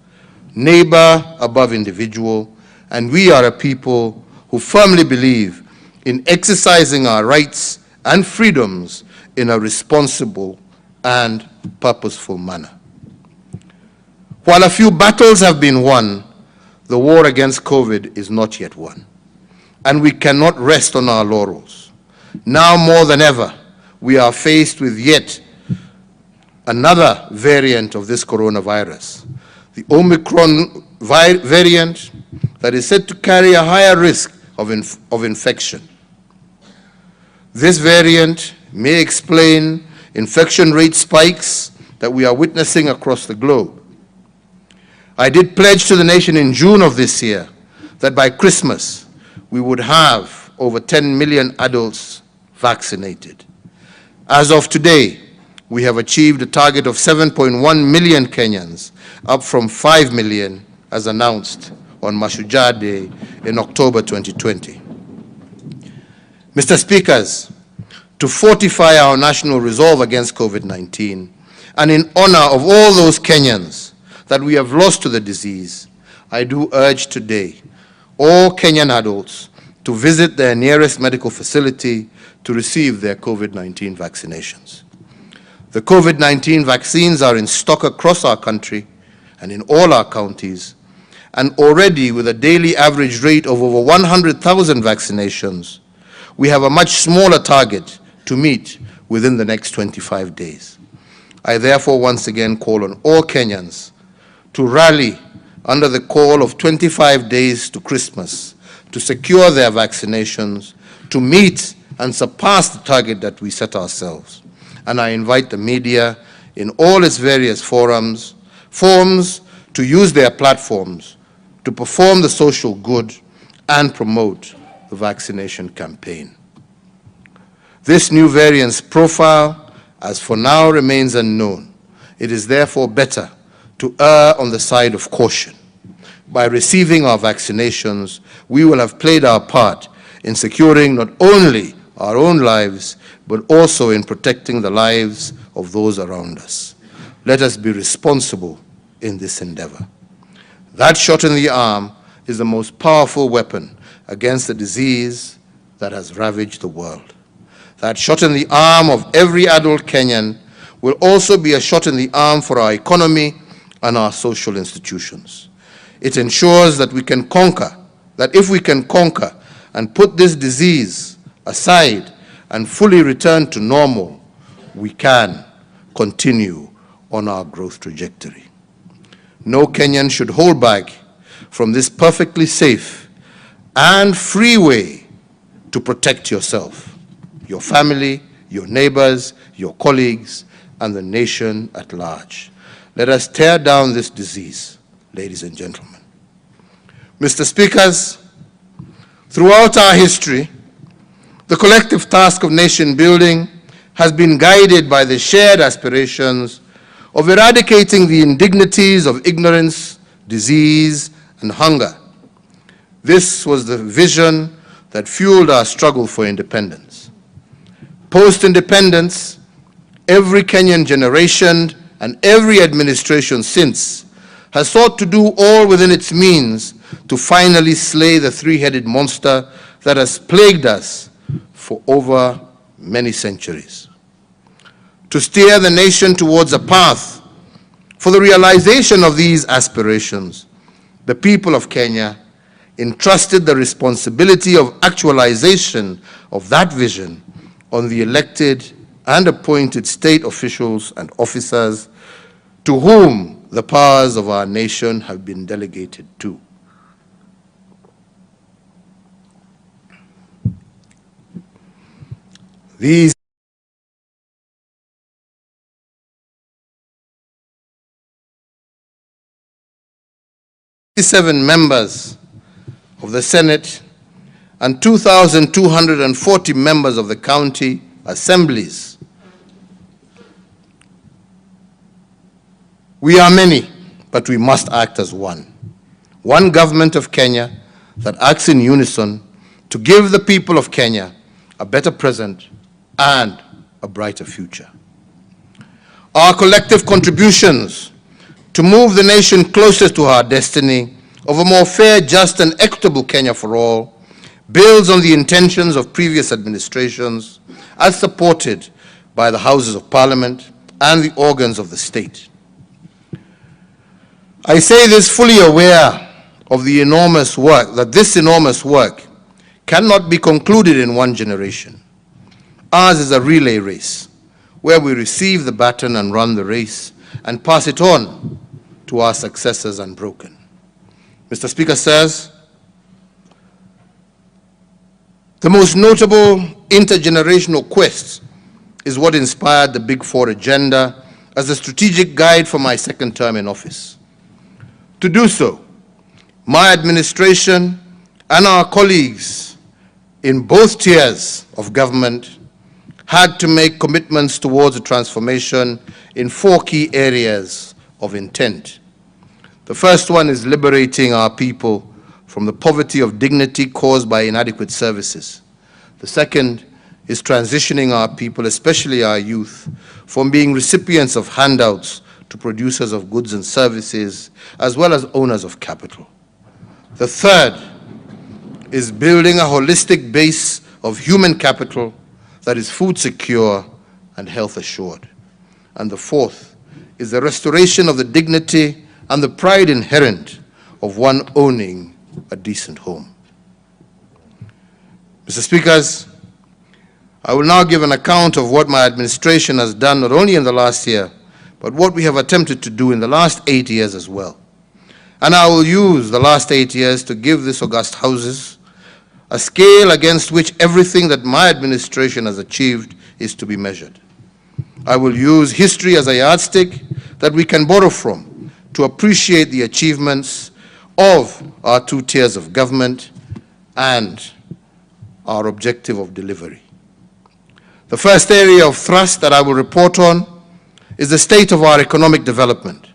neighbor above individual, and we are a people who firmly believe in exercising our rights and freedoms in a responsible and purposeful manner. While a few battles have been won, the war against COVID is not yet won, and we cannot rest on our laurels. Now more than ever, we are faced with yet another variant of this coronavirus, the Omicron variant that is said to carry a higher risk of infection. This variant may explain infection rate spikes that we are witnessing across the globe. I did pledge to the nation in June of this year that by Christmas we would have over 10 million adults vaccinated. As of today, we have achieved a target of 7.1 million Kenyans, up from 5 million as announced on Mashujaa Day in October 2020. Mr. Speakers, to fortify our national resolve against COVID-19 and in honor of all those Kenyans that we have lost to the disease, I do urge today all Kenyan adults to visit their nearest medical facility to receive their COVID-19 vaccinations. The COVID-19 vaccines are in stock across our country and in all our counties, and already with a daily average rate of over 100,000 vaccinations, we have a much smaller target to meet within the next 25 days. I therefore once again call on all Kenyans to rally under the call of 25 days to Christmas to secure their vaccinations, to meet and surpass the target that we set ourselves. And I invite the media in all its various forms to use their platforms to perform the social good and promote the vaccination campaign. This new variant's profile, as for now, remains unknown. It is therefore better to err on the side of caution. By receiving our vaccinations, we will have played our part in securing not only our own lives, but also in protecting the lives of those around us. Let us be responsible in this endeavor. That shot in the arm is the most powerful weapon against the disease that has ravaged the world. That shot in the arm of every adult Kenyan will also be a shot in the arm for our economy and our social institutions. It ensures that we can conquer, that if we can conquer and put this disease aside and fully return to normal, we can continue on our growth trajectory. No Kenyan should hold back from this perfectly safe and free way to protect yourself, your family, your neighbors, your colleagues, and the nation at large. Let us tear down this disease, ladies and gentlemen. Mr. Speakers, throughout our history, the collective task of nation building has been guided by the shared aspirations of eradicating the indignities of ignorance, disease, and hunger. This was the vision that fueled our struggle for independence. Post-independence, every Kenyan generation and every administration since has sought to do all within its means to finally slay the three-headed monster that has plagued us for over many centuries. To steer the nation towards a path for the realization of these aspirations, the people of Kenya entrusted the responsibility of actualization of that vision on the elected and appointed state officials and officers to whom the powers of our nation have been delegated to. These seven members of the Senate and 2,240 members of the county assemblies. We are many, but we must act as one. One government of Kenya that acts in unison to give the people of Kenya a better present and a brighter future. Our collective contributions to move the nation closer to our destiny of a more fair, just, and equitable Kenya for all builds on the intentions of previous administrations as supported by the Houses of Parliament and the organs of the state. I say this fully aware of the enormous work, that this enormous work cannot be concluded in one generation. Ours is a relay race, where we receive the baton and run the race and pass it on to our successors unbroken. Mr. Speaker says, the most notable intergenerational quest is what inspired the Big Four agenda as a strategic guide for my second term in office. To do so, my administration and our colleagues in both tiers of government had to make commitments towards a transformation in four key areas of intent. The first one is liberating our people from the poverty of dignity caused by inadequate services. The second is transitioning our people, especially our youth, from being recipients of handouts to producers of goods and services, as well as owners of capital. The third is building a holistic base of human capital that is food secure and health assured. And the fourth is the restoration of the dignity and the pride inherent of one owning a decent home. Mr. Speakers, I will now give an account of what my administration has done not only in the last year, but what we have attempted to do in the last 8 years as well. And I will use the last 8 years to give this august Houses a scale against which everything that my administration has achieved is to be measured. I will use history as a yardstick that we can borrow from to appreciate the achievements of our two tiers of government and our objective of delivery. The first area of thrust that I will report on is the state of our economic development,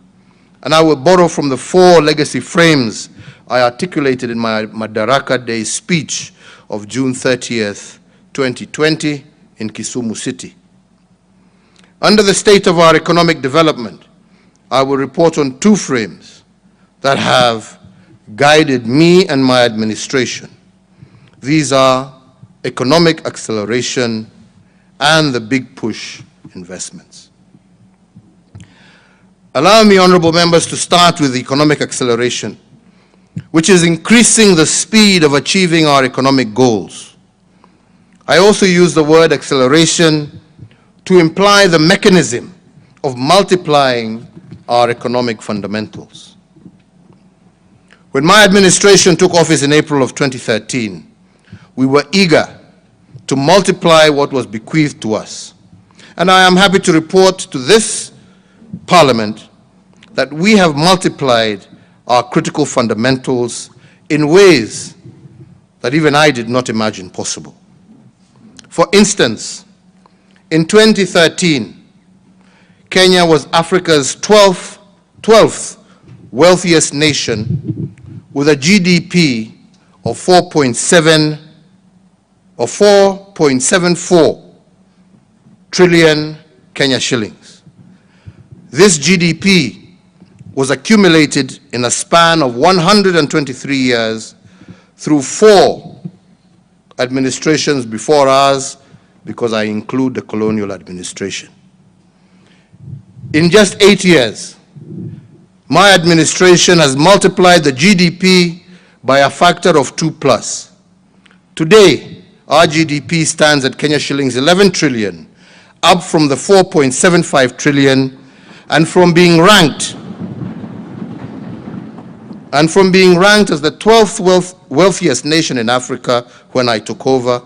and I will borrow from the four legacy frames I articulated in my Madaraka Day speech of June 30th, 2020 in Kisumu City. Under the state of our economic development, I will report on two frames that have guided me and my administration. These are economic acceleration and the big push investments. Allow me, honorable members, to start with economic acceleration, which is increasing the speed of achieving our economic goals. I also use the word acceleration to imply the mechanism of multiplying our economic fundamentals. When my administration took office in April of 2013, we were eager to multiply what was bequeathed to us. And I am happy to report to this Parliament that we have multiplied our critical fundamentals in ways that even I did not imagine possible. For instance, in 2013, Kenya was Africa's 12th wealthiest nation with a GDP of 4.74 trillion Kenya shillings. This GDP was accumulated in a span of 123 years through 4 administrations before ours, because I include the colonial administration. In just 8 years, my administration has multiplied the GDP by a factor of 2+. Today, our GDP stands at Kenya shillings 11 trillion, up from the 4.75 trillion, and from being ranked as the 12th wealthiest nation in Africa when I took over,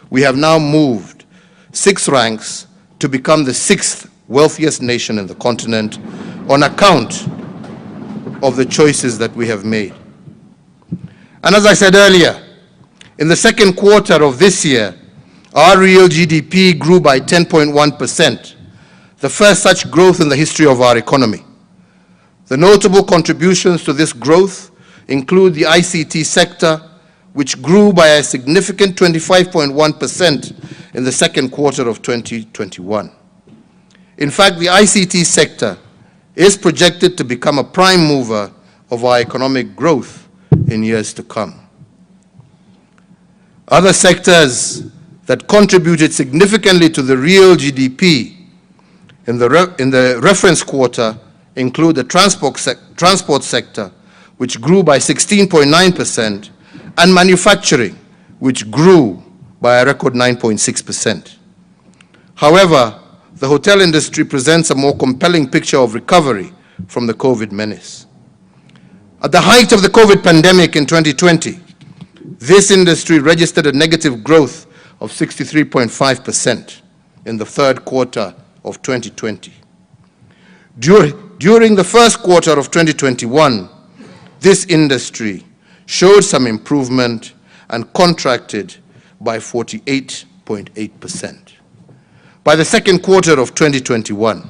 we have now moved 6 ranks to become the 6th wealthiest nation in the continent on account of the choices that we have made. And as I said earlier, in the second quarter of this year, our real GDP grew by 10.1%, the first such growth in the history of our economy. The notable contributions to this growth include the ICT sector, which grew by a significant 25.1% in the second quarter of 2021. In fact, the ICT sector is projected to become a prime mover of our economic growth in years to come. Other sectors that contributed significantly to the real GDP in the reference quarter include the transport sector, which grew by 16.9%, and manufacturing, which grew by a record 9.6%. However, the hotel industry presents a more compelling picture of recovery from the COVID menace. At the height of the COVID pandemic in 2020, this industry registered a negative growth of 63.5% in the third quarter of 2020. During the first quarter of 2021, this industry showed some improvement and contracted by 48.8%. By the second quarter of 2021,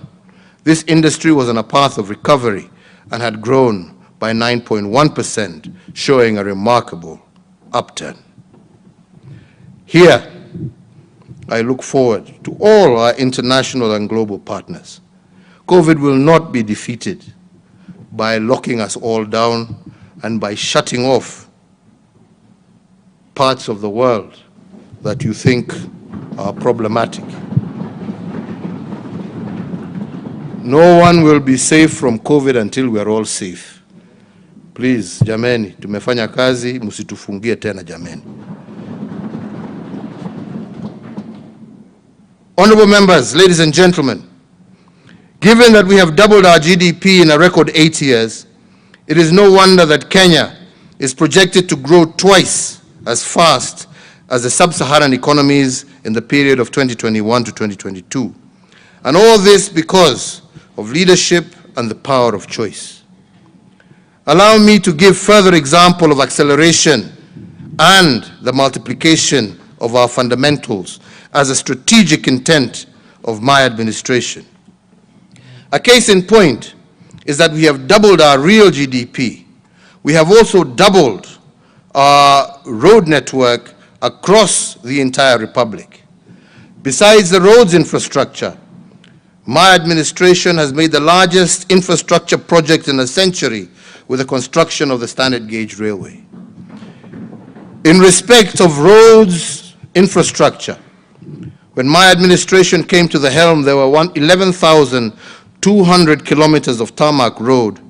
this industry was on a path of recovery and had grown by 9.1%, showing a remarkable upturn. Here, I look forward to all our international and global partners. COVID will not be defeated by locking us all down and by shutting off parts of the world that you think are problematic. No one will be safe from COVID until we are all safe. Please, jameni, tumefanya kazi, msitufungie tena jameni. Honorable members, ladies and gentlemen, given that we have doubled our GDP in a record 8 years, it is no wonder that Kenya is projected to grow twice as fast as the sub-Saharan economies in the period of 2021 to 2022. And all this because of leadership and the power of choice. Allow me to give further example of acceleration and the multiplication of our fundamentals as a strategic intent of my administration. A case in point is that we have doubled our real GDP. We have also doubled our road network across the entire republic. Besides the roads infrastructure, my administration has made the largest infrastructure project in a century with the construction of the standard gauge railway. In respect of roads infrastructure, when my administration came to the helm, there were 11,200 200 kilometers of tarmac road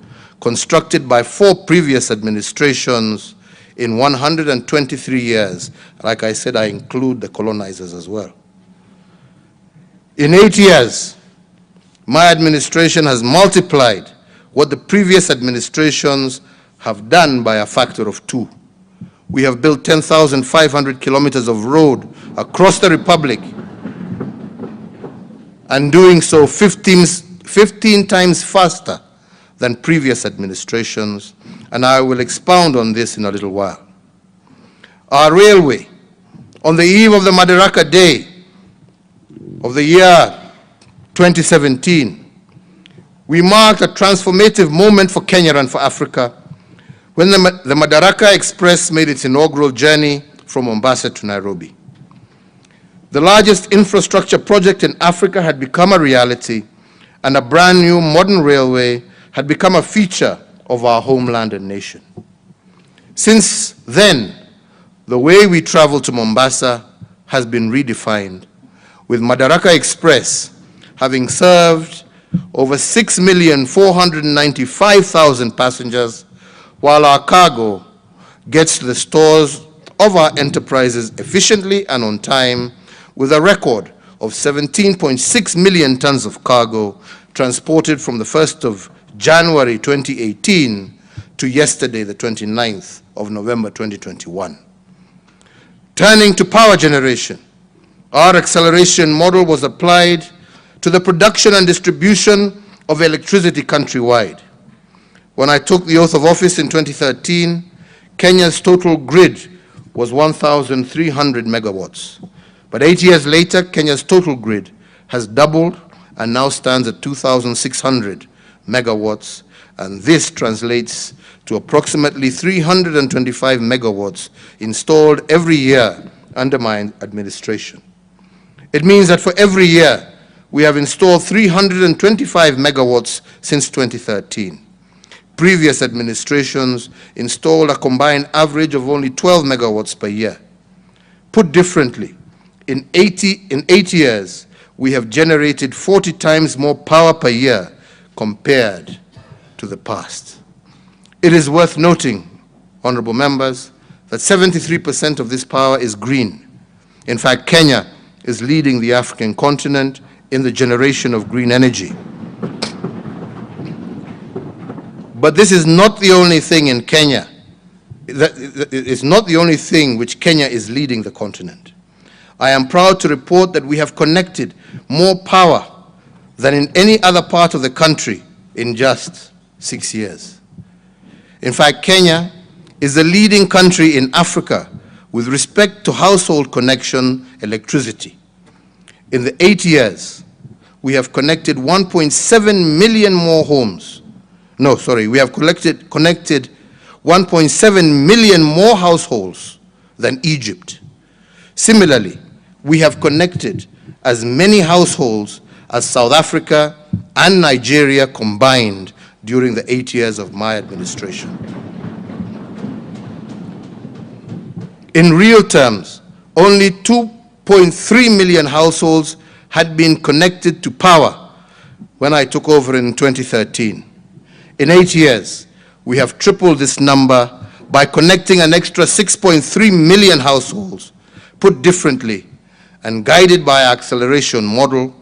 constructed by 4 previous administrations in 123 years. Like I said, I include the colonizers as well. In 8 years, my administration has multiplied what the previous administrations have done by a factor of 2. We have built 10,500 kilometers of road across the Republic, and doing so 15 times faster than previous administrations, and I will expound on this in a little while. Our railway, on the eve of the Madaraka Day of the year 2017, we marked a transformative moment for Kenya and for Africa when the Madaraka Express made its inaugural journey from Mombasa to Nairobi. The largest infrastructure project in Africa had become a reality, and a brand new modern railway had become a feature of our homeland and nation. Since then, the way we travel to Mombasa has been redefined, with Madaraka Express having served over 6,495,000 passengers, while our cargo gets to the stores of our enterprises efficiently and on time, with a record of 17.6 million tons of cargo transported from the 1st of January 2018 to yesterday, the 29th of November 2021. Turning to power generation, our acceleration model was applied to the production and distribution of electricity countrywide. When I took the oath of office in 2013, Kenya's total grid was 1,300 megawatts. But 8 years later, Kenya's total grid has doubled and now stands at 2,600 megawatts, and this translates to approximately 325 megawatts installed every year under my administration. It means that for every year, we have installed 325 megawatts since 2013. Previous administrations installed a combined average of only 12 megawatts per year. Put differently, in 8 years, we have generated 40 times more power per year compared to the past. It is worth noting, honorable members, that 73% of this power is green. In fact, Kenya is leading the African continent in the generation of green energy. But this is not the only thing in Kenya. It's not the only thing which Kenya is leading the continent. I am proud to report that we have connected more power than in any other part of the country in just 6 years. In fact, Kenya is the leading country in Africa with respect to household connection electricity. In the 8 years, we have connected 1.7 million more homes. No, sorry, we have connected 1.7 million more households than Egypt. Similarly, we have connected as many households as South Africa and Nigeria combined during the 8 years of my administration. In real terms, only 2.3 million households had been connected to power when I took over in 2013. In 8 years, we have tripled this number by connecting an extra 6.3 million households. Put differently, and guided by our acceleration model,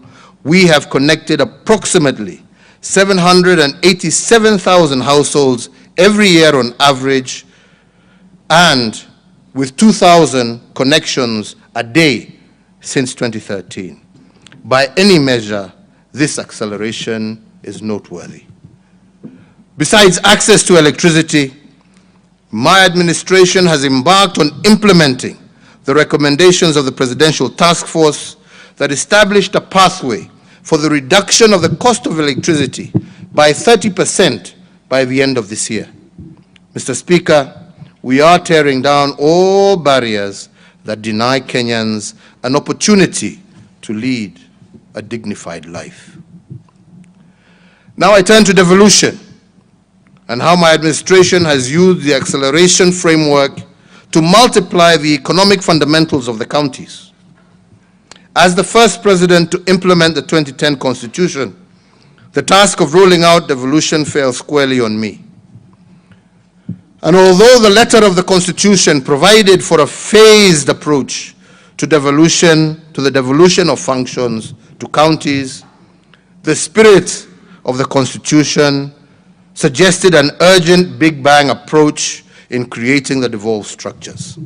we have connected approximately 787,000 households every year on average, and with 2,000 connections a day since 2013. By any measure, this acceleration is noteworthy. Besides access to electricity, my administration has embarked on implementing the recommendations of the Presidential Task Force that established a pathway for the reduction of the cost of electricity by 30% by the end of this year. Mr. Speaker, we are tearing down all barriers that deny Kenyans an opportunity to lead a dignified life. Now I turn to devolution and how my administration has used the acceleration framework to multiply the economic fundamentals of the counties. As the first president to implement the 2010 Constitution, the task of rolling out devolution fell squarely on me. And although the letter of the Constitution provided for a phased approach to the devolution of functions to counties, the spirit of the Constitution suggested an urgent Big Bang approach in creating the devolved structures.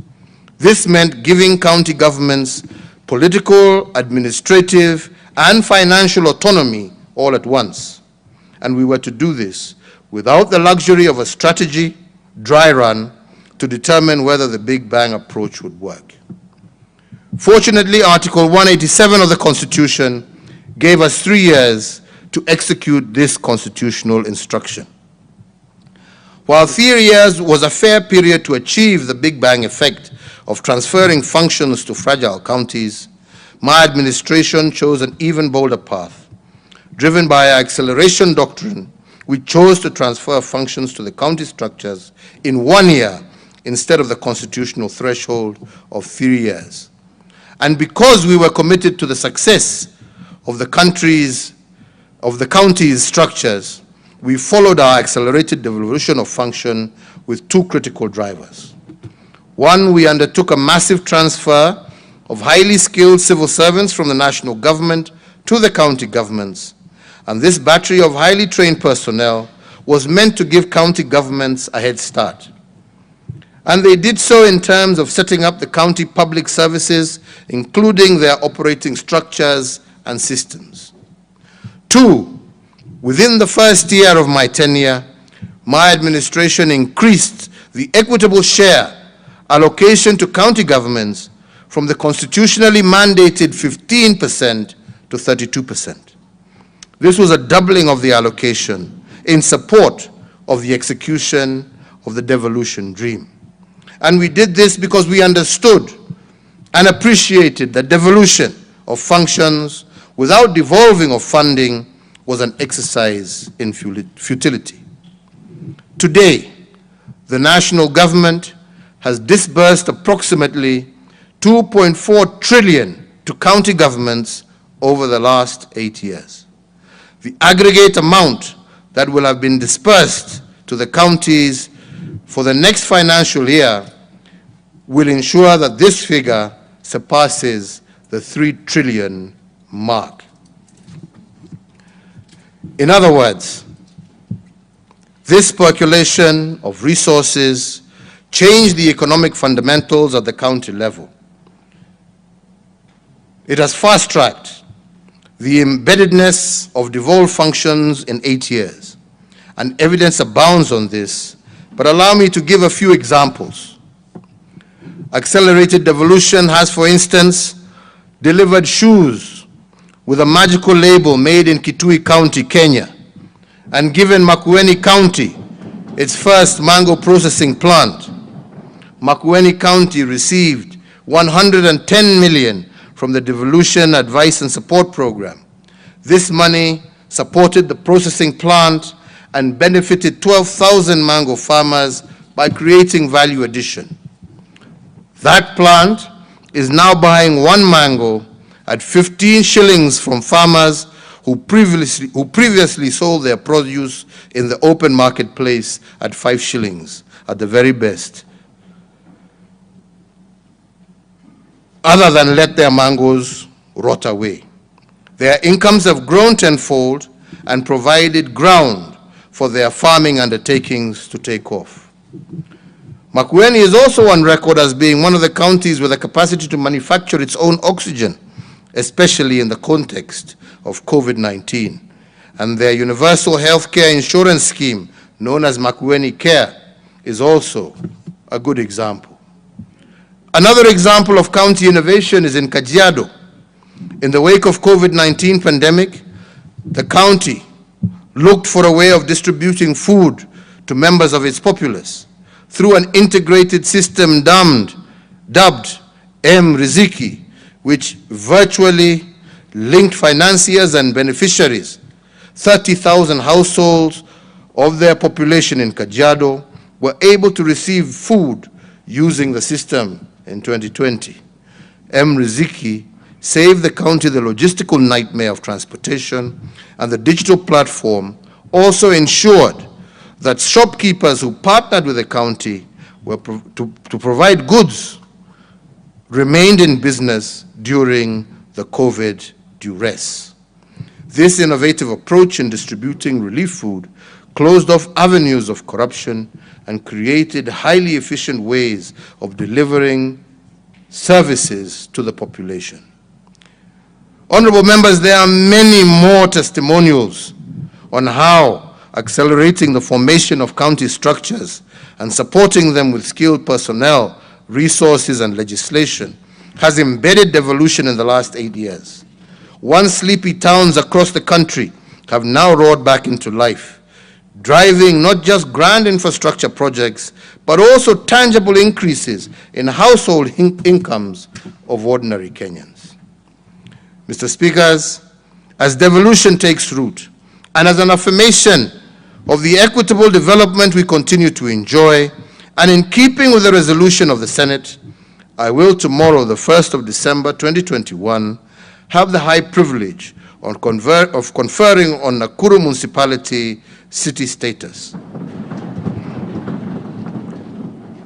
This meant giving county governments political, administrative, and financial autonomy all at once. And we were to do this without the luxury of a strategy, dry run, to determine whether the Big Bang approach would work. Fortunately, Article 187 of the Constitution gave us 3 years to execute this constitutional instruction. While 3 years was a fair period to achieve the Big Bang effect of transferring functions to fragile counties, my administration chose an even bolder path. Driven by our acceleration doctrine, we chose to transfer functions to the county structures in 1 year instead of the constitutional threshold of 3 years. And because we were committed to the success of the county's structures, we followed our accelerated devolution of function with 2 critical drivers. One, we undertook a massive transfer of highly skilled civil servants from the national government to the county governments. And this battery of highly trained personnel was meant to give county governments a head start. And they did so in terms of setting up the county public services, including their operating structures and systems. 2, within the first year of my tenure, my administration increased the equitable share allocation to county governments from the constitutionally mandated 15% to 32%. This was a doubling of the allocation in support of the execution of the devolution dream. And we did this because we understood and appreciated that devolution of functions without devolving of funding was an exercise in futility. Today, the national government has disbursed approximately 2.4 trillion to county governments over the last 8 years. The aggregate amount that will have been dispersed to the counties for the next financial year will ensure that this figure surpasses the 3 trillion mark. In other words, this percolation of resources changed the economic fundamentals at the county level. It has fast-tracked the embeddedness of devolved functions in 8 years, and evidence abounds on this, but allow me to give a few examples. Accelerated devolution has, for instance, delivered shoes with a magical label made in Kitui County, Kenya, and given Makueni County its first mango processing plant. Makueni County received 110 million from the Devolution Advice and Support Program. This money supported the processing plant and benefited 12,000 mango farmers by creating value addition. That plant is now buying 1 mango at 15 shillings from farmers who previously sold their produce in the open marketplace at 5 shillings at the very best, other than let their mangoes rot away. Their incomes have grown tenfold and provided ground for their farming undertakings to take off. Makueni is also on record as being one of the counties with the capacity to manufacture its own oxygen, especially in the context of COVID-19. And their universal health care insurance scheme, known as Makueni Care, is also a good example. Another example of county innovation is in Kajiado. In the wake of COVID-19 pandemic, the county looked for a way of distributing food to members of its populace through an integrated system dubbed M-Riziki, which virtually linked financiers and beneficiaries. 30,000 households of their population in Kajiado were able to receive food using the system in 2020. M-Riziki saved the county the logistical nightmare of transportation, and the digital platform also ensured that shopkeepers who partnered with the county to provide goods remained in business during the COVID duress. This innovative approach in distributing relief food closed off avenues of corruption and created highly efficient ways of delivering services to the population. Honorable members, there are many more testimonials on how accelerating the formation of county structures and supporting them with skilled personnel, resources, and legislation has embedded devolution in the last 8 years. Once sleepy towns across the country have now roared back into life, driving not just grand infrastructure projects, but also tangible increases in household incomes of ordinary Kenyans. Mr. Speakers, as devolution takes root, and as an affirmation of the equitable development we continue to enjoy, and in keeping with the resolution of the Senate, I will tomorrow, the 1st of December 2021, have the high privilege of conferring on Nakuru Municipality city status.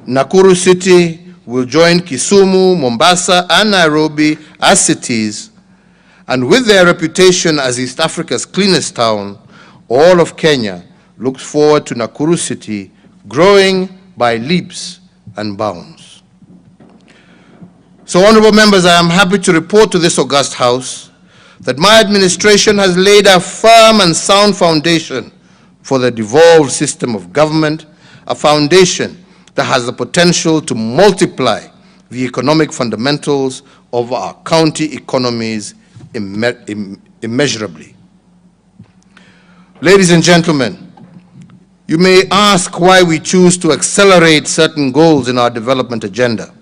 Nakuru City will join Kisumu, Mombasa, and Nairobi as cities, and with their reputation as East Africa's cleanest town, all of Kenya looks forward to Nakuru City growing by leaps and bounds. So, honorable members, I am happy to report to this august House that my administration has laid a firm and sound foundation for the devolved system of government, a foundation that has the potential to multiply the economic fundamentals of our county economies immeasurably. Ladies and gentlemen, you may ask why we choose to accelerate certain goals in our development agenda.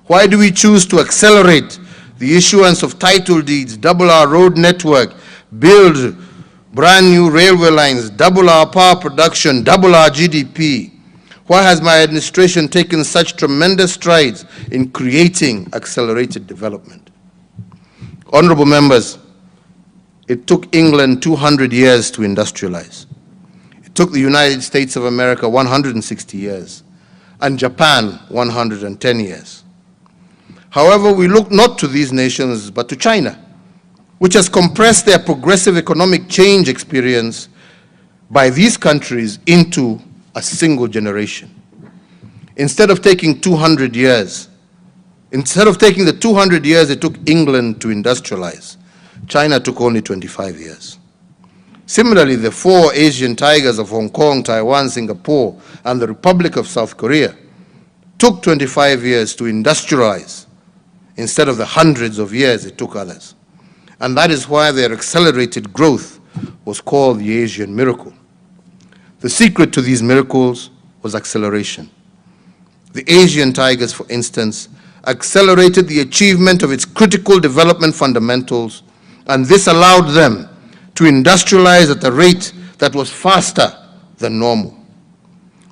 Why do we choose to accelerate the issuance of title deeds, double our road network, build brand new railway lines, double our power production, double our GDP? Why has my administration taken such tremendous strides in creating accelerated development? Honorable members, it took England 200 years to industrialize. It took the United States of America 160 years, and Japan 110 years. However, we look not to these nations, but to China, which has compressed their progressive economic change experience by these countries into a single generation. Instead of taking 200 years, instead of taking the 200 years it took England to industrialize, China took only 25 years. Similarly, the 4 Asian tigers of Hong Kong, Taiwan, Singapore, and the Republic of South Korea took 25 years to industrialize instead of the hundreds of years it took others. And that is why their accelerated growth was called the Asian miracle. The secret to these miracles was acceleration. The Asian tigers, for instance, accelerated the achievement of its critical development fundamentals, and this allowed them to industrialize at a rate that was faster than normal.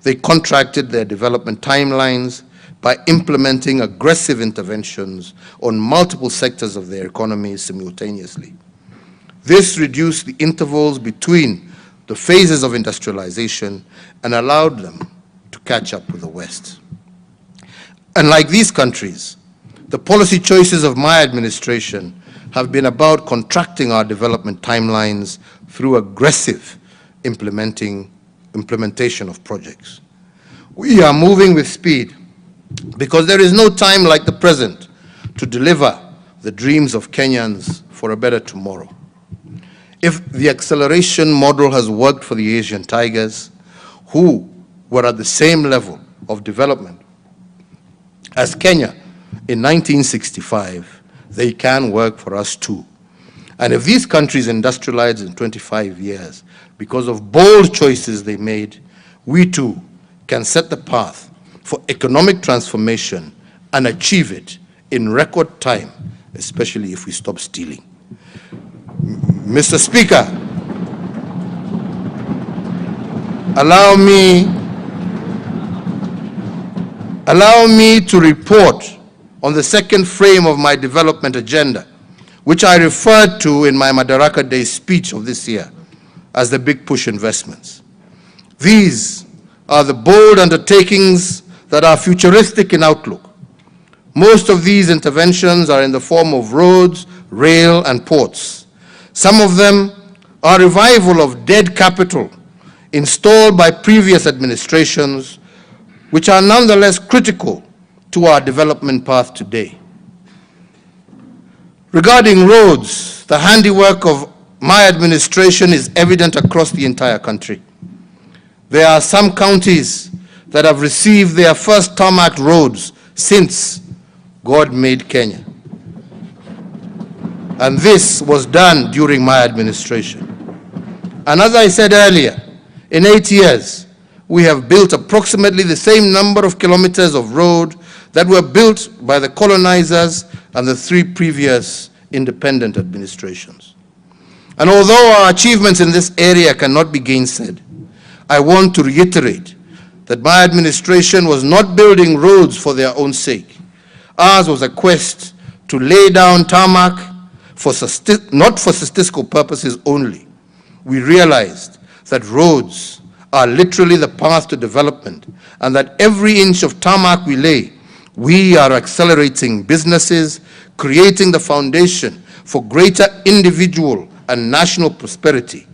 They contracted their development timelines by implementing aggressive interventions on multiple sectors of their economies simultaneously. This reduced the intervals between the phases of industrialization and allowed them to catch up with the West. And like these countries, the policy choices of my administration have been about contracting our development timelines through aggressive implementation of projects. We are moving with speed because there is no time like the present to deliver the dreams of Kenyans for a better tomorrow. If the acceleration model has worked for the Asian tigers, who were at the same level of development as Kenya in 1965, they can work for us too. And if these countries industrialized in 25 years because of bold choices they made, we too can set the path for economic transformation and achieve it in record time, especially if we stop stealing. Mr. Speaker, allow me to report on the second frame of my development agenda, which I referred to in my Madaraka Day speech of this year as the big push investments. These are the bold undertakings that are futuristic in outlook. Most of these interventions are in the form of roads, rail, and ports. Some of them are revival of dead capital installed by previous administrations, which are nonetheless critical to our development path today. Regarding roads, the handiwork of my administration is evident across the entire country. There are some counties that have received their first tarmac roads since God made Kenya. And this was done during my administration. And as I said earlier, in 8 years, we have built approximately the same number of kilometers of road that were built by the colonizers and the 3 previous independent administrations. And although our achievements in this area cannot be gainsaid, I want to reiterate that my administration was not building roads for their own sake. Ours was a quest to lay down tarmac not for statistical purposes only. We realized that roads are literally the path to development, and that every inch of tarmac we lay, we are accelerating businesses, creating the foundation for greater individual and national prosperity.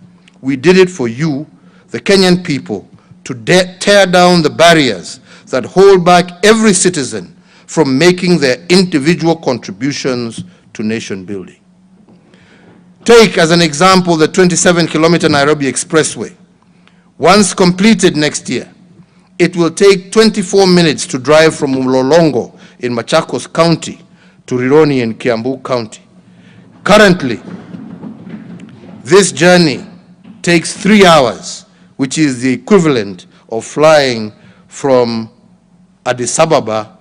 We did it for you, the Kenyan people, to tear down the barriers that hold back every citizen from making their individual contributions to nation building. Take as an example the 27-kilometer Nairobi Expressway. Once completed next year, it will take 24 minutes to drive from Mlolongo in Machakos County to Rironi in Kiambu County. Currently, this journey takes 3 hours, which is the equivalent of flying to Addis Ababa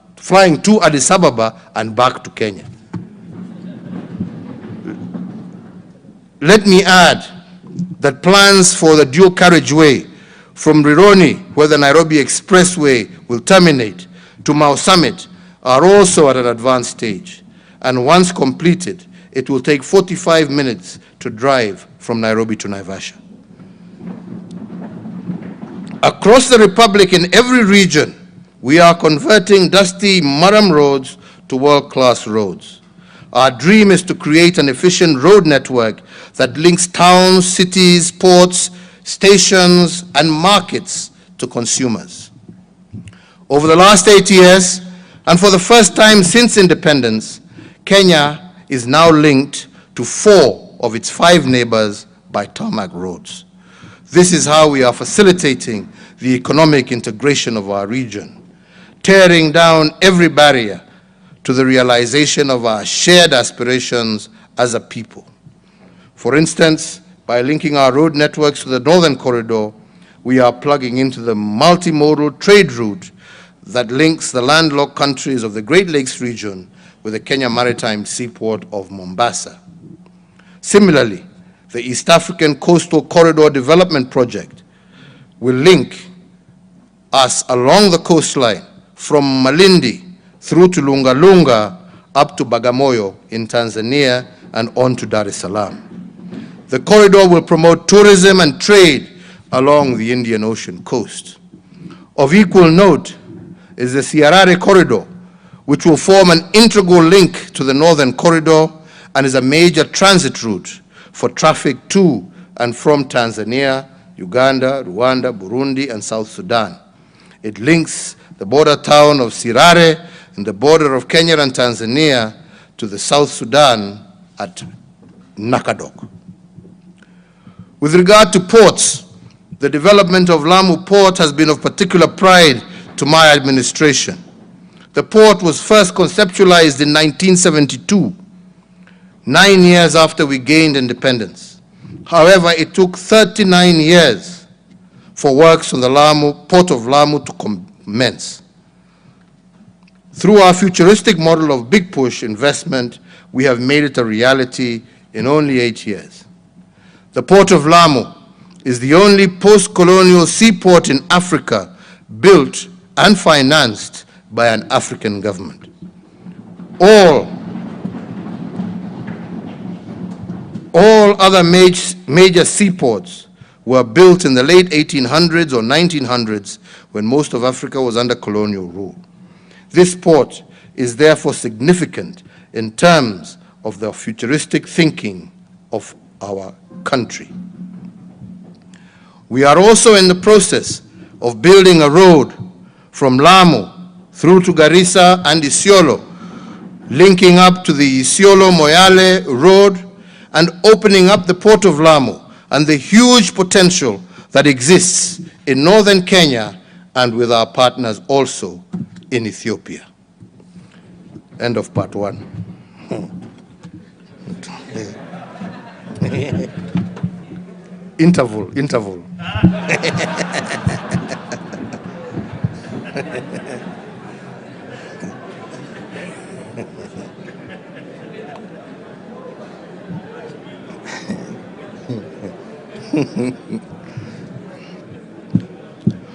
and back to Kenya. Let me add that plans for the dual carriageway from Rironi, where the Nairobi Expressway will terminate, to Mau Summit are also at an advanced stage. And once completed, it will take 45 minutes to drive from Nairobi to Naivasha. Across the Republic, in every region, we are converting dusty Maram roads to world-class roads. Our dream is to create an efficient road network that links towns, cities, ports, stations, and markets to consumers. Over the last 8 years, and for the first time since independence, Kenya is now linked to 4 of its 5 neighbors by tarmac roads. This is how we are facilitating the economic integration of our region, tearing down every barrier to the realization of our shared aspirations as a people. For instance, by linking our road networks to the Northern Corridor, we are plugging into the multimodal trade route that links the landlocked countries of the Great Lakes region with the Kenya Maritime Seaport of Mombasa. Similarly, the East African Coastal Corridor Development Project will link us along the coastline from Malindi through to Lunga Lunga up to Bagamoyo in Tanzania and on to Dar es Salaam. The corridor will promote tourism and trade along the Indian Ocean coast. Of equal note is the Siarare Corridor, which will form an integral link to the Northern Corridor and is a major transit route for traffic to and from Tanzania, Uganda, Rwanda, Burundi, and South Sudan. It links the border town of Sirare and the border of Kenya and Tanzania to the South Sudan at Nakadok. With regard to ports, the development of Lamu Port has been of particular pride to my administration. The port was first conceptualized in 1972, 9 years after we gained independence. However, it took 39 years for works on the Port of Lamu to commence. Through our futuristic model of big push investment, we have made it a reality in only 8 years. The Port of Lamu is the only post-colonial seaport in Africa built and financed by an African government. All All other major seaports were built in the late 1800s or 1900s when most of Africa was under colonial rule. This port is therefore significant in terms of the futuristic thinking of our country. We are also in the process of building a road from Lamu through to Garissa and Isiolo, linking up to the Isiolo-Moyale road and opening up the port of Lamu and the huge potential that exists in northern Kenya and with our partners also in Ethiopia. End of part one. Interval.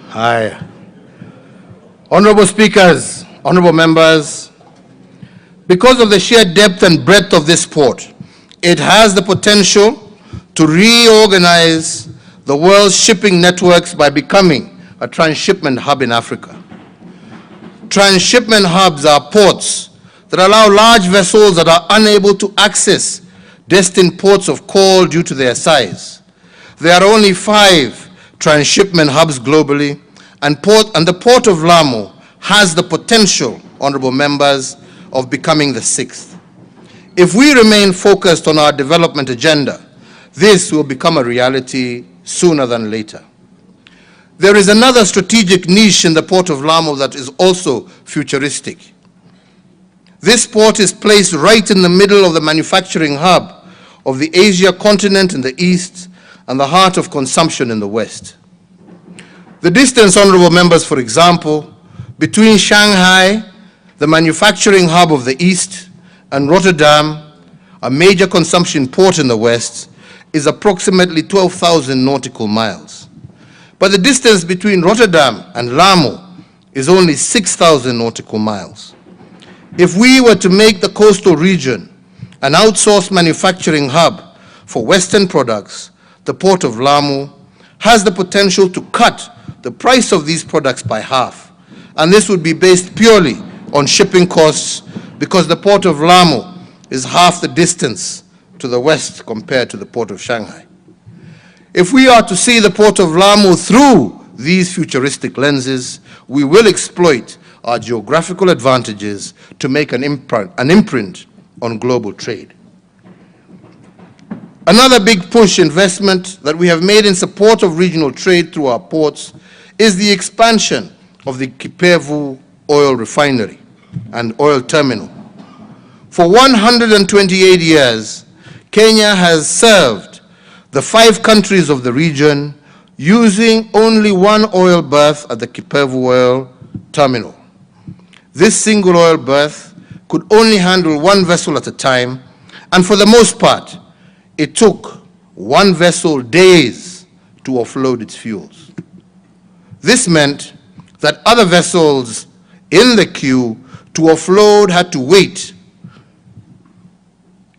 Hi. Honorable speakers, honorable members, because of the sheer depth and breadth of this port, it has the potential to reorganize the world's shipping networks by becoming a transshipment hub in Africa. Transshipment hubs are ports that allow large vessels that are unable to access destined ports of call due to their size. There are only 5 transshipment hubs globally, and the port of Lamu has the potential, honorable members, of becoming the 6th. If we remain focused on our development agenda, this will become a reality sooner than later. There is another strategic niche in the port of Lamu that is also futuristic. This port is placed right in the middle of the manufacturing hub of the Asia continent in the east and the heart of consumption in the west. The distance, honorable members, for example, between Shanghai, the manufacturing hub of the east, and Rotterdam, a major consumption port in the west, is approximately 12,000 nautical miles. But the distance between Rotterdam and Lamu is only 6,000 nautical miles. If we were to make the coastal region an outsourced manufacturing hub for Western products, the port of Lamu has the potential to cut the price of these products by half. And this would be based purely on shipping costs because the port of Lamu is half the distance to the west compared to the port of Shanghai. If we are to see the port of Lamu through these futuristic lenses, we will exploit our geographical advantages to make an imprint on global trade. Another big push investment that we have made in support of regional trade through our ports is the expansion of the Kipevu oil refinery and oil terminal. For 128 years, Kenya has served the 5 countries of the region using only one oil berth at the Kipevu oil terminal. This single oil berth could only handle 1 vessel at a time, and for the most part, it took 1 vessel days to offload its fuels. This meant that other vessels in the queue to offload had to wait,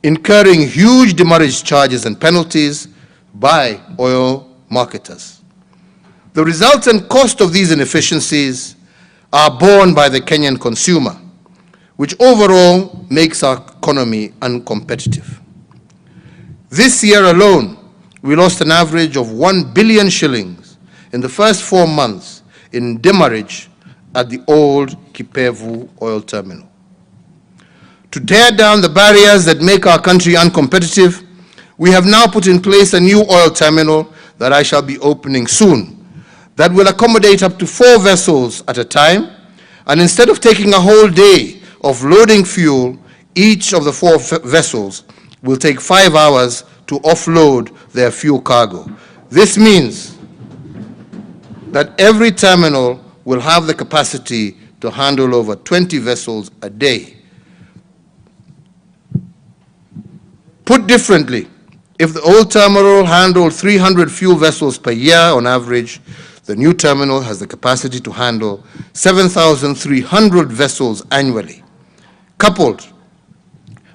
incurring huge demurrage charges and penalties by oil marketers. The resultant cost of these inefficiencies are borne by the Kenyan consumer, which overall makes our economy uncompetitive. This year alone, we lost an average of 1 billion shillings in the first 4 months in demurrage at the old Kipevu oil terminal. To tear down the barriers that make our country uncompetitive, we have now put in place a new oil terminal that I shall be opening soon that will accommodate up to 4 vessels at a time, and instead of taking a whole day of loading fuel, each of the 4 vessels will take 5 hours to offload their fuel cargo. This means that every terminal will have the capacity to handle over 20 vessels a day. Put differently, if the old terminal handled 300 fuel vessels per year on average, the new terminal has the capacity to handle 7,300 vessels annually, coupled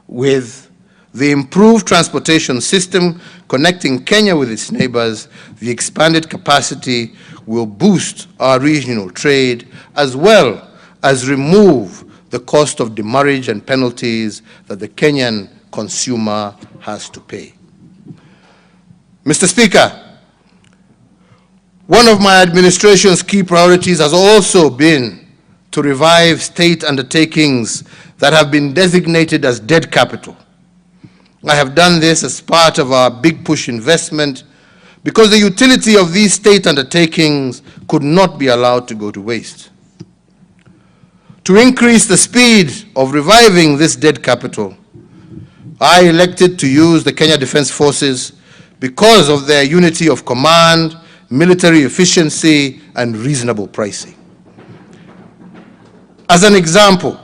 with the improved transportation system connecting Kenya with its neighbors, the expanded capacity will boost our regional trade as well as remove the cost of demurrage and penalties that the Kenyan consumer has to pay. Mr. Speaker, one of my administration's key priorities has also been to revive state undertakings that have been designated as dead capital. I have done this as part of our big push investment because the utility of these state undertakings could not be allowed to go to waste. To increase the speed of reviving this dead capital, I elected to use the Kenya Defence Forces because of their unity of command, military efficiency, and reasonable pricing. As an example,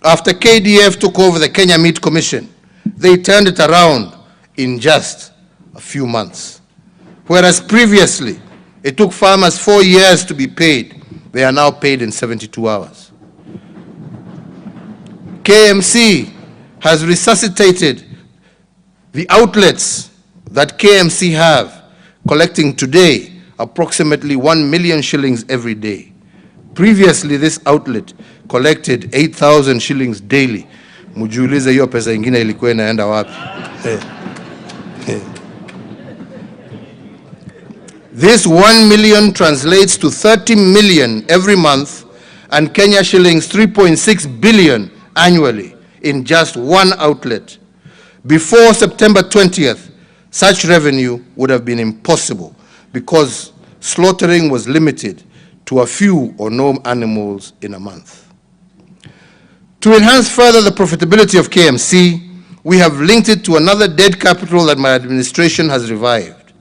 after KDF took over the Kenya Meat Commission, they turned it around in just a few months. Whereas previously, it took farmers 4 years to be paid, they are now paid in 72 hours. KMC has resuscitated the outlets that KMC have, collecting today approximately 1 million shillings every day. Previously, this outlet collected 8,000 shillings daily. Mujiulize hiyo pesa ingine ilikuwa inaenda wapi? This 1 million translates to 30 million every month and Kenya shillings 3.6 billion annually in just one outlet. Before September 20th, such revenue would have been impossible because slaughtering was limited to a few or no animals in a month. To enhance further the profitability of KMC, we have linked it to another dead capital that my administration has revived,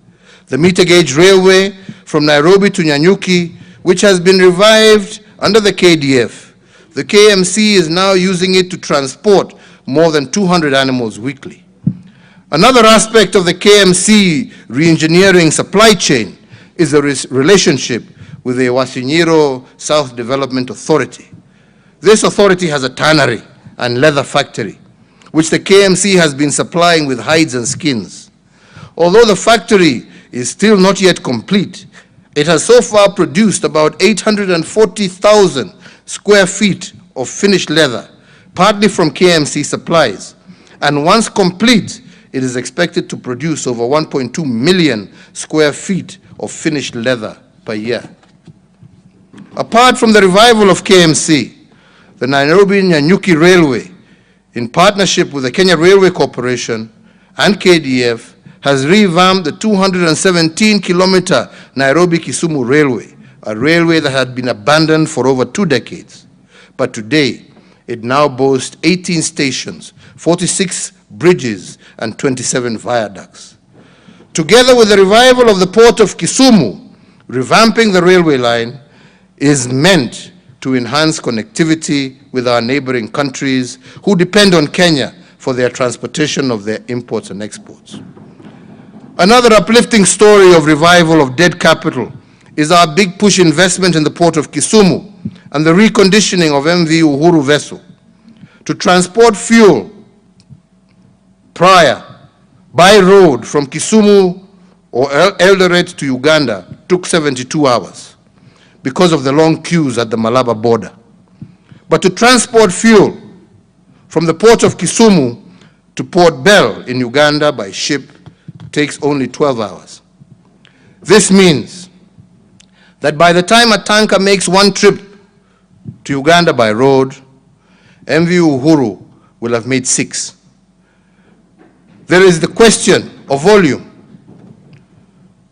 the meter gauge railway from Nairobi to Nyanyuki, which has been revived under the KDF. The KMC is now using it to transport more than 200 animals weekly. Another aspect of the KMC re-engineering supply chain is the relationship with the Wasinyiro South Development Authority. This authority has a tannery and leather factory, which the KMC has been supplying with hides and skins. Although the factory is still not yet complete, it has so far produced about 840,000 square feet of finished leather, partly from KMC supplies. And once complete, it is expected to produce over 1.2 million square feet of finished leather per year. Apart from the revival of KMC, the Nairobi-Nyanyuki Railway, in partnership with the Kenya Railway Corporation and KDF, has revamped the 217-kilometer Nairobi-Kisumu Railway, a railway that had been abandoned for over 2 decades. But today, it now boasts 18 stations, 46 bridges, and 27 viaducts. Together with the revival of the port of Kisumu, revamping the railway line is meant to enhance connectivity with our neighboring countries who depend on Kenya for their transportation of their imports and exports. Another uplifting story of revival of dead capital is our big push investment in the port of Kisumu and the reconditioning of MV Uhuru vessel. To transport fuel prior by road from Kisumu or Eldoret to Uganda took 72 hours because of the long queues at the Malaba border. But to transport fuel from the port of Kisumu to Port Bell in Uganda by ship takes only 12 hours. This means that by the time a tanker makes one trip to Uganda by road, MV Uhuru will have made 6. There is the question of volume.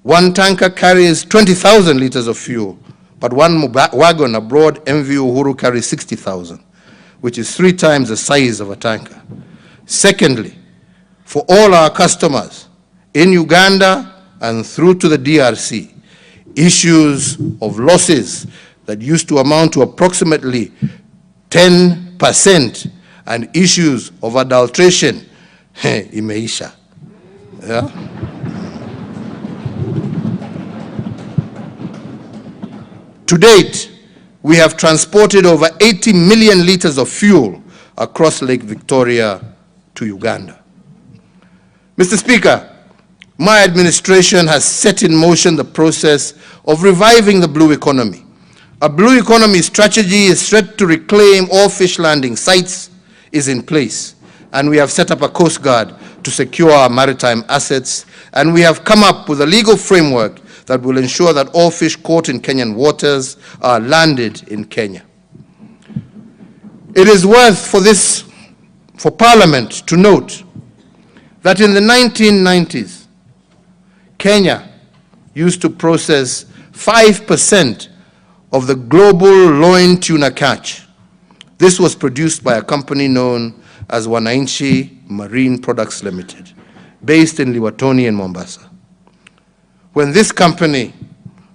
One tanker carries 20,000 liters of fuel, but one wagon abroad, MV Uhuru, carries 60,000, which is 3 times the size of a tanker. Secondly, for all our customers in Uganda and through to the DRC, issues of losses that used to amount to approximately 10% and issues of adulteration, imeisha. Yeah? To date, we have transported over 80 million liters of fuel across Lake Victoria to Uganda. Mr. Speaker, my administration has set in motion the process of reviving the blue economy. A blue economy strategy is set to reclaim all fish landing sites is in place, and we have set up a Coast Guard to secure our maritime assets, and we have come up with a legal framework that will ensure that all fish caught in Kenyan waters are landed in Kenya. It is worth for Parliament to note that in the 1990s, Kenya used to process 5% of the global loin tuna catch. This was produced by a company known as Wananchi Marine Products Limited, based in Liwatoni in Mombasa. When this company,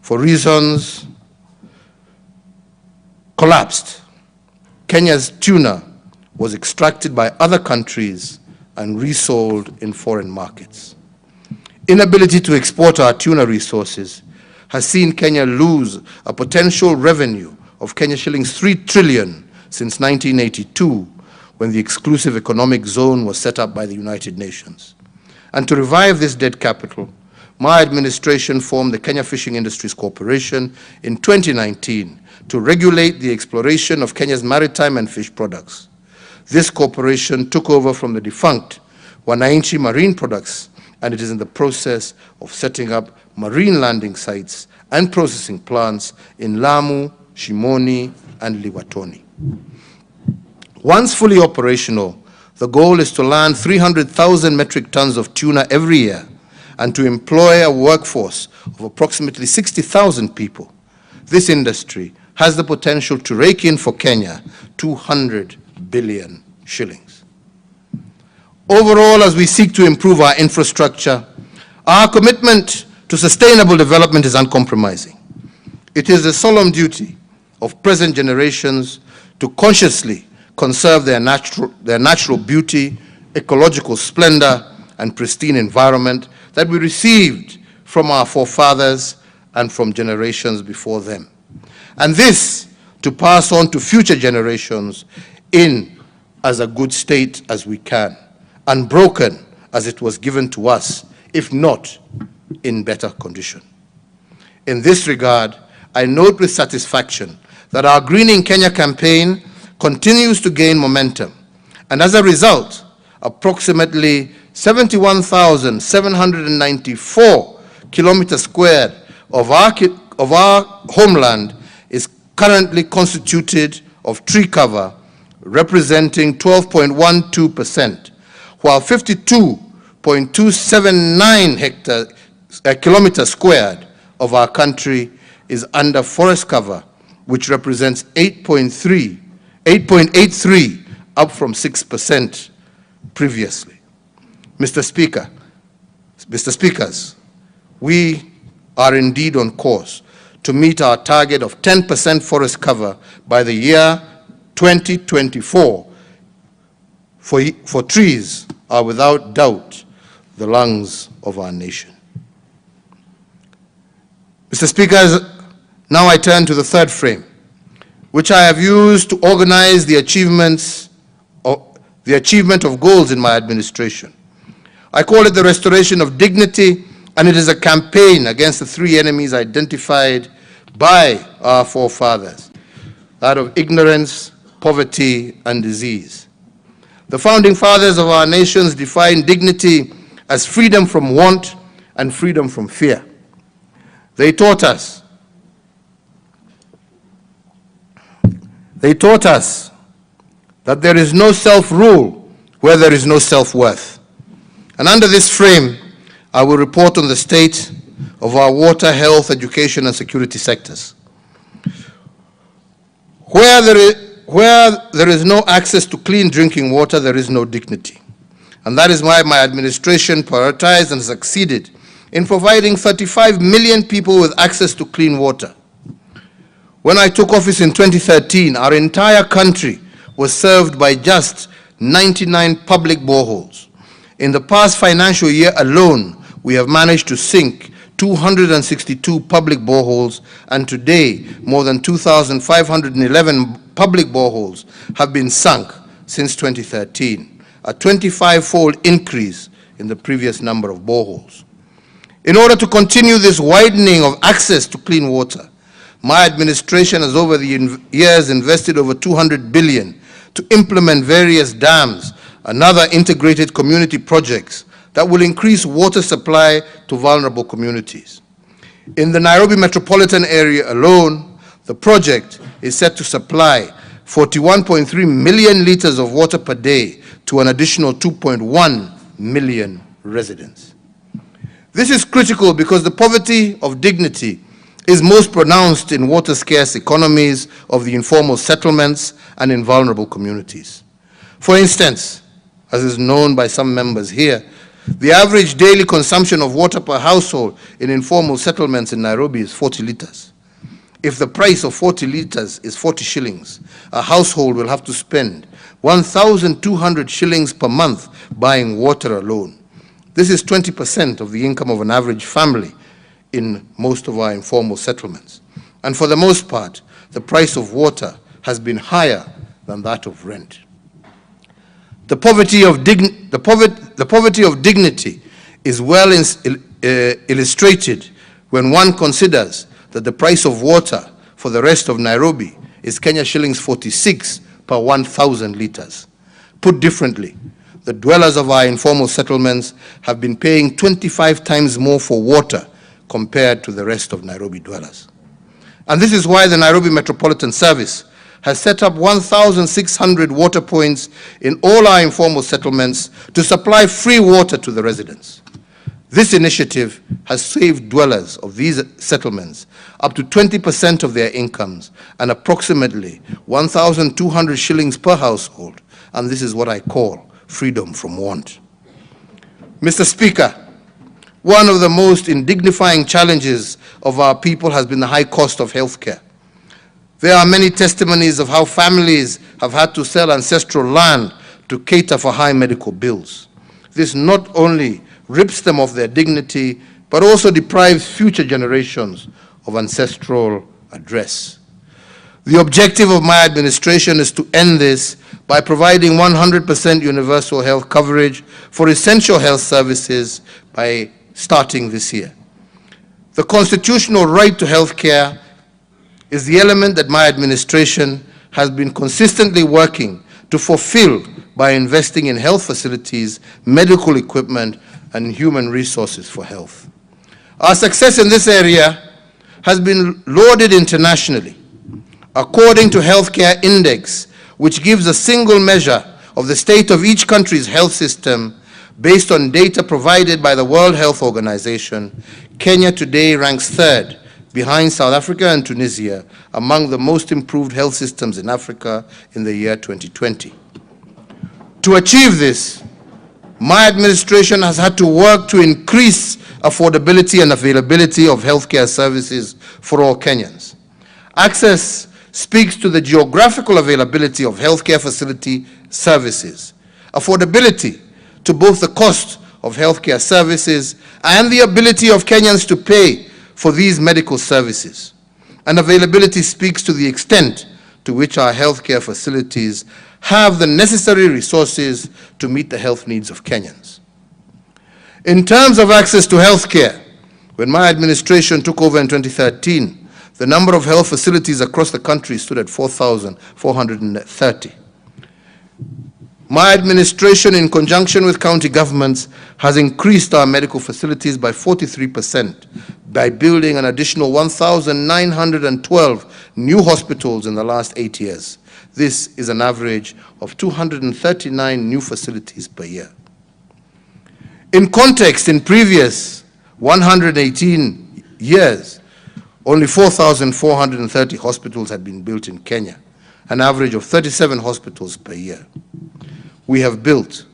for reasons, collapsed, Kenya's tuna was extracted by other countries and resold in foreign markets. Inability to export our tuna resources has seen Kenya lose a potential revenue of Kenya shillings 3 trillion since 1982, when the exclusive economic zone was set up by the United Nations. And to revive this dead capital, my administration formed the Kenya Fishing Industries Corporation in 2019 to regulate the exploration of Kenya's maritime and fish products. This corporation took over from the defunct Wananchi Marine Products, and it is in the process of setting up marine landing sites and processing plants in Lamu, Shimoni, and Liwatoni. Once fully operational, the goal is to land 300,000 metric tons of tuna every year and to employ a workforce of approximately 60,000 people. This industry has the potential to rake in for Kenya 200 billion shillings. Overall, as we seek to improve our infrastructure, our commitment to sustainable development is uncompromising. It is the solemn duty of present generations to consciously conserve their natural beauty, ecological splendor, and pristine environment that we received from our forefathers and from generations before them. And this to pass on to future generations in as a good state as we can, unbroken as it was given to us, if not in better condition. In this regard, I note with satisfaction that our Greening Kenya campaign continues to gain momentum, and as a result, approximately 71,794 kilometers squared of our homeland is currently constituted of tree cover, representing 12.12%, while 52.279 kilometers squared of our country is under forest cover, which represents 8.83, up from 6% previously. Mr. Speakers, we are indeed on course to meet our target of 10% forest cover by the year 2024. For trees are without doubt the lungs of our nation. Mr. Speaker, now I turn to the third frame, which I have used to organize the achievement of goals in my administration. I call it the restoration of dignity, and it is a campaign against the three enemies identified by our forefathers, that of ignorance, poverty, and disease. The founding fathers of our nations defined dignity as freedom from want and freedom from fear. They taught us that there is no self-rule where there is no self-worth. And under this frame, I will report on the state of our water, health, education, and security sectors. Where there is no access to clean drinking water, there is no dignity. And that is why my administration prioritized and succeeded in providing 35 million people with access to clean water. When I took office in 2013, our entire country was served by just 99 public boreholes. In the past financial year alone, we have managed to sink 262 public boreholes, and today more than 2,511 public boreholes have been sunk since 2013, a 25-fold increase in the previous number of boreholes. In order to continue this widening of access to clean water, my administration has over the years invested over 200 billion to implement various dams and other integrated community projects that will increase water supply to vulnerable communities. In the Nairobi metropolitan area alone, the project is set to supply 41.3 million liters of water per day to an additional 2.1 million residents. This is critical because the poverty of dignity is most pronounced in water-scarce economies of the informal settlements and in vulnerable communities. For instance, as is known by some members here, the average daily consumption of water per household in informal settlements in Nairobi is 40 liters. If the price of 40 liters is 40 shillings, a household will have to spend 1,200 shillings per month buying water alone. This is 20% of the income of an average family in most of our informal settlements. And for the most part, the price of water has been higher than that of rent. The poverty of dignity is well illustrated when one considers that the price of water for the rest of Nairobi is Kenya shillings 46 per 1,000 liters. Put differently, the dwellers of our informal settlements have been paying 25 times more for water compared to the rest of Nairobi dwellers. And this is why the Nairobi Metropolitan Service has set up 1,600 water points in all our informal settlements to supply free water to the residents. This initiative has saved dwellers of these settlements up to 20% of their incomes and approximately 1,200 shillings per household, and this is what I call freedom from want. Mr. Speaker, one of the most indignifying challenges of our people has been the high cost of healthcare. There are many testimonies of how families have had to sell ancestral land to cater for high medical bills. This not only rips them of their dignity, but also deprives future generations of ancestral address. The objective of my administration is to end this by providing 100% universal health coverage for essential health services by starting this year. The constitutional right to health care is the element that my administration has been consistently working to fulfill by investing in health facilities, medical equipment, and human resources for health. Our success in this area has been lauded internationally. According to Healthcare Index, which gives a single measure of the state of each country's health system based on data provided by the World Health Organization, Kenya today ranks third behind South Africa and Tunisia among the most improved health systems in Africa in the year 2020. To achieve this, my administration has had to work to increase affordability and availability of healthcare services for all Kenyans. Access speaks to the geographical availability of healthcare facility services, affordability to both the cost of healthcare services and the ability of Kenyans to pay for these medical services. And availability speaks to the extent to which our healthcare facilities have the necessary resources to meet the health needs of Kenyans. In terms of access to healthcare, when my administration took over in 2013, the number of health facilities across the country stood at 4,430. My administration, in conjunction with county governments, has increased our medical facilities by 43% by building an additional 1,912 new hospitals in the last 8 years. This is an average of 239 new facilities per year. In context, in previous 118 years, only 4,430 hospitals had been built in Kenya, an average of 37 hospitals per year. We have built,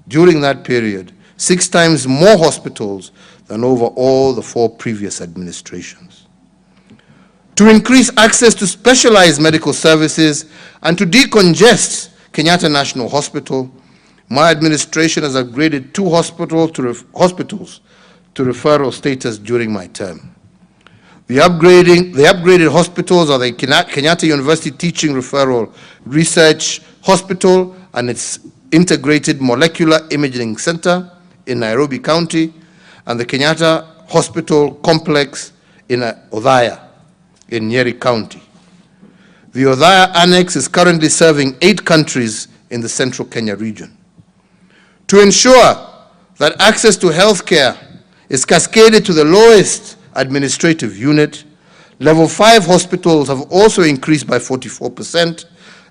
during that period, 6 times more hospitals than over all the 4 previous administrations. To increase access to specialized medical services and to decongest Kenyatta National Hospital, my administration has upgraded 2 hospitals to referral status during my term. The upgraded hospitals are the Kenyatta University Teaching Referral Research Hospital and its Integrated Molecular Imaging Center, in Nairobi County, and the Kenyatta Hospital Complex in Othaya in Nyeri County. The Othaya Annex is currently serving 8 countries in the central Kenya region. To ensure that access to health care is cascaded to the lowest administrative unit, Level 5 hospitals have also increased by 44%,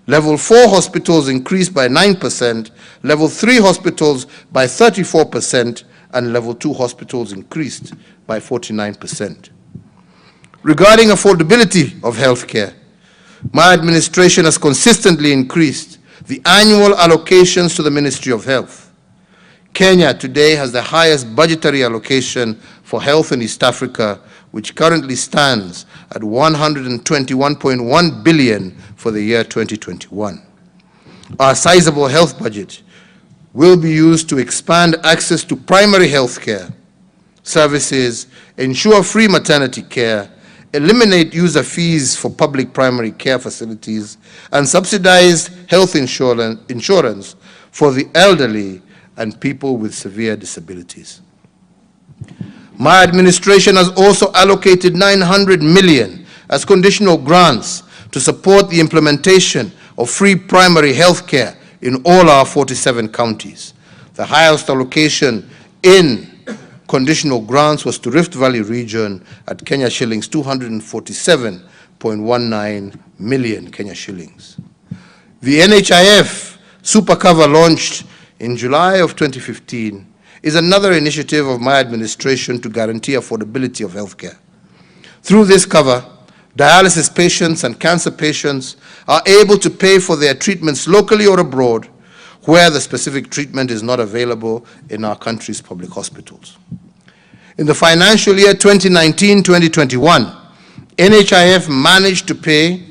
Level 4 hospitals increased by 9%, Level 3 hospitals by 34%, and Level 2 hospitals increased by 49%. Regarding affordability of health care, my administration has consistently increased the annual allocations to the Ministry of Health. Kenya today has the highest budgetary allocation for health in East Africa, which currently stands at 121.1 billion for the year 2021. Our sizable health budget will be used to expand access to primary health care services, ensure free maternity care, eliminate user fees for public primary care facilities, and subsidize health insurance for the elderly and people with severe disabilities. My administration has also allocated 900 million as conditional grants to support the implementation of free primary health care in all our 47 counties. The highest allocation in conditional grants was to Rift Valley region at Kenya shillings 247.19 million Kenya shillings. The NHIF Super Cover launched in July of 2015 is another initiative of my administration to guarantee affordability of healthcare. Through this cover, dialysis patients and cancer patients are able to pay for their treatments locally or abroad where the specific treatment is not available in our country's public hospitals. In the financial year 2019-2021, NHIF managed to pay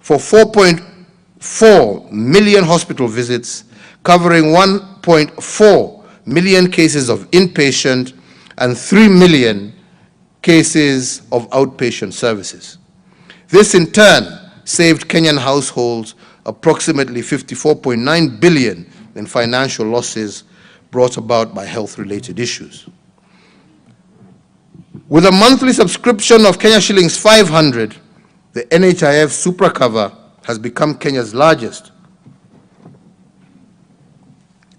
for 4.4 million hospital visits, covering 1.4 million cases of inpatient and 3 million cases of outpatient services. This in turn saved Kenyan households approximately 54.9 billion in financial losses brought about by health-related issues. With a monthly subscription of Kenya shillings 500, the NHIF Super Cover has become Kenya's largest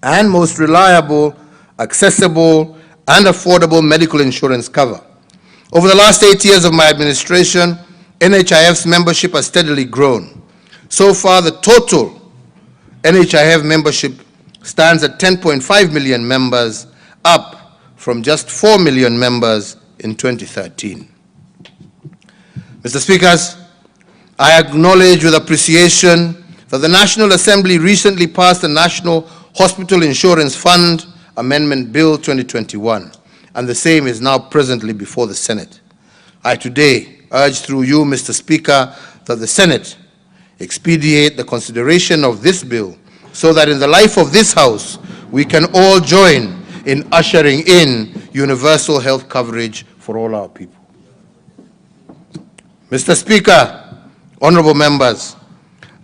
and most reliable, accessible, and affordable medical insurance cover. Over the last 8 years of my administration, NHIF's membership has steadily grown. So far, the total NHIF membership stands at 10.5 million members, up from just 4 million members in 2013. Mr. Speakers, I acknowledge with appreciation that the National Assembly recently passed the National Hospital Insurance Fund Amendment Bill 2021, and the same is now presently before the Senate. I today urge through you, Mr. Speaker, that the Senate expedite the consideration of this bill so that in the life of this House, we can all join in ushering in universal health coverage for all our people. Mr. Speaker, honorable members,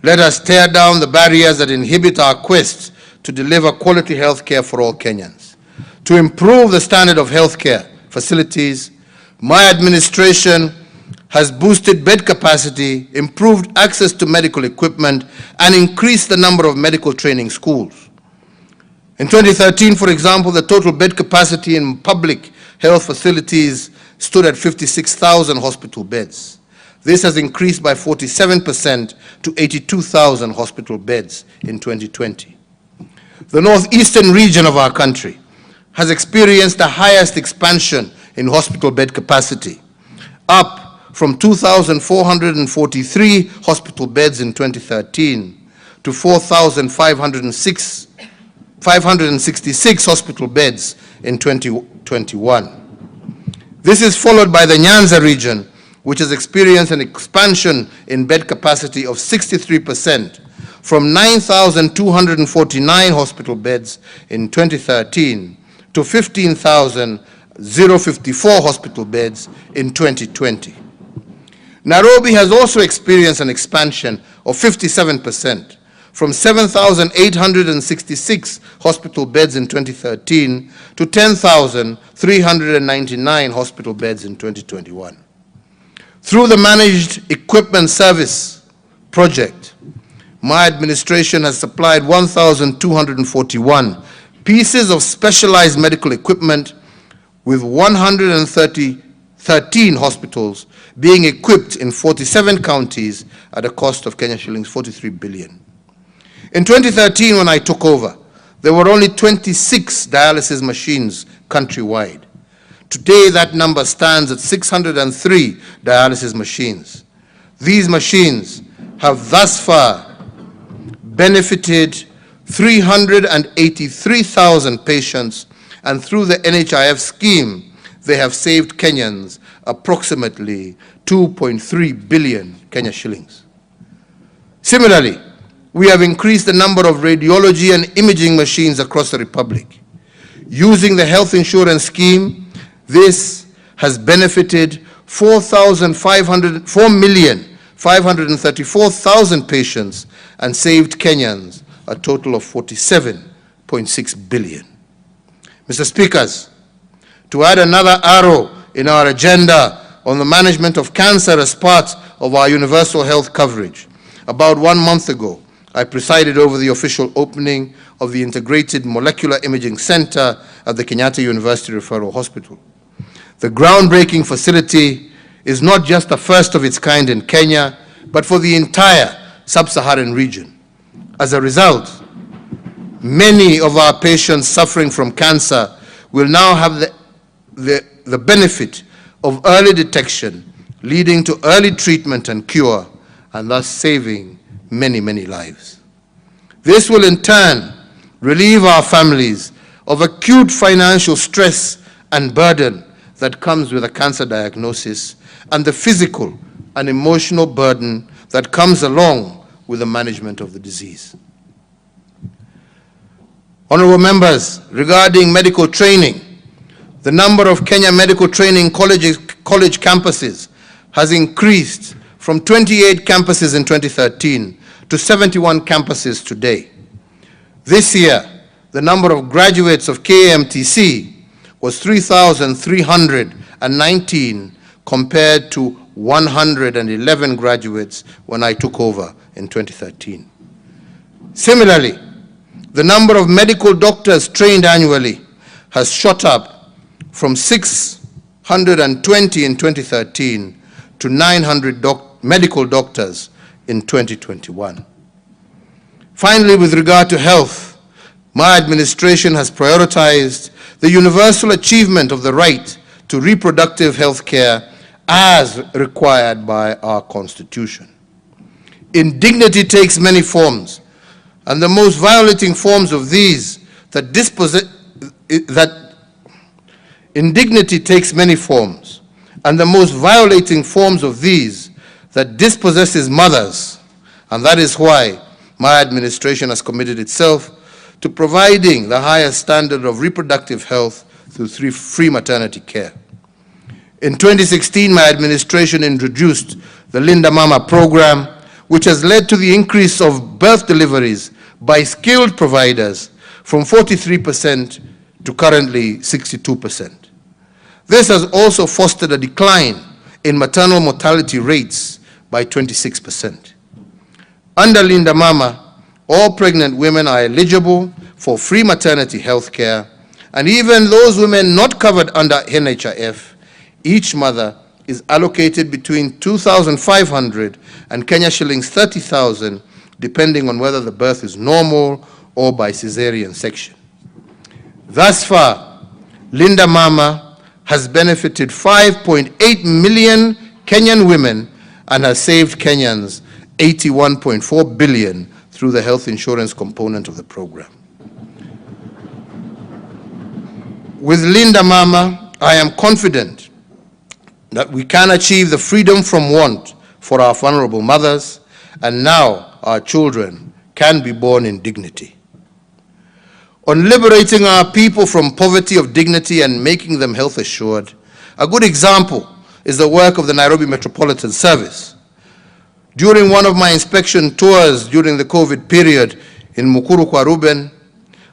let us tear down the barriers that inhibit our quest to deliver quality health care for all Kenyans. To improve the standard of health care facilities, my administration has boosted bed capacity, improved access to medical equipment, and increased the number of medical training schools. In 2013, for example, the total bed capacity in public health facilities stood at 56,000 hospital beds. This has increased by 47% to 82,000 hospital beds in 2020. The northeastern region of our country has experienced the highest expansion in hospital bed capacity, up from 2,443 hospital beds in 2013 to 4,566 hospital beds in 2021. This is followed by the Nyanza region, which has experienced an expansion in bed capacity of 63%, from 9,249 hospital beds in 2013 to 15,054 hospital beds in 2020. Nairobi has also experienced an expansion of 57%, from 7,866 hospital beds in 2013 to 10,399 hospital beds in 2021. Through the Managed Equipment Service project, my administration has supplied 1,241 pieces of specialized medical equipment, with 113 hospitals being equipped in 47 counties at a cost of Kenya shillings 43 billion. In 2013, when I took over, there were only 26 dialysis machines countrywide. Today, that number stands at 603 dialysis machines. These machines have thus far benefited 383,000 patients, and through the NHIF scheme, they have saved Kenyans approximately 2.3 billion Kenya shillings. Similarly, we have increased the number of radiology and imaging machines across the Republic. Using the health insurance scheme, this has benefited 4,534,000 patients and saved Kenyans a total of 47.6 billion. Mr. Speakers, to add another arrow in our agenda on the management of cancer as part of our universal health coverage, about 1 month ago, I presided over the official opening of the Integrated Molecular Imaging Center at the Kenyatta University Referral Hospital. The groundbreaking facility is not just the first of its kind in Kenya, but for the entire sub-Saharan region. As a result, many of our patients suffering from cancer will now have the benefit of early detection, leading to early treatment and cure, and thus saving many, many lives. This will in turn relieve our families of acute financial stress and burden that comes with a cancer diagnosis, and the physical and emotional burden that comes along with the management of the disease. Honorable members, regarding medical training, the number of Kenya medical training college campuses has increased from 28 campuses in 2013 to 71 campuses today. This year, the number of graduates of KMTC was 3,319 compared to 111 graduates when I took over in 2013. Similarly, the number of medical doctors trained annually has shot up from 620 in 2013 to 900 medical doctors in 2021. Finally, with regard to health, my administration has prioritized the universal achievement of the right to reproductive health care as required by our Constitution. Indignity takes many forms, and the most violating forms of these indignity takes many forms, and the most violating forms of these that dispossesses mothers, and that is why my administration has committed itself to providing the highest standard of reproductive health through free maternity care. In 2016, my administration introduced the Linda Mama program, which has led to the increase of birth deliveries by skilled providers from 43% to currently 62%. This has also fostered a decline in maternal mortality rates by 26%. Under Linda Mama, all pregnant women are eligible for free maternity health care, and even those women not covered under NHIF, each mother is allocated between 2,500 and Kenya shillings 30,000, depending on whether the birth is normal or by cesarean section. Thus far, Linda Mama has benefited 5.8 million Kenyan women and has saved Kenyans 81.4 billion through the health insurance component of the program. With Linda Mama, I am confident that we can achieve the freedom from want for our vulnerable mothers, and now our children can be born in dignity. On liberating our people from poverty of dignity and making them health assured, a good example is the work of the Nairobi Metropolitan Service. During one of my inspection tours during the COVID period in Mukuru kwa Ruben,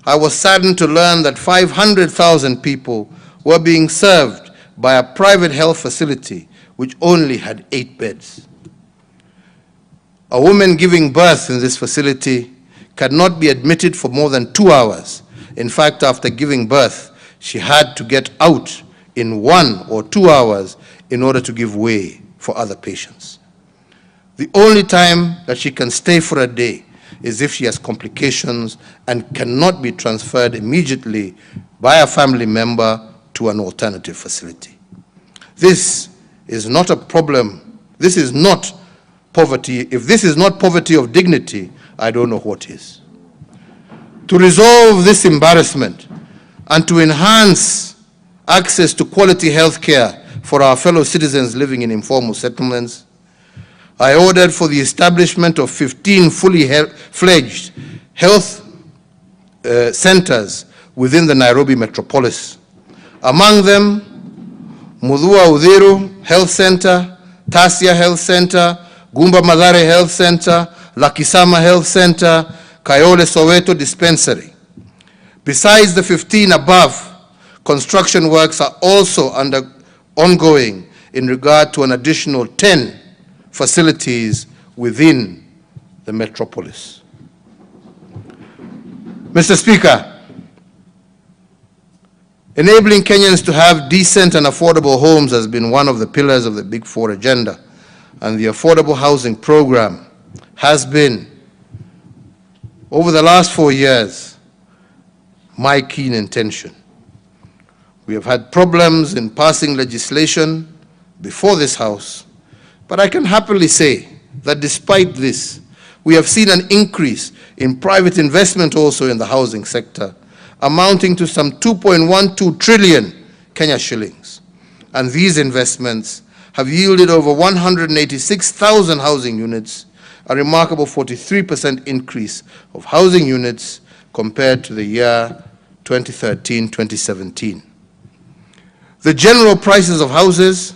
I was saddened to learn that 500,000 people were being served by a private health facility which only had 8 beds. A woman giving birth in this facility cannot be admitted for more than 2 hours. In fact, after giving birth, she had to get out in 1 or 2 hours in order to give way for other patients. The only time that she can stay for a day is if she has complications and cannot be transferred immediately by a family member to an alternative facility. This is not a problem. This is not poverty. If this is not poverty of dignity, I don't know what is. To resolve this embarrassment and to enhance access to quality health care for our fellow citizens living in informal settlements, I ordered for the establishment of 15 fully fledged health centers within the Nairobi metropolis. Among them, Mudhua Udhiru Health Center, Tasia Health Center, Gumba Madhare Health Center, Lakisama Health Center, Kayole Soweto Dispensary. Besides the 15 above, construction works are also ongoing in regard to an additional 10 facilities within the metropolis. Mr. Speaker, enabling Kenyans to have decent and affordable homes has been one of the pillars of the Big Four agenda, and the affordable housing program has been, over the last 4 years, my keen intention. We have had problems in passing legislation before this House, but I can happily say that despite this, we have seen an increase in private investment also in the housing sector, amounting to some 2.12 trillion Kenya shillings. And these investments have yielded over 186,000 housing units, a remarkable 43% increase of housing units compared to the year 2013-2017. The general prices of houses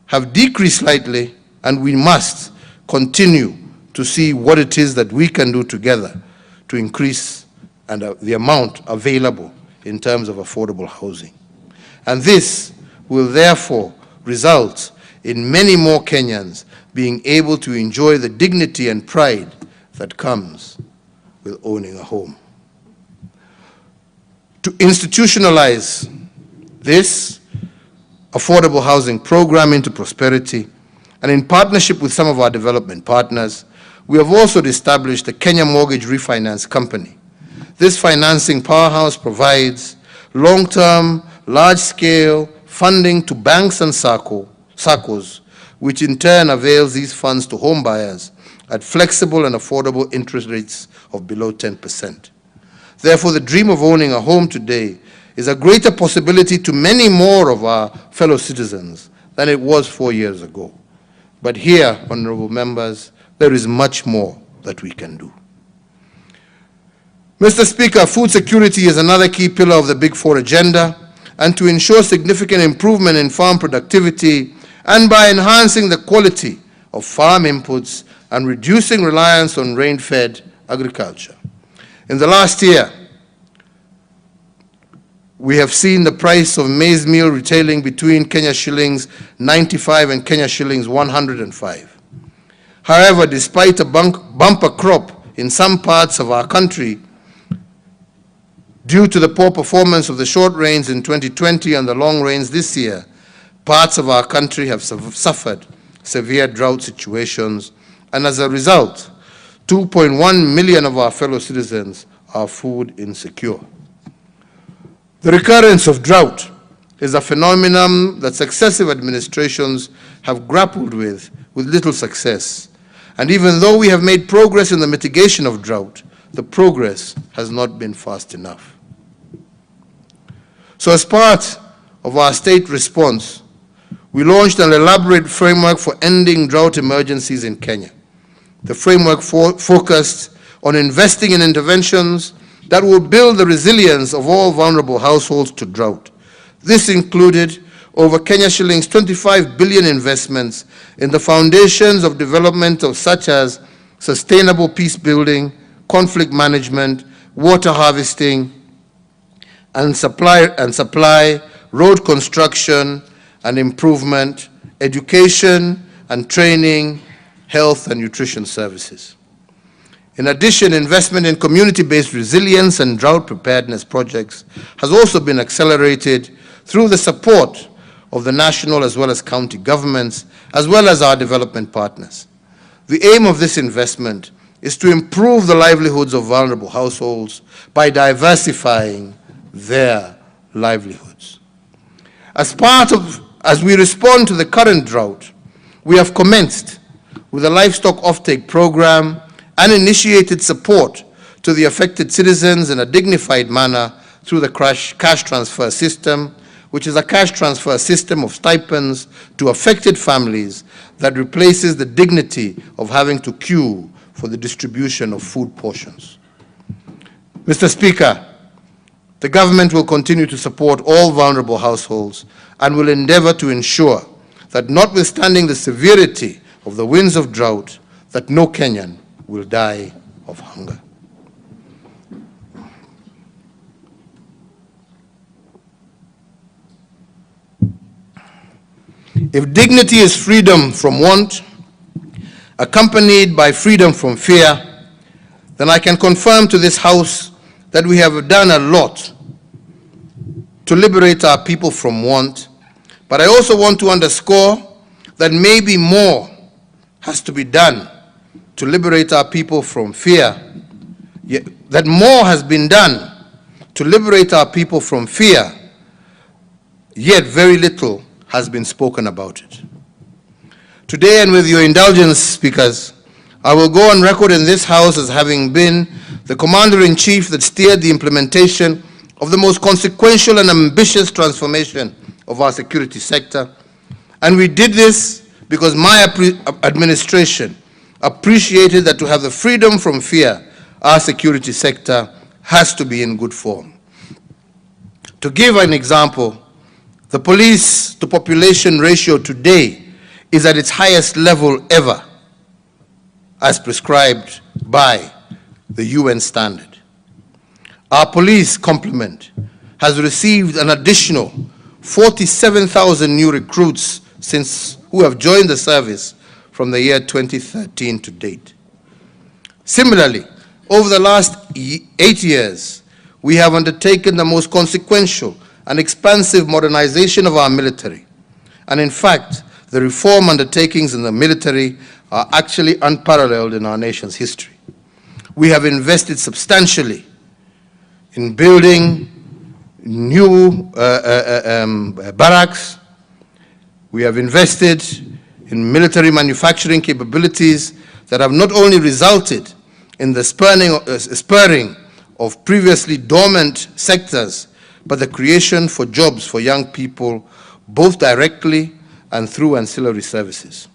have decreased slightly, and we must continue to see what it is that we can do together to increase the amount available in terms of affordable housing. And this will therefore result in many more Kenyans being able to enjoy the dignity and pride that comes with owning a home. To institutionalize this affordable housing program into prosperity, and in partnership with some of our development partners, we have also established the Kenya Mortgage Refinance Company. This financing powerhouse provides long-term, large-scale funding to banks and SACCOs, which in turn avails these funds to home buyers at flexible and affordable interest rates of below 10%. Therefore, the dream of owning a home today is a greater possibility to many more of our fellow citizens than it was 4 years ago. But here, honorable members, there is much more that we can do. Mr. Speaker, food security is another key pillar of the Big Four agenda, and to ensure significant improvement in farm productivity and by enhancing the quality of farm inputs and reducing reliance on rain-fed agriculture. In the last year, we have seen the price of maize meal retailing between Kenya shillings 95 and Kenya shillings 105. However, despite a bumper crop in some parts of our country, due to the poor performance of the short rains in 2020 and the long rains this year, parts of our country have suffered severe drought situations, and as a result, 2.1 million of our fellow citizens are food insecure. The recurrence of drought is a phenomenon that successive administrations have grappled with little success. And even though we have made progress in the mitigation of drought, the progress has not been fast enough. So as part of our state response, we launched an elaborate framework for ending drought emergencies in Kenya. The framework focused on investing in interventions that will build the resilience of all vulnerable households to drought. This included over Kenya shillings 25 billion investments in the foundations of development of such as sustainable peace building, conflict management, water harvesting, and supply, road construction and improvement, education and training, health and nutrition services. In addition, investment in community-based resilience and drought preparedness projects has also been accelerated through the support of the national as well as county governments, as well as our development partners. The aim of this investment is to improve the livelihoods of vulnerable households by diversifying their livelihoods. As we respond to the current drought, we have commenced with a livestock offtake program and initiated support to the affected citizens in a dignified manner through the cash transfer system, which is a cash transfer system of stipends to affected families that replaces the dignity of having to queue for the distribution of food portions. Mr. Speaker, the government will continue to support all vulnerable households and will endeavor to ensure that, notwithstanding the severity of the winds of drought, that no Kenyan will die of hunger. If dignity is freedom from want, accompanied by freedom from fear, then I can confirm to this House that we have done a lot to liberate our people from want, but I also want to underscore that maybe more has to be done to liberate our people from fear, that more has been done to liberate our people from fear, yet very little has been spoken about it. Today, and with your indulgence, speakers, I will go on record in this House as having been the Commander-in-Chief that steered the implementation of the most consequential and ambitious transformation of our security sector. And we did this because my administration appreciated that to have the freedom from fear, our security sector has to be in good form. To give an example, the police to population ratio today is at its highest level ever, as prescribed by the UN standard. Our police complement has received an additional 47,000 new recruits who have joined the service from the year 2013 to date. Similarly, over the last 8 years, we have undertaken the most consequential and expansive modernization of our military. And in fact, the reform undertakings in the military are actually unparalleled in our nation's history. We have invested substantially in building new barracks. We have invested in military manufacturing capabilities that have not only resulted in the spurring of previously dormant sectors, but the creation for jobs for young people, both directly and through ancillary services.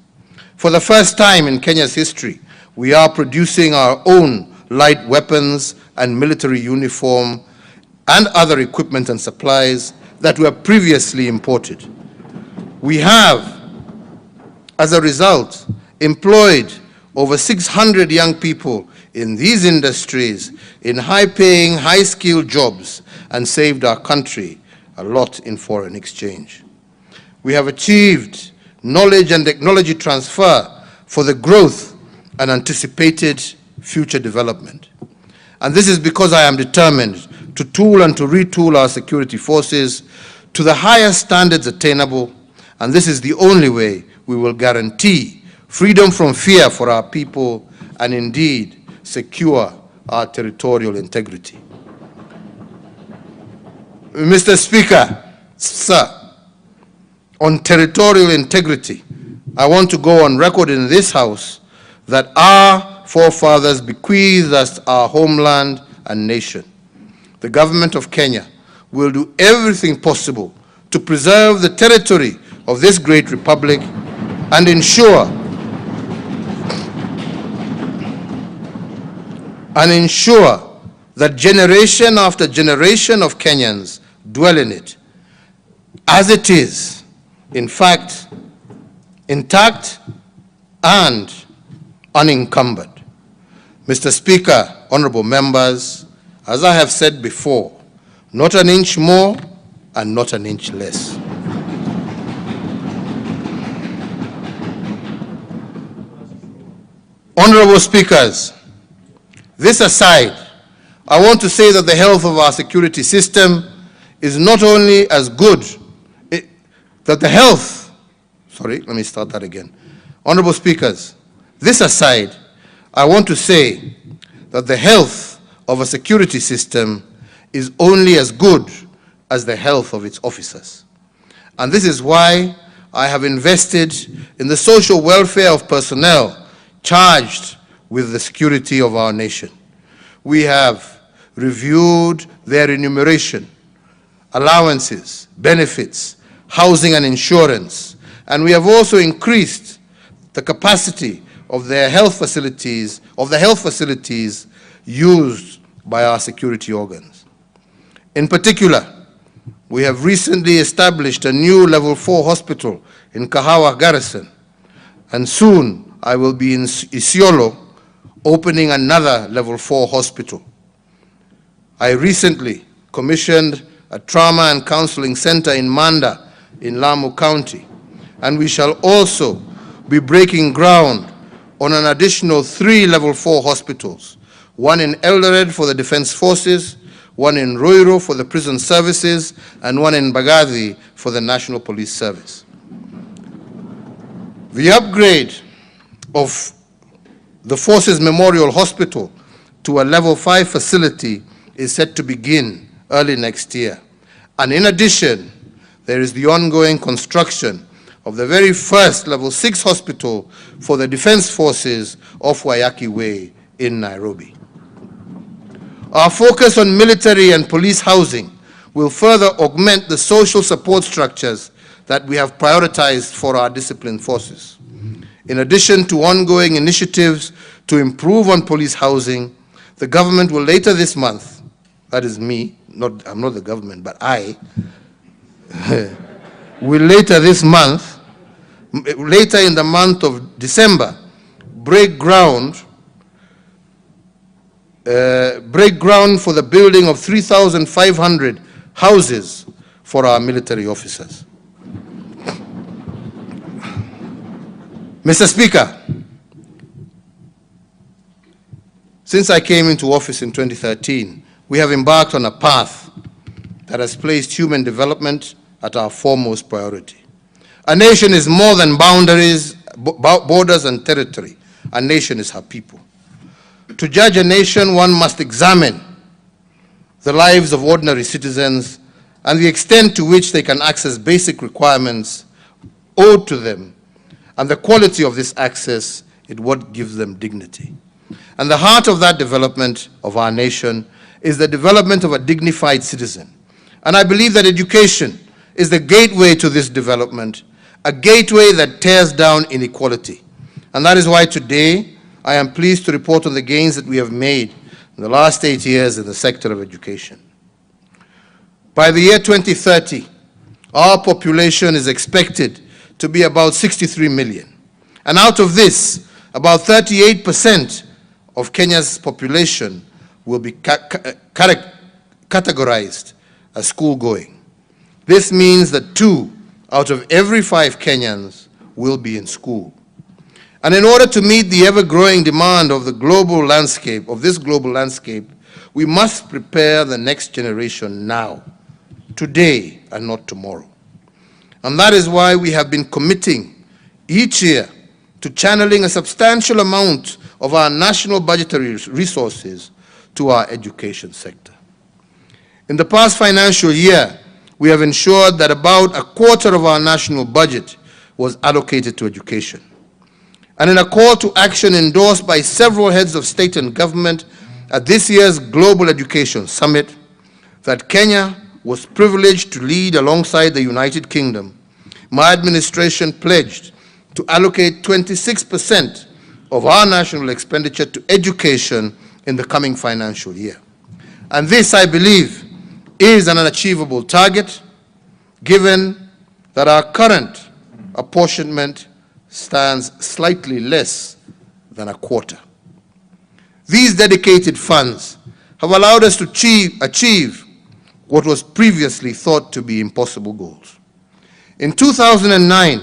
For the first time in Kenya's history, we are producing our own light weapons and military uniform and other equipment and supplies that were previously imported. We have, as a result, employed over 600 young people in these industries in high-paying, high-skilled jobs and saved our country a lot in foreign exchange. We have achieved knowledge and technology transfer for the growth and anticipated future development. And this is because I am determined to tool and to retool our security forces to the highest standards attainable, and this is the only way we will guarantee freedom from fear for our people and indeed secure our territorial integrity. Mr. Speaker, sir, on territorial integrity, I want to go on record in this House that our forefathers bequeathed us our homeland and nation. The government of Kenya will do everything possible to preserve the territory of this great republic and ensure that generation after generation of Kenyans dwell in it, as it is in fact, intact and unencumbered. Mr. Speaker, honorable members, as I have said before, not an inch more and not an inch less. Honorable speakers, this aside, I want to say that the health of our security system is not only as good, Honorable speakers, this aside, I want to say that the health of a security system is only as good as the health of its officers. And this is why I have invested in the social welfare of personnel charged with the security of our nation. We have reviewed their remuneration, allowances, benefits, housing and insurance, and we have also increased the capacity of their health facilities, used by our security organs. In particular, we have recently established a new level 4 hospital in Kahawa Garrison, and soon I will be in Isiolo opening another level 4 hospital. I recently commissioned a trauma and counseling center in Manda in Lamu County, and we shall also be breaking ground on an additional 3 level 4 hospitals, one in Eldoret for the Defense Forces, one in Roiro for the Prison Services, and one in Bagadi for the National Police Service. The upgrade of the Forces Memorial Hospital to a level 5 facility is set to begin early next year. And in addition, there is the ongoing construction of the very first level 6 hospital for the Defense Forces off Wayaki Way in Nairobi. Our focus on military and police housing will further augment the social support structures that we have prioritized for our disciplined forces. In addition to ongoing initiatives to improve on police housing, the government will later this month, that is me, I'm not the government, but I, will later in the month of December, break ground for the building of 3,500 houses for our military officers. Mr. Speaker, since I came into office in 2013, we have embarked on a path that has placed human development at our foremost priority. A nation is more than boundaries, borders, and territory. A nation is her people. To judge a nation, one must examine the lives of ordinary citizens and the extent to which they can access basic requirements owed to them, and the quality of this access is what gives them dignity. And the heart of that development of our nation is the development of a dignified citizen. And I believe that education is the gateway to this development, a gateway that tears down inequality. And that is why today I am pleased to report on the gains that we have made in the last 8 years in the sector of education. By the year 2030, our population is expected to be about 63 million. And out of this, about 38% of Kenya's population will be categorized as school-going. This means that 2 out of every 5 Kenyans will be in school. And in order to meet the ever-growing demand of the global landscape, we must prepare the next generation now, today and not tomorrow. And that is why we have been committing each year to channeling a substantial amount of our national budgetary resources to our education sector. In the past financial year, we have ensured that about a quarter of our national budget was allocated to education. And in a call to action endorsed by several heads of state and government at this year's Global Education Summit, that Kenya was privileged to lead alongside the United Kingdom, my administration pledged to allocate 26% of our national expenditure to education in the coming financial year. And this, I believe, is an unachievable target, given that our current apportionment stands slightly less than a quarter. These dedicated funds have allowed us to achieve what was previously thought to be impossible goals. In 2009,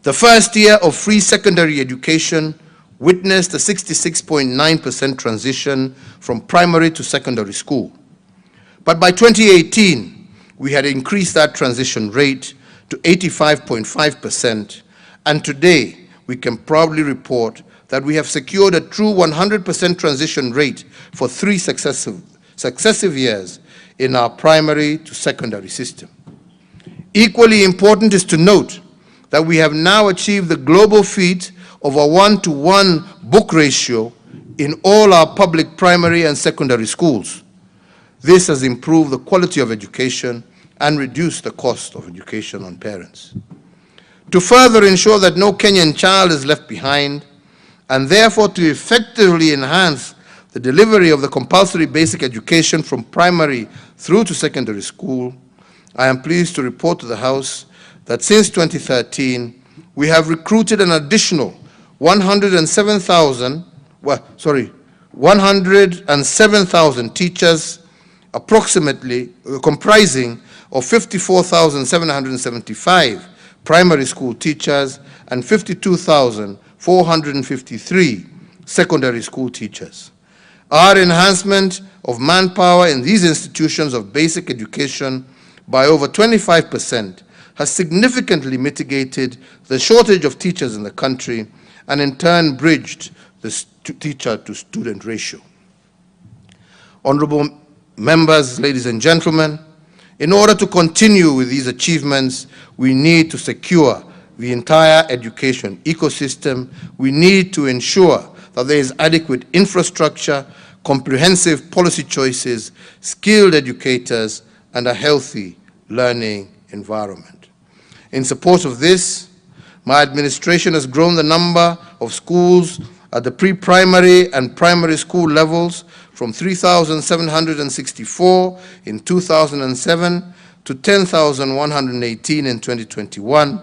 the first year of free secondary education witnessed a 66.9% transition from primary to secondary school. But by 2018, we had increased that transition rate to 85.5%, and today we can proudly report that we have secured a true 100% transition rate for 3 successive years in our primary to secondary system. Equally important is to note that we have now achieved the global feat of a 1-to-1 book ratio in all our public primary and secondary schools. This has improved the quality of education and reduced the cost of education on parents. To further ensure that no Kenyan child is left behind, and therefore to effectively enhance the delivery of the compulsory basic education from primary through to secondary school, I am pleased to report to the House that since 2013, we have recruited an additional 107,000 teachers, approximately comprising of 54,775 primary school teachers and 52,453 secondary school teachers. Our enhancement of manpower in these institutions of basic education by over 25% has significantly mitigated the shortage of teachers in the country and in turn bridged the teacher-to-student ratio. Honorable members, ladies and gentlemen, in order to continue with these achievements, we need to secure the entire education ecosystem. We need to ensure that there is adequate infrastructure, comprehensive policy choices, skilled educators, and a healthy learning environment. In support of this, my administration has grown the number of schools at the pre-primary and primary school levels from 3,764 in 2007 to 10,118 in 2021,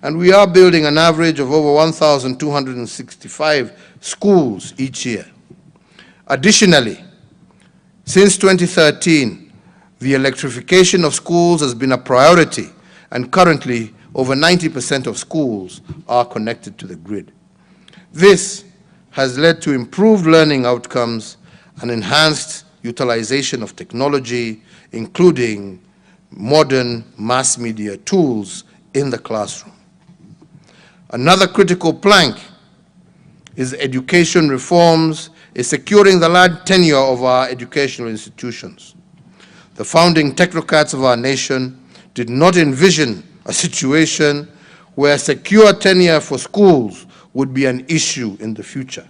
and we are building an average of over 1,265 schools each year. Additionally, since 2013, the electrification of schools has been a priority, and currently over 90% of schools are connected to the grid. This has led to improved learning outcomes and enhanced utilization of technology, including modern mass media tools in the classroom. Another critical plank is education reforms, is securing the large tenure of our educational institutions. The founding technocrats of our nation did not envision a situation where secure tenure for schools would be an issue in the future.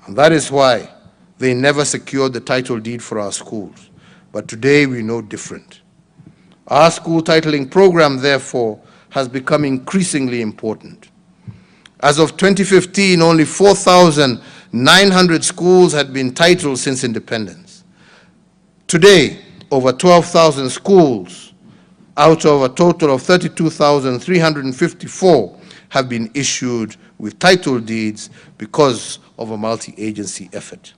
And that is why they never secured the title deed for our schools. But today we know different. Our school titling program, therefore, has become increasingly important. As of 2015, only 4,900 schools had been titled since independence. Today, over 12,000 schools out of a total of 32,354 have been issued with title deeds because of a multi-agency effort.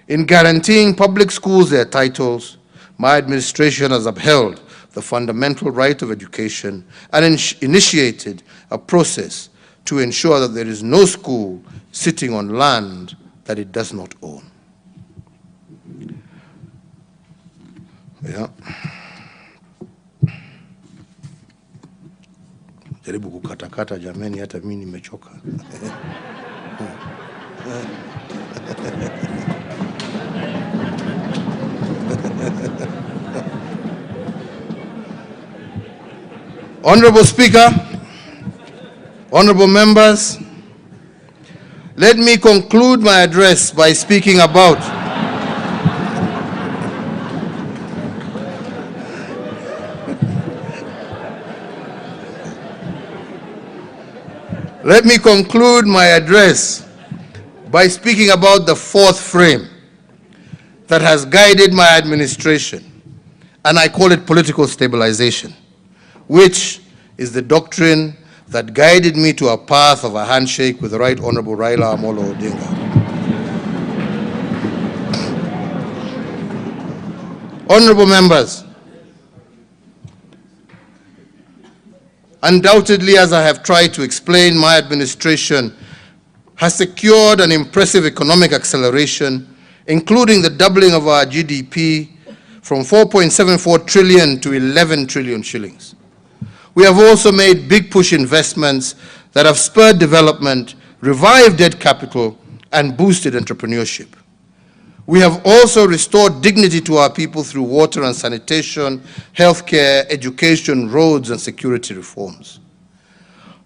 In guaranteeing public schools their titles, my administration has upheld the fundamental right of education and initiated a process to ensure that there is no school sitting on land that it does not own. Yeah. Jaribu kukatakata jameni, hata mimi nimechoka. Honorable Speaker, honorable members, let me conclude my address by speaking about the fourth frame that has guided my administration, and I call it political stabilization. which is the doctrine that guided me to a path of a handshake with the Right Honorable Raila Amolo Odinga. Honorable members, undoubtedly, as I have tried to explain, my administration has secured an impressive economic acceleration, including the doubling of our GDP from 4.74 trillion to 11 trillion shillings. We have also made big push investments that have spurred development, revived debt capital, and boosted entrepreneurship. We have also restored dignity to our people through water and sanitation, healthcare, education, roads, and security reforms.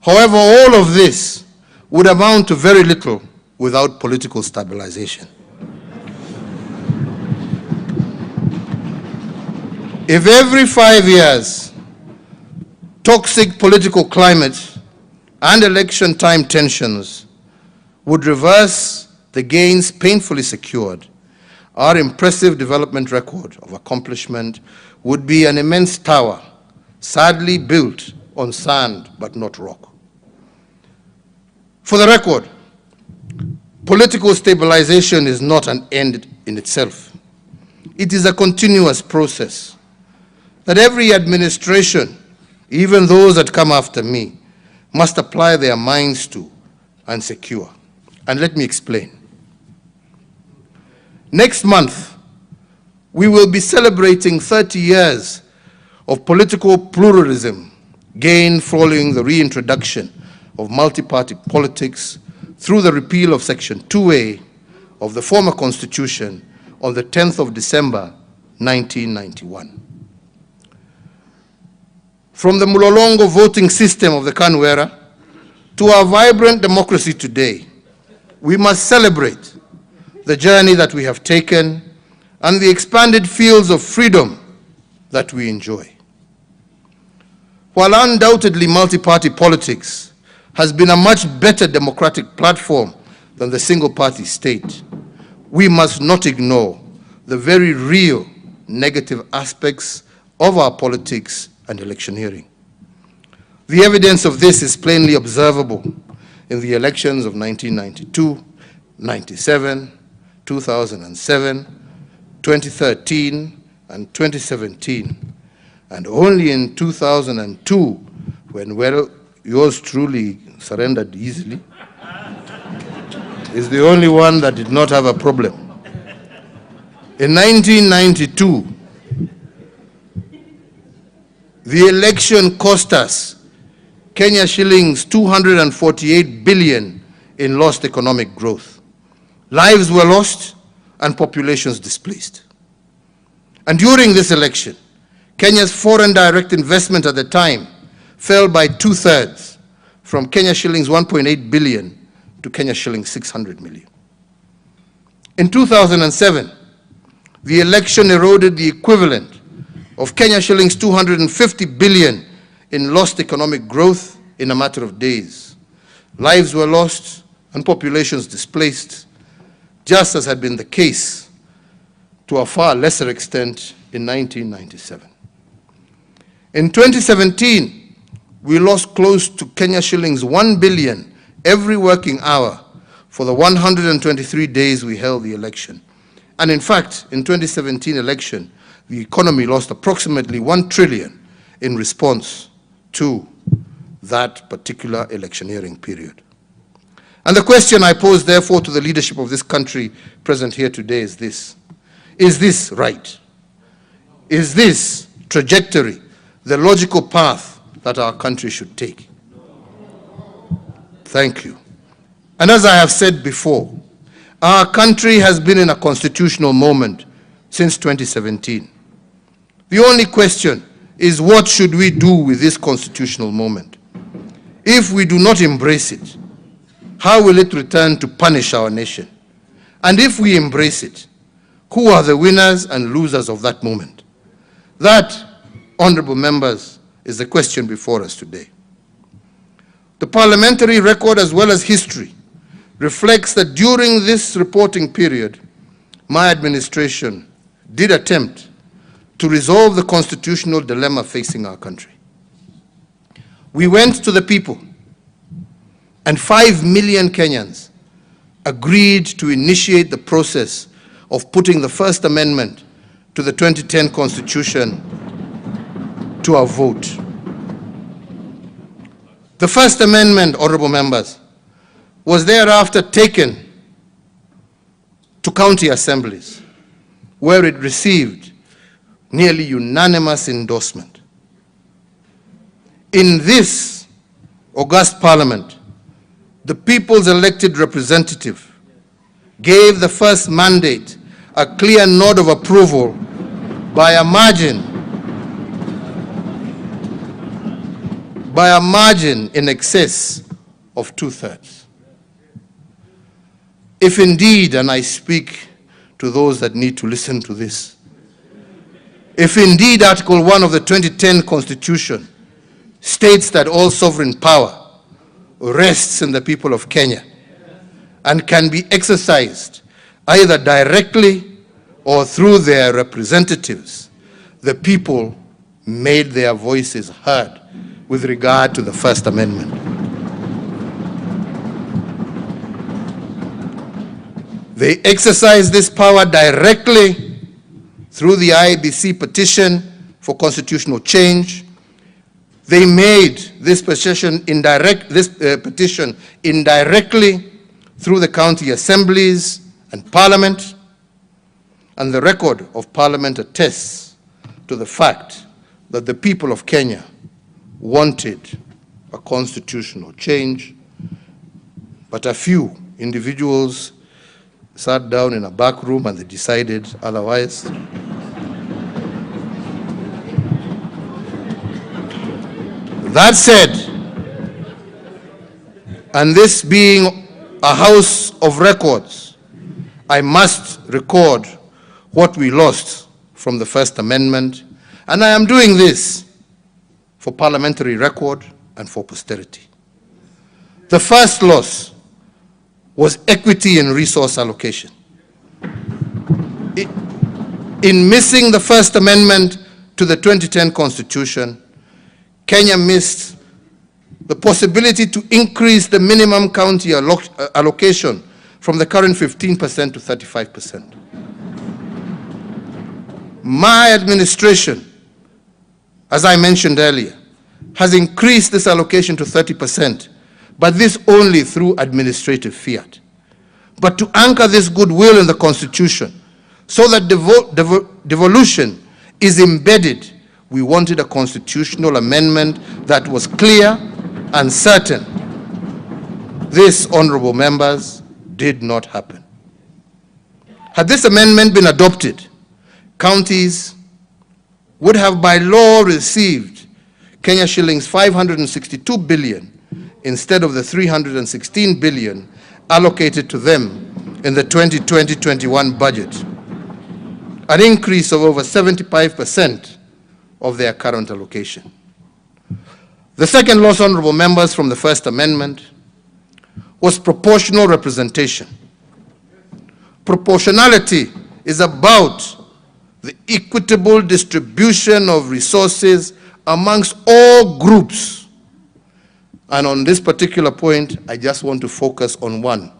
However, all of this would amount to very little without political stabilization. If every 5 years, toxic political climate and election time tensions would reverse the gains painfully secured, our impressive development record of accomplishment would be an immense tower, sadly built on sand but not rock. For the record, political stabilization is not an end in itself. It is a continuous process that every administration, even those that come after me, must apply their minds to and secure. And let me explain. Next month, we will be celebrating 30 years of political pluralism gained following the reintroduction of multi-party politics through the repeal of Section 2A of the former Constitution on the 10th of December, 1991. From the Mulolongo voting system of the KANU era to our vibrant democracy today, we must celebrate the journey that we have taken and the expanded fields of freedom that we enjoy. While undoubtedly multi-party politics has been a much better democratic platform than the single-party state, we must not ignore the very real negative aspects of our politics and electioneering. The evidence of this is plainly observable in the elections of 1992, 97, 2007, 2013, and 2017, and only in 2002, when, well, yours truly surrendered easily, is the only one that did not have a problem. In 1992, the election cost us Kenya shillings 248 billion in lost economic growth. Lives were lost and populations displaced. And during this election, Kenya's foreign direct investment at the time fell by 2/3, from Kenya shillings 1.8 billion to Kenya shillings 600 million. In 2007, the election eroded the equivalent of Kenya shillings 250 billion in lost economic growth in a matter of days. Lives were lost and populations displaced, just as had been the case to a far lesser extent in 1997. In 2017, we lost close to Kenya shillings 1 billion every working hour for the 123 days we held the election. And in fact, in 2017 election, the economy lost approximately 1 trillion in response to that particular electioneering period. And the question I pose, therefore, to the leadership of this country present here today is this: is this right? Is this trajectory the logical path that our country should take? Thank you. And as I have said before, our country has been in a constitutional moment since 2017. The only question is, what should we do with this constitutional moment? If we do not embrace it, how will it return to punish our nation? And if we embrace it, who are the winners and losers of that moment? That, honorable members, is the question before us today. The parliamentary record, as well as history, reflects that during this reporting period, my administration did attempt to resolve the constitutional dilemma facing our country. We went to the people, and 5 million Kenyans agreed to initiate the process of putting the First Amendment to the 2010 Constitution to a vote. The First Amendment, honorable members, was thereafter taken to county assemblies, where it received nearly unanimous endorsement. In this august parliament, the people's elected representative gave the first mandate a clear nod of approval by a margin in excess of 2/3. If indeed, and I speak to those that need to listen to this, if indeed Article 1 of the 2010 Constitution states that all sovereign power rests in the people of Kenya and can be exercised either directly or through their representatives, the people made their voices heard with regard to the First Amendment. They exercised this power directly through the IEBC petition for constitutional change. They made this petition indirectly through the county assemblies and parliament, and the record of parliament attests to the fact that the people of Kenya wanted a constitutional change, but a few individuals sat down in a back room and they decided otherwise. That said, and this being a house of records, I must record what we lost from the First Amendment, and I am doing this for parliamentary record and for posterity. The first loss was equity in resource allocation. In missing the First Amendment to the 2010 Constitution, Kenya missed the possibility to increase the minimum county allocation from the current 15% to 35%. My administration, as I mentioned earlier, has increased this allocation to 30%, but this only through administrative fiat. But to anchor this goodwill in the Constitution so that devolution is embedded, we wanted a constitutional amendment that was clear and certain. This, honorable members, did not happen. Had this amendment been adopted, counties would have by law received Kenya shillings 562 billion instead of the 316 billion allocated to them in the 2020-21 budget, an increase of over 75% of their current allocation. The second loss, honorable members, from the First Amendment was proportional representation. Proportionality is about the equitable distribution of resources amongst all groups. And on this particular point, I just want to focus on one: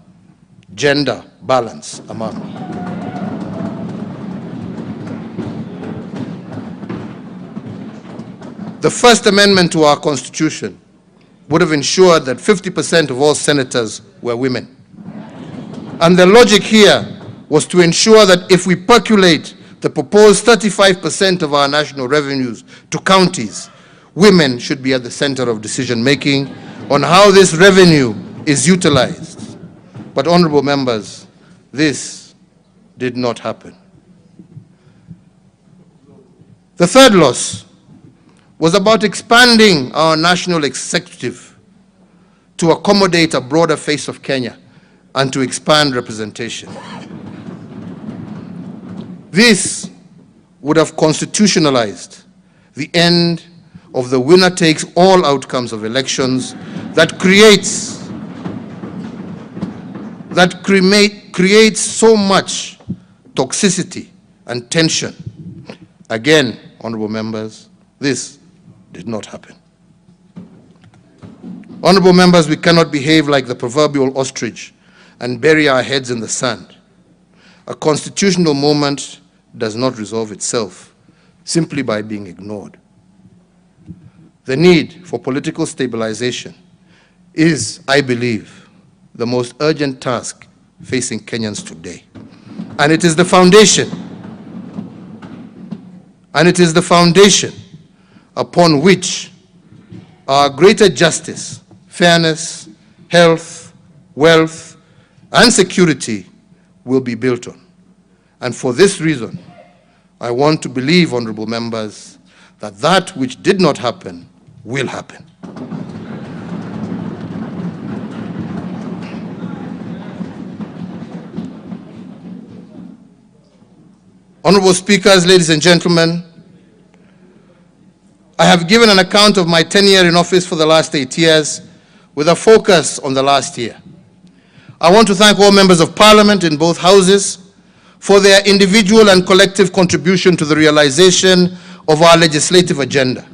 gender balance among. The First Amendment to our Constitution would have ensured that 50% of all senators were women. And the logic here was to ensure that if we percolate the proposed 35% of our national revenues to counties, women should be at the center of decision-making on how this revenue is utilized. But, honorable members, this did not happen. The third loss was about expanding our national executive to accommodate a broader face of Kenya and to expand representation. This would have constitutionalized the end of the winner-takes-all outcomes of elections that creates so much toxicity and tension. Again, honorable members, this did not happen. Honorable members, we cannot behave like the proverbial ostrich and bury our heads in the sand. A constitutional moment does not resolve itself simply by being ignored. The need for political stabilization is, I believe, the most urgent task facing Kenyans today. And it is the foundation, upon which our greater justice, fairness, health, wealth, and security will be built on. And for this reason, I want to believe, honorable members, that that which did not happen will happen. Honorable speakers, ladies and gentlemen, I have given an account of my tenure in office for the last 8 years with a focus on the last year. I want to thank all members of parliament in both houses for their individual and collective contribution to the realization of our legislative agenda.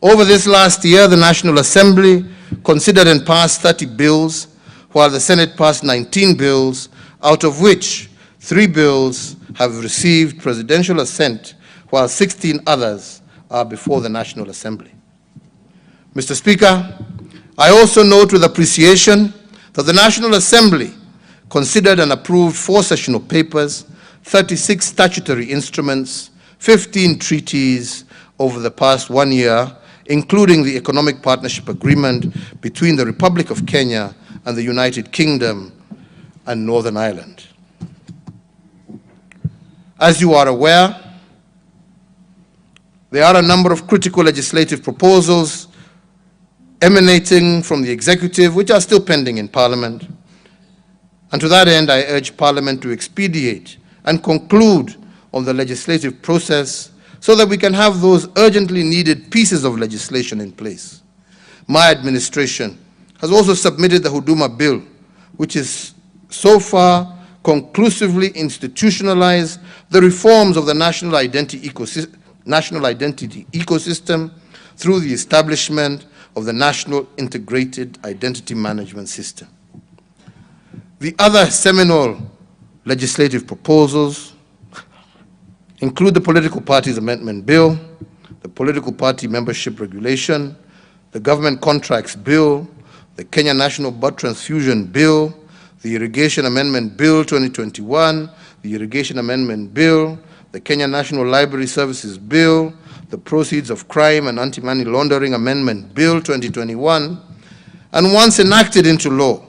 Over this last year, the National Assembly considered and passed 30 bills, while the Senate passed 19 bills, out of which 3 bills have received presidential assent, while 16 others are before the National Assembly. Mr. Speaker, I also note with appreciation that the National Assembly considered and approved 4 sessional papers, 36 statutory instruments, 15 treaties over the past 1 year, including the Economic Partnership Agreement between the Republic of Kenya and the United Kingdom and Northern Ireland. As you are aware, there are a number of critical legislative proposals emanating from the executive which are still pending in Parliament. And to that end, I urge Parliament to expedite and conclude on the legislative process so that we can have those urgently needed pieces of legislation in place. My administration has also submitted the Huduma Bill, which is so far conclusively institutionalized the reforms of the national identity ecosystem through the establishment of the National Integrated Identity Management System. The other seminal legislative proposals include the Political Parties Amendment Bill, the Political Party Membership Regulation, the Government Contracts Bill, the Kenya National Blood Transfusion Bill, the Irrigation Amendment Bill 2021, the Irrigation Amendment Bill, the Kenya National Library Services Bill, the Proceeds of Crime and Anti-Money Laundering Amendment Bill 2021, and once enacted into law,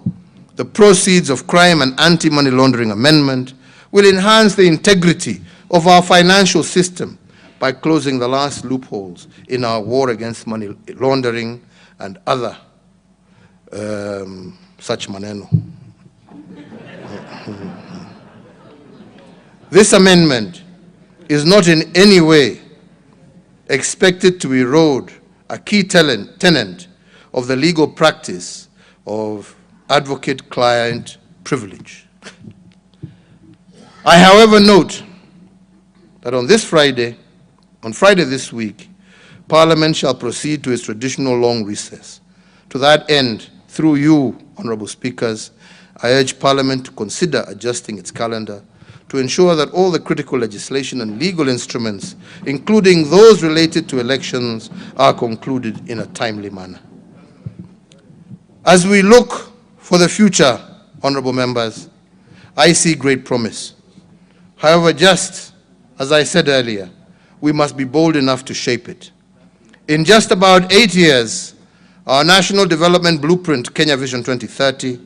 the Proceeds of Crime and Anti-Money Laundering Amendment will enhance the integrity of our financial system by closing the last loopholes in our war against money laundering and other such maneno. This amendment is not in any way expected to erode a key tenet of the legal practice of advocate-client privilege. I, however, note that on Friday this week, Parliament shall proceed to its traditional long recess. To that end, through you, honorable speakers, I urge Parliament to consider adjusting its calendar to ensure that all the critical legislation and legal instruments, including those related to elections, are concluded in a timely manner. As we look for the future, honorable members, I see great promise. However, just as I said earlier, we must be bold enough to shape it. In just about 8 years, our National Development Blueprint, Kenya Vision 2030,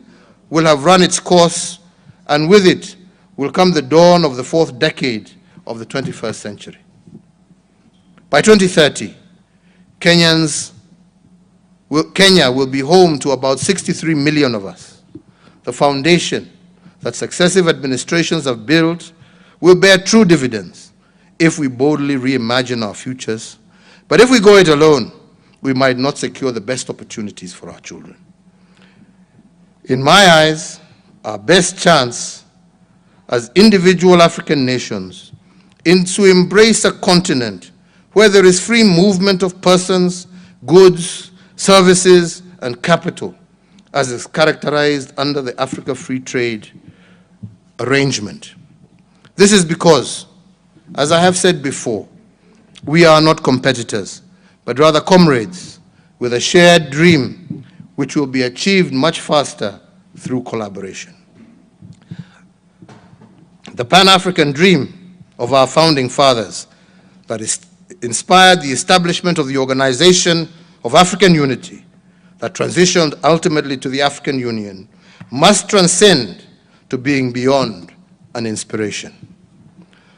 will have run its course, and with it will come the dawn of the 4th decade of the 21st century. By 2030, Kenya will be home to about 63 million of us. The foundation that successive administrations have built will bear true dividends if we boldly reimagine our futures. But if we go it alone, we might not secure the best opportunities for our children. In my eyes, our best chance as individual African nations is to embrace a continent where there is free movement of persons, goods, services, and capital as is characterized under the Africa Free Trade Arrangement. This is because, as I have said before, we are not competitors, but rather comrades with a shared dream which will be achieved much faster through collaboration. The Pan-African dream of our founding fathers that inspired the establishment of the Organization of African Unity that transitioned ultimately to the African Union must transcend to being beyond an inspiration.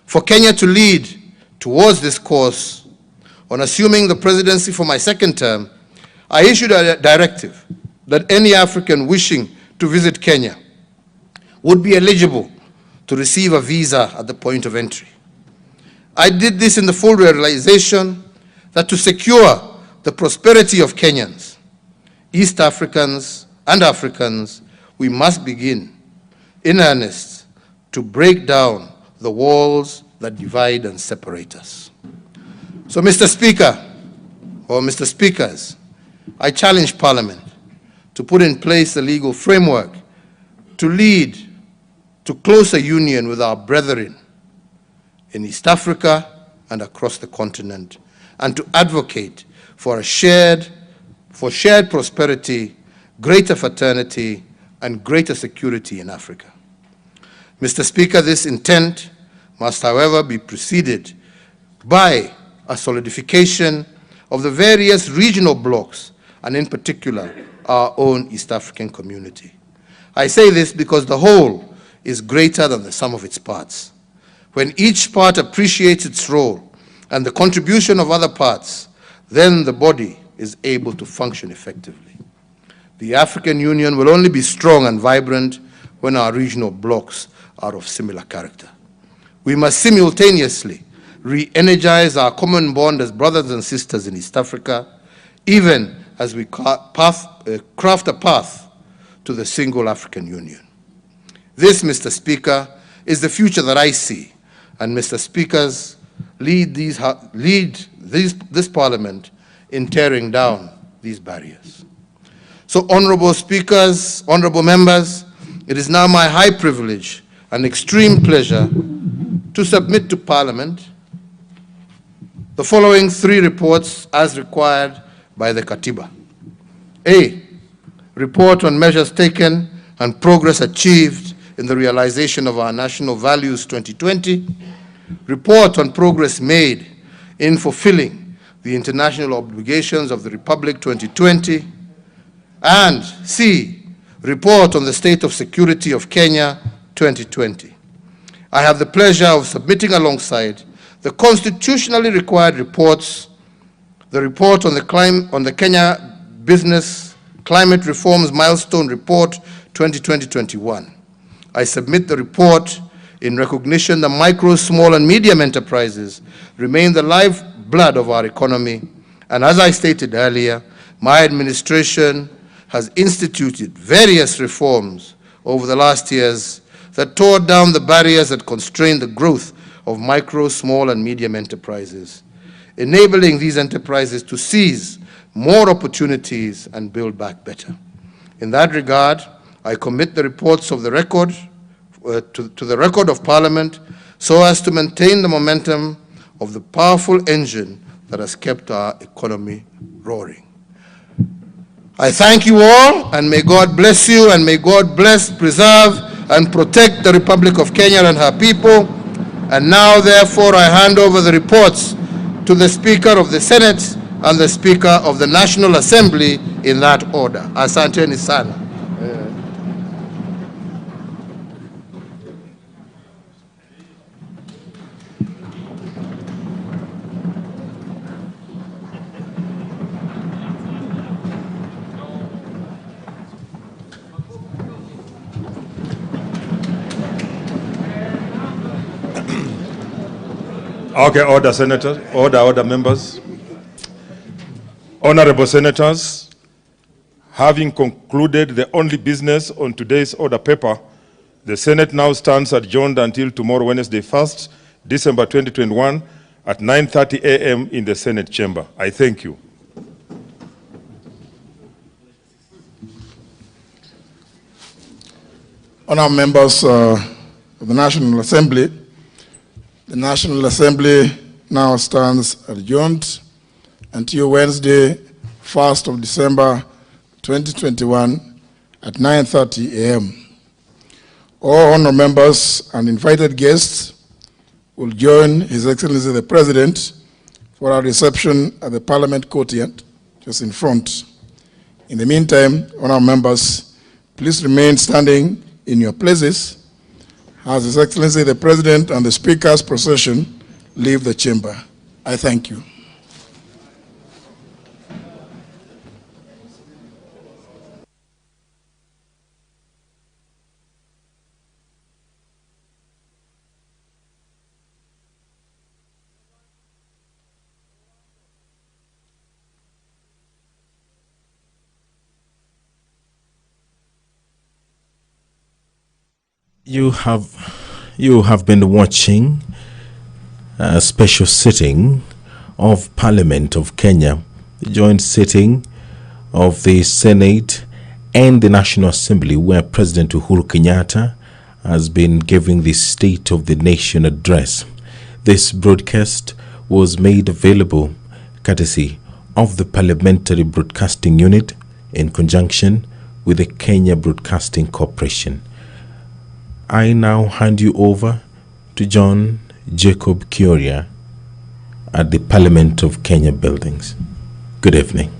For Kenya to lead towards this course, on assuming the presidency for my second term, I issued a directive that any African wishing to visit Kenya would be eligible to receive a visa at the point of entry. I did this in the full realization that to secure the prosperity of Kenyans, East Africans, and Africans, we must begin in earnest to break down the walls that divide and separate us. So, Mr. Speaker, or Mr. Speakers, I challenge Parliament to put in place a legal framework to lead to closer union with our brethren in East Africa and across the continent, and to advocate for shared prosperity, greater fraternity, and greater security in Africa. Mr. Speaker, this intent must, however, be preceded by a solidification of the various regional blocs, and in particular, our own East African community. I say this because the whole is greater than the sum of its parts. When each part appreciates its role and the contribution of other parts, then the body is able to function effectively. The African Union will only be strong and vibrant when our regional blocs are of similar character. We must simultaneously re-energize our common bond as brothers and sisters in East Africa, even as we craft a path to the single African Union. This, Mr. Speaker, is the future that I see, and Mr. Speakers lead this Parliament in tearing down these barriers. So, honorable speakers, honorable members, it is now my high privilege and extreme pleasure to submit to Parliament the following 3 reports as required by the Katiba. A, report on measures taken and progress achieved in the realization of our national values 2020, report on progress made in fulfilling the international obligations of the Republic 2020, and C, report on the state of security of Kenya 2020. I have the pleasure of submitting alongside the constitutionally required reports, the report on the Kenya Business Climate Reforms Milestone Report 2020-21. I submit the report in recognition that micro, small, and medium enterprises remain the lifeblood of our economy, and as I stated earlier, my administration has instituted various reforms over the last years that tore down the barriers that constrain the growth of micro, small, and medium enterprises, enabling these enterprises to seize more opportunities and build back better. In that regard, I commit the reports of the record to the record of Parliament so as to maintain the momentum of the powerful engine that has kept our economy roaring. I thank you all, and may God bless you, and may God bless, preserve, and protect the Republic of Kenya and her people. And now, therefore, I hand over the reports to the Speaker of the Senate and the Speaker of the National Assembly in that order. Asanteni sana. Okay, order, Senators. Order, members. Honorable Senators, having concluded the only business on today's order paper, the Senate now stands adjourned until tomorrow, Wednesday, 1st December 2021 at 9:30 a.m. in the Senate chamber. I thank you. Honourable members of the National Assembly, the National Assembly now stands adjourned until Wednesday, 1st of December 2021 at 9:30 a.m. All honourable members and invited guests will join His Excellency the President for our reception at the Parliament courtyard, just in front. In the meantime, honourable members, please remain standing in your places as His Excellency the President and the Speaker's procession leave the chamber. I thank you. You have been watching a special sitting of Parliament of Kenya, the joint sitting of the Senate and the National Assembly, where President Uhuru Kenyatta has been giving the State of the Nation address. This broadcast was made available courtesy of the Parliamentary Broadcasting Unit in conjunction with the Kenya Broadcasting Corporation. I now hand you over to John Jacob Kioria at the Parliament of Kenya buildings. Good evening.